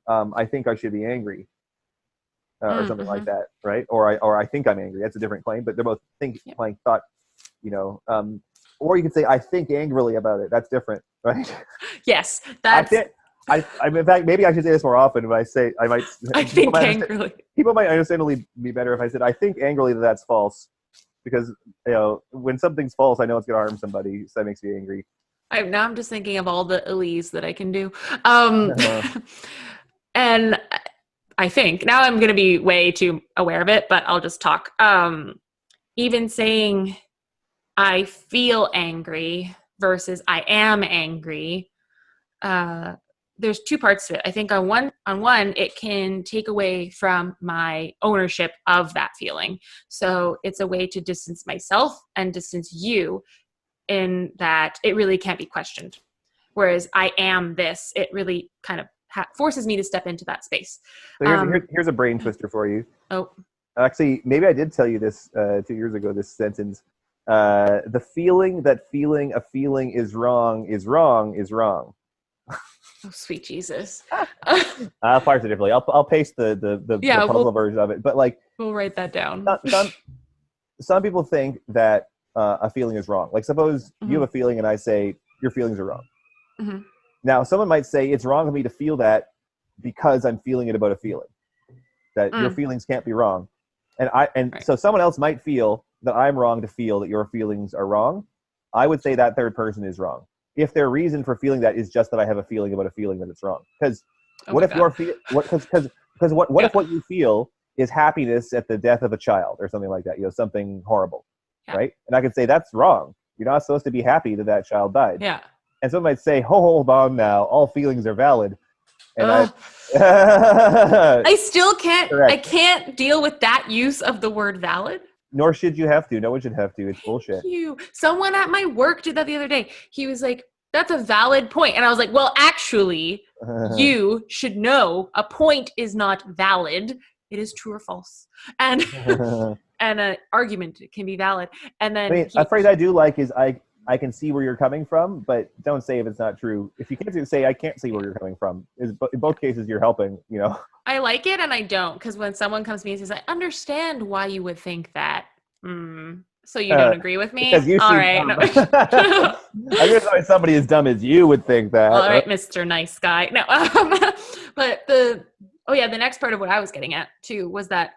I think I should be angry. Or something like that, right? Or I think I'm angry. That's a different claim, but they're both playing thought, Or you can say, I think angrily about it. That's different, right? Yes, that's. In fact, maybe I should say this more often. But I think angrily. People might understandably be better if I said, I think angrily that that's false, because when something's false, I know it's going to harm somebody, so that makes me angry. Now I'm just thinking of all the Elise that I can do, and I think now I'm going to be way too aware of it, but I'll just talk. Even saying I feel angry versus I am angry, there's two parts to it. I think on one, it can take away from my ownership of that feeling. So it's a way to distance myself and distance you, in that it really can't be questioned. Whereas I am this, it really kind of forces me to step into that space. So here's a brain twister for you. Oh. Actually, maybe I did tell you this 2 years ago, this sentence. The feeling that feeling a feeling is wrong is wrong is wrong. Oh, sweet Jesus. I'll parse it differently. I'll paste the puzzle version of it. But like, we'll write that down. Some people think that a feeling is wrong. Like, suppose you have a feeling and I say your feelings are wrong. Mm-hmm. Now, someone might say it's wrong for me to feel that because I'm feeling it about a feeling. That your feelings can't be wrong. And so someone else might feel that I'm wrong to feel that your feelings are wrong. I would say that third person is wrong. If their reason for feeling that is just that I have a feeling about a feeling that it's wrong. Because what if what you feel is happiness at the death of a child or something like that, something horrible, right? And I could say that's wrong. You're not supposed to be happy that that child died. Yeah. And someone might say, hold on now, all feelings are valid. And I still can't. Correct. I can't deal with that use of the word valid. Nor should you have to. No one should have to. It's bullshit. Someone at my work did that the other day. He was like, "That's a valid point," and I was like, "Well, actually, you should know a point is not valid. It is true or false, and and an argument can be valid." And then a phrase I do like is I can see where you're coming from, but don't say if it's not true. If you can't say I can't see where you're coming from, in both cases you're helping, I like it and I don't, because when someone comes to me and says, I understand why you would think that. So you don't agree with me? Because you all seem right. dumb. No. I guess why somebody as dumb as you would think that. All right, Mr. Nice Guy. No, but the next part of what I was getting at too was that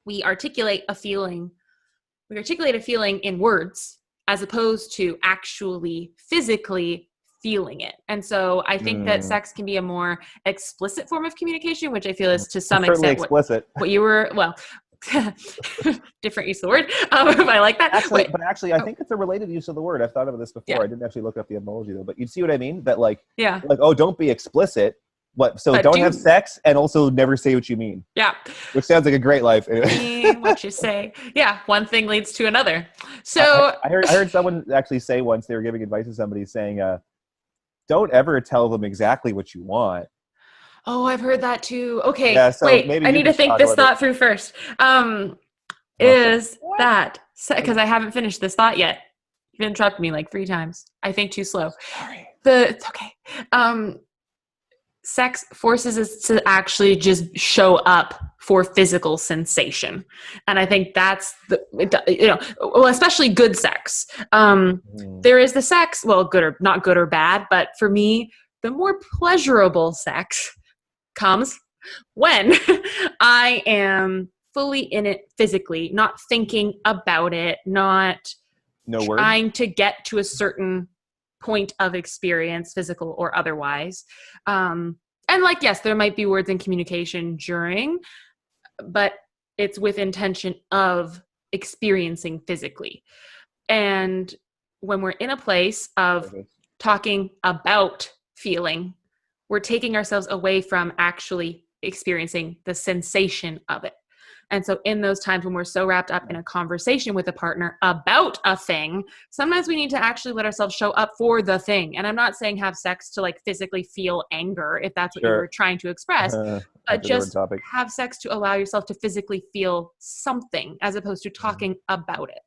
we articulate a feeling in words as opposed to actually physically feeling it. And so I think that sex can be a more explicit form of communication, which I feel is to some extent explicit. What you were, different use of the word. If I like that. Actually, I think it's a related use of the word. I've thought of this before. Yeah. I didn't actually look up the etymology though, but you see what I mean? That don't be explicit. So don't have sex and also never say what you mean. Yeah. Which sounds like a great life. Mean what you say. Yeah. One thing leads to another. So I heard someone actually say once, they were giving advice to somebody saying, don't ever tell them exactly what you want. Oh, I've heard that too. Okay. Yeah, so wait, maybe I need to think this thought through first. Is that, because I haven't finished this thought yet. You've interrupted me like 3 times. I think too slow. Sorry. It's okay. Sex forces us to actually just show up for physical sensation. And I think that's especially good sex. There is the sex, good or not good or bad, but for me, the more pleasurable sex comes when I am fully in it physically, not thinking about it, not trying to get to a certain point of experience, physical or otherwise. And yes, there might be words in communication during, but it's with intention of experiencing physically. And when we're in a place of talking about feeling, we're taking ourselves away from actually experiencing the sensation of it. And so in those times when we're so wrapped up in a conversation with a partner about a thing, sometimes we need to actually let ourselves show up for the thing. And I'm not saying have sex to physically feel anger, if that's what you were trying to express, but just have sex to allow yourself to physically feel something as opposed to talking about it.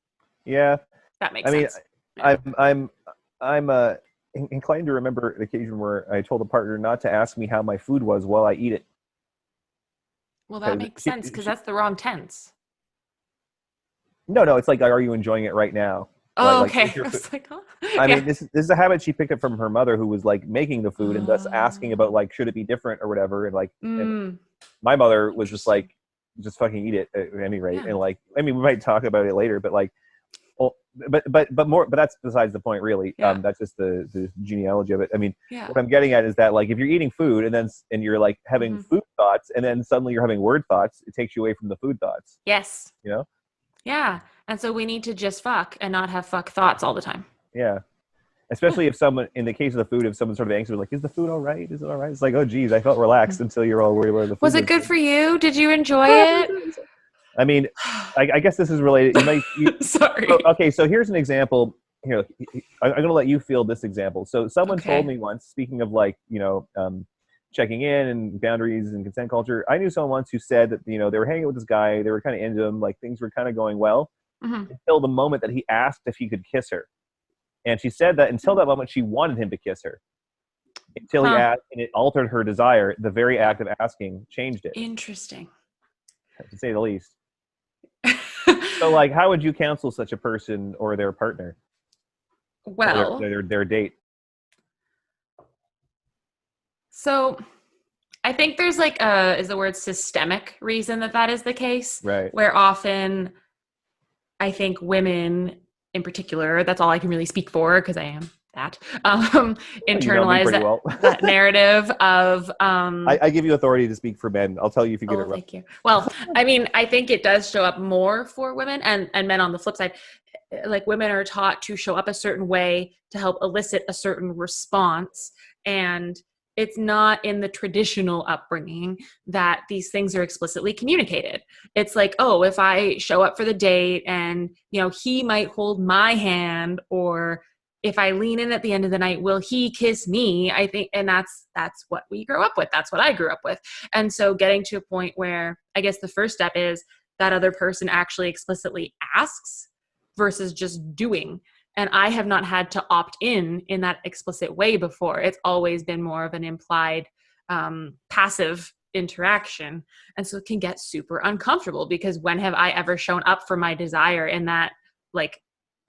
Yeah. That makes sense. I'm inclined to remember an occasion where I told a partner not to ask me how my food was while I eat it. Well, that makes sense because that's the wrong tense. No, it's like, are you enjoying it right now? Oh, okay. I was like, huh? I mean, this is a habit she picked up from her mother, who was making the food and thus asking about should it be different or whatever. And my mother was just just fucking eat it at any rate. Yeah. And we might talk about it later, but but that's besides the point, really. Yeah. That's just the genealogy of it. I mean, what I'm getting at is that if you're eating food and you're having food thoughts, and then suddenly you're having word thoughts, it takes you away from the food thoughts. Yes. Yeah. And so we need to just fuck and not have fuck thoughts all the time. Yeah. Especially if someone, in the case of the food, if someone's sort of anxious, is the food all right? Is it all right? It's oh geez, I felt relaxed until you're all worried about the food. Was it good for you? Did you enjoy it? I mean, I guess this is related. Sorry. Okay, so here's an example. I'm going to let you feel this example. So someone told me once, speaking of checking in and boundaries and consent culture, I knew someone once who said that they were hanging out with this guy, they were kind of into him, things were kind of going well, until the moment that he asked if he could kiss her. And she said that until that moment she wanted him to kiss her. until he asked, and it altered her desire. The very act of asking changed it. Interesting. To say the least. So, like, how would you counsel such a person or their partner? Well, or their date? So I think there's like is the word systemic reason that is the case. Right. Where often I think women in particular, that's all I can really speak for because I am that, internalize that narrative of... I give you authority to speak for men. I'll tell you if you get it wrong. Thank you. Well, I mean, I think it does show up more for women and men on the flip side. Like, women are taught to show up a certain way to help elicit a certain response. And it's not in the traditional upbringing that these things are explicitly communicated. It's like, oh, if I show up for the date and, he might hold my hand, or if I lean in at the end of the night, will he kiss me? I think, and that's what we grow up with. That's what I grew up with. And so getting to a point where I guess the first step is that other person actually explicitly asks versus just doing. And I have not had to opt in that explicit way before. It's always been more of an implied, passive interaction. And so it can get super uncomfortable because when have I ever shown up for my desire in that like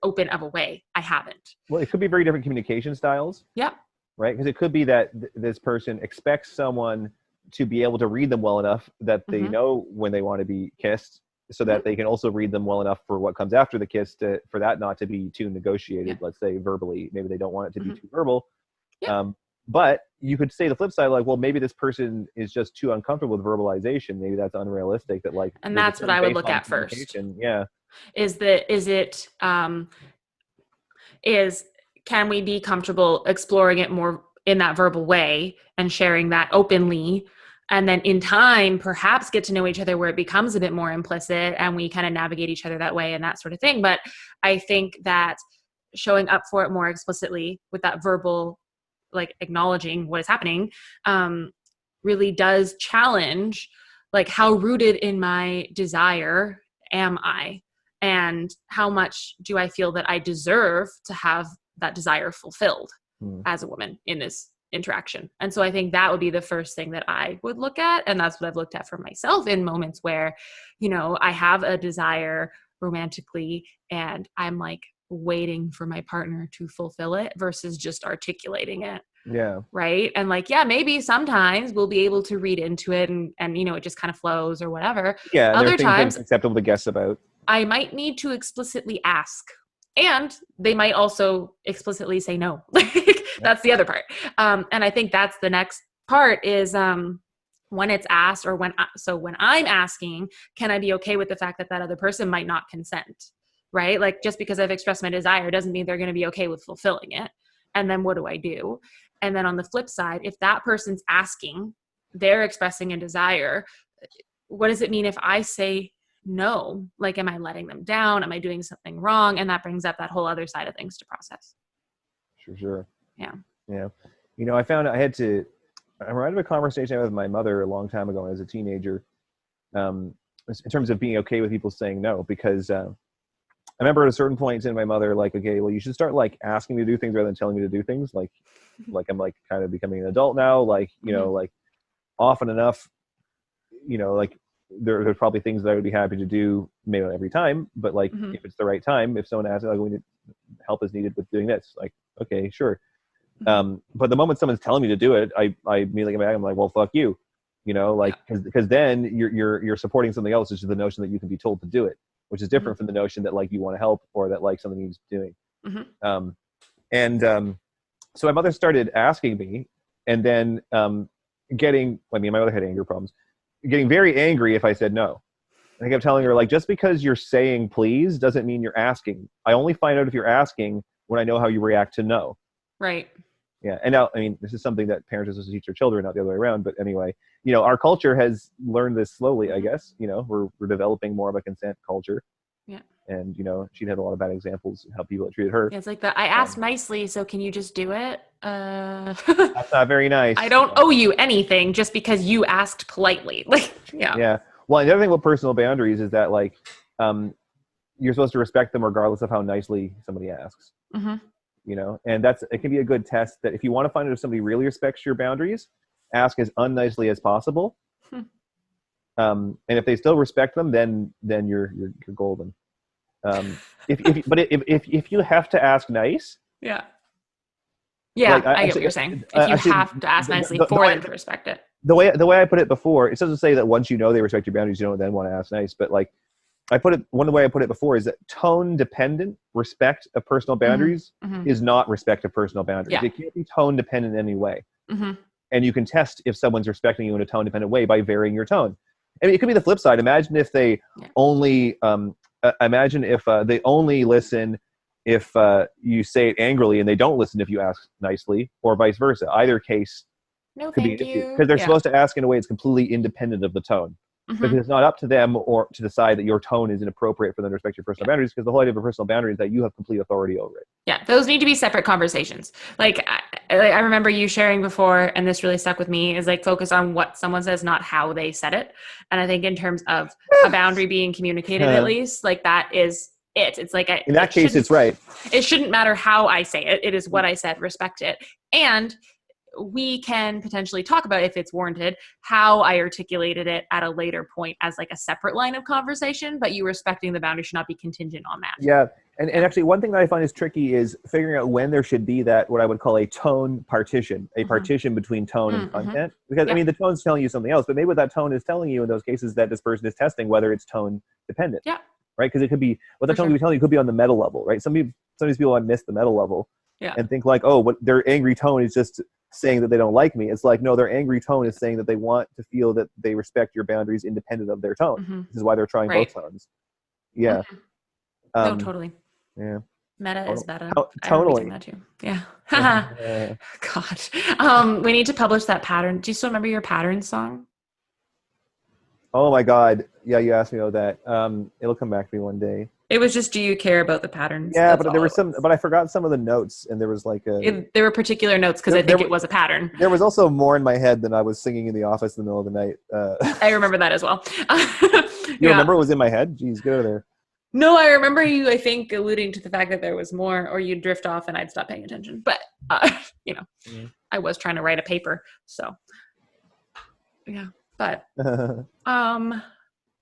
open of a way? I haven't. Well, it could be very different communication styles. Yeah. Right? Because it could be that this person expects someone to be able to read them well enough that they know when they want to be kissed, so that they can also read them well enough for what comes after the kiss for that not to be too negotiated, let's say verbally. Maybe they don't want it to be too verbal. But you could say the flip side, like, well, maybe this person is just too uncomfortable with verbalization. Maybe that's unrealistic. And that's what I would look at first. Yeah. Can we be comfortable exploring it more in that verbal way and sharing that openly? And then in time, perhaps get to know each other where it becomes a bit more implicit and we kind of navigate each other that way and that sort of thing. But I think that showing up for it more explicitly with that verbal, like acknowledging what is happening, really does challenge, like, how rooted in my desire am I? And how much do I feel that I deserve to have that desire fulfilled as a woman in this interaction? And so I think that would be the first thing that I would look at. And that's what I've looked at for myself in moments where, I have a desire romantically and I'm like waiting for my partner to fulfill it versus just articulating it. Yeah. Right. And like, yeah, maybe sometimes we'll be able to read into it and it just kind of flows or whatever. Yeah. Other times it's acceptable to guess about. I might need to explicitly ask, and they might also explicitly say no. That's the other part. And I think that's the next part is when it's asked, or when I'm asking, can I be okay with the fact that other person might not consent, right? Like, just because I've expressed my desire doesn't mean they're going to be okay with fulfilling it. And then what do I do? And then on the flip side, if that person's asking, they're expressing a desire, what does it mean if I say no? Like, am I letting them down? Am I doing something wrong? And that brings up that whole other side of things to process. Sure. Yeah. I found I had a conversation with my mother a long time ago when I was a teenager, in terms of being okay with people saying no, because I remember at a certain point saying to my mother, like, okay, well, you should start like asking me to do things rather than telling me to do things. Like I'm like kind of becoming an adult now, like, like often enough, like there's probably things that I would be happy to do, maybe not every time, but like if it's the right time, if someone asks, like, we need help is needed with doing this, like, okay, sure. But the moment someone's telling me to do it, I immediately get back. I'm like, well, fuck you, because then you're supporting something else, which is the notion that you can be told to do it, which is different from the notion that like you want to help or that like something needs doing. So my mother started asking me, and then my mother had anger problems, getting very angry if I said no. I kept telling her, like, just because you're saying please doesn't mean you're asking. I only find out if you're asking when I know how you react to no. Right. Yeah. And now, I mean, this is something that parents are supposed to teach their children, not the other way around. But anyway, our culture has learned this slowly, I guess. We're developing more of a consent culture. Yeah. And, she'd had a lot of bad examples of how people had treated her. Yeah, it's like I asked nicely, so can you just do it? That's not very nice. I don't owe you anything just because you asked politely. Like, yeah. Yeah. Well, and the other thing about personal boundaries is that, like, you're supposed to respect them regardless of how nicely somebody asks. and it can be a good test that if you want to find out if somebody really respects your boundaries, ask as unnicely as possible. And if they still respect them, then you're golden. If you have to ask nice, Yeah, I get what you're saying. If you have to ask nicely for them to respect it. The way I put it before, it doesn't say that once you know they respect your boundaries, you don't then want to ask nice. But like one of the way I put it before is that tone dependent respect of personal boundaries is not respect of personal boundaries. Yeah. It can't be tone dependent in any way. And you can test if someone's respecting you in a tone dependent way by varying your tone. I mean, it could be the flip side. Imagine if they only they only listen if you say it angrily, and they don't listen if you ask nicely, or vice versa. Either case could be an issue, because they're supposed to ask in a way that's completely independent of the tone. Because it's not up to them or to decide that your tone is inappropriate for them to respect your personal boundaries, because the whole idea of a personal boundary is that you have complete authority over it. Yeah, those need to be separate conversations. Like I remember you sharing before, and this really stuck with me, is like focus on what someone says, not how they said it. And I think in terms of a boundary being communicated, at least, like that is it. It's like in that case, it's right. It shouldn't matter how I say it. It is what I said. Respect it. And we can potentially talk about, if it's warranted, how I articulated it at a later point as like a separate line of conversation, but you respecting the boundary should not be contingent on that. Yeah. And actually one thing that I find is tricky is figuring out when there should be that, what I would call a tone partition, partition between tone and content. Because I mean, the tone's telling you something else, but maybe what that tone is telling you in those cases that this person is testing whether it's tone dependent. Yeah. Right. Because it could be, what the tone could be telling you could be on the meta level, right? Some of these people miss the meta level and think like, oh, what their angry tone is just saying that they don't like me. It's like, no, their angry tone is saying that they want to feel that they respect your boundaries independent of their tone. This is why they're trying both tones. Yeah. No, totally. Yeah. Meta is better. Tonally. That too. Yeah. God. We need to publish that pattern. Do you still remember your pattern song? Oh my God. Yeah, you asked me about that. It'll come back to me one day. It was just, do you care about the patterns? Yeah, but there was but I forgot some of the notes, and there was like there were particular notes because I think it was a pattern. There was also more in my head than I was singing in the office in the middle of the night. I remember that as well. You remember it was in my head? Jeez, get out of there. No, I remember you, I think, alluding to the fact that there was more, or you'd drift off and I'd stop paying attention. But, I was trying to write a paper. So, yeah. But,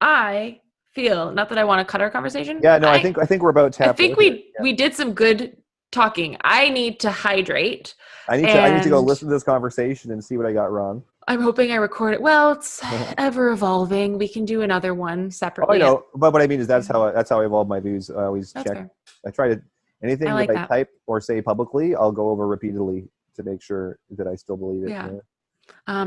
I feel, not that I want to cut our conversation. Yeah, no, I think we're about tapped. I think we did some good talking. I need to hydrate. I need to go listen to this conversation and see what I got wrong. I'm hoping I record it. Well, it's ever evolving. We can do another one separately. Oh, I know, but what I mean is that's how I evolve my views. I always check. Fair. I try to anything that I type or say publicly, I'll go over repeatedly to make sure that I still believe it. Yeah.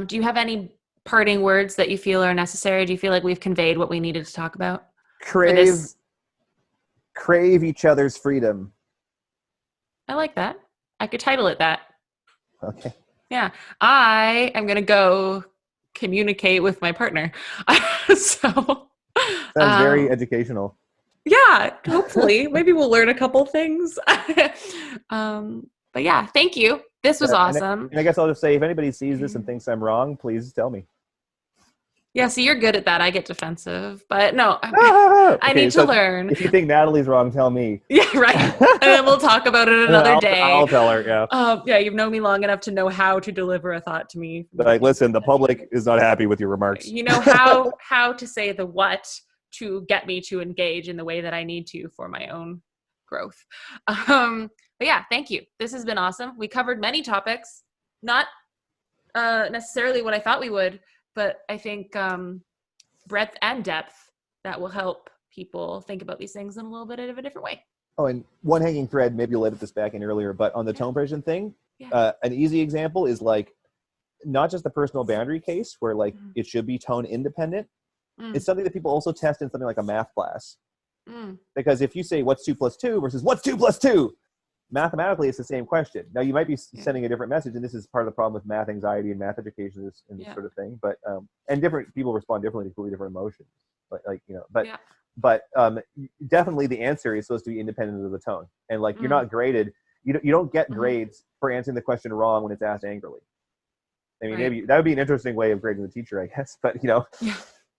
Do you have any parting words that you feel are necessary? Do you feel like we've conveyed what we needed to talk about? Crave each other's freedom. I like that. I could title it that. Okay. Yeah. I am going to go communicate with my partner. Sounds very educational. Yeah, hopefully. Maybe we'll learn a couple things. But yeah, thank you. This was awesome. And I guess I'll just say, if anybody sees this and thinks I'm wrong, please tell me. Yeah, so you're good at that. I get defensive. But no, I need to learn. If you think Natalie's wrong, tell me. Yeah, right. And then we'll talk about it another day. I'll tell her, yeah. Yeah, you've known me long enough to know how to deliver a thought to me. Like, listen, the public is not happy with your remarks. You know how to say the what to get me to engage in the way that I need to for my own growth. But yeah, thank you. This has been awesome. We covered many topics, not necessarily what I thought we would, but I think breadth and depth that will help people think about these things in a little bit of a different way. Oh, and one hanging thread, maybe you'll edit this back in earlier, but on the tone partition thing, an easy example is like, not just the personal boundary case where like it should be tone independent. It's something that people also test in something like a math class. Because if you say what's 2 plus 2 versus what's 2 plus 2, mathematically it's the same question. Now you might be sending a different message, and this is part of the problem with math anxiety and math education and this sort of thing. But and different people respond differently to completely different emotions. But definitely the answer is supposed to be independent of the tone. And like you're not graded. You don't get grades for answering the question wrong when it's asked angrily. I mean, maybe that would be an interesting way of grading the teacher, I guess. But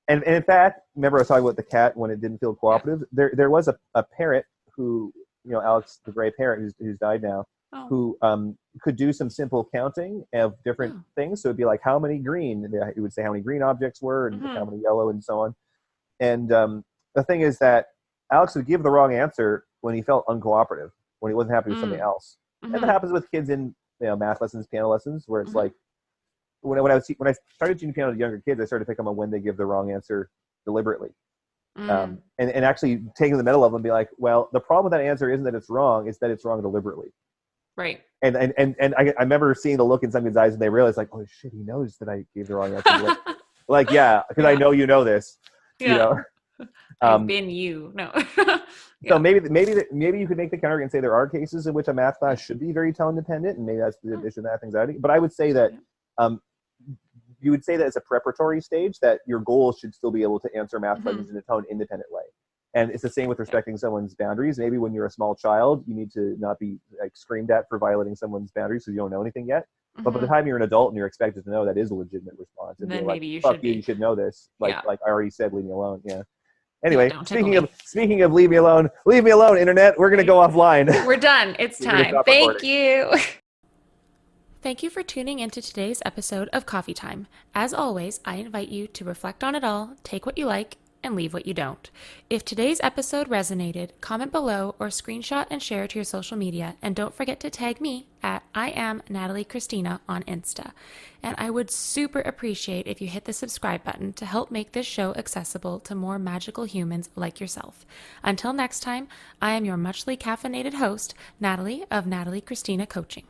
And in fact, remember I was talking about the cat when it didn't feel cooperative? There was a parrot who, Alex, the gray parrot who's died now, who could do some simple counting of different things. So it'd be like how many green, it would say how many green objects were and how many yellow and so on. And the thing is that Alex would give the wrong answer when he felt uncooperative, when he wasn't happy with something else. And that happens with kids in math lessons, piano lessons, where it's like when I started teaching piano to younger kids, I started to pick on when they give the wrong answer deliberately. And actually taking the middle of them and be like, well, the problem with that answer isn't that it's wrong, it's that it's wrong deliberately. Right. And I remember seeing the look in some kids' eyes and they realized like, oh shit, he knows that I gave the wrong answer. Like, yeah, because I know you know this. Yeah. You know? I've been you. No. So maybe you could make the counter and say there are cases in which a math class should be very tone dependent, and maybe that's the issue of math anxiety. But I would say that you would say that as a preparatory stage, that your goal should still be able to answer math questions in a tone independent way. And it's the same with respecting someone's boundaries. Maybe when you're a small child, you need to not be like screamed at for violating someone's boundaries because you don't know anything yet. But by the time you're an adult and you're expected to know, that is a legitimate response. And then like, maybe you should know this. Like I already said, leave me alone. Yeah. Anyway, speaking of leave me alone, internet. We're gonna go offline. We're done. It's time. Thank you. Thank you for tuning into today's episode of Coffee Time. As always, I invite you to reflect on it all, take what you like, and leave what you don't. If today's episode resonated, comment below or screenshot and share to your social media. And don't forget to tag me at I am Natalie Christina on Insta. And I would super appreciate if you hit the subscribe button to help make this show accessible to more magical humans like yourself. Until next time, I am your muchly caffeinated host, Natalie of Natalie Christina Coaching.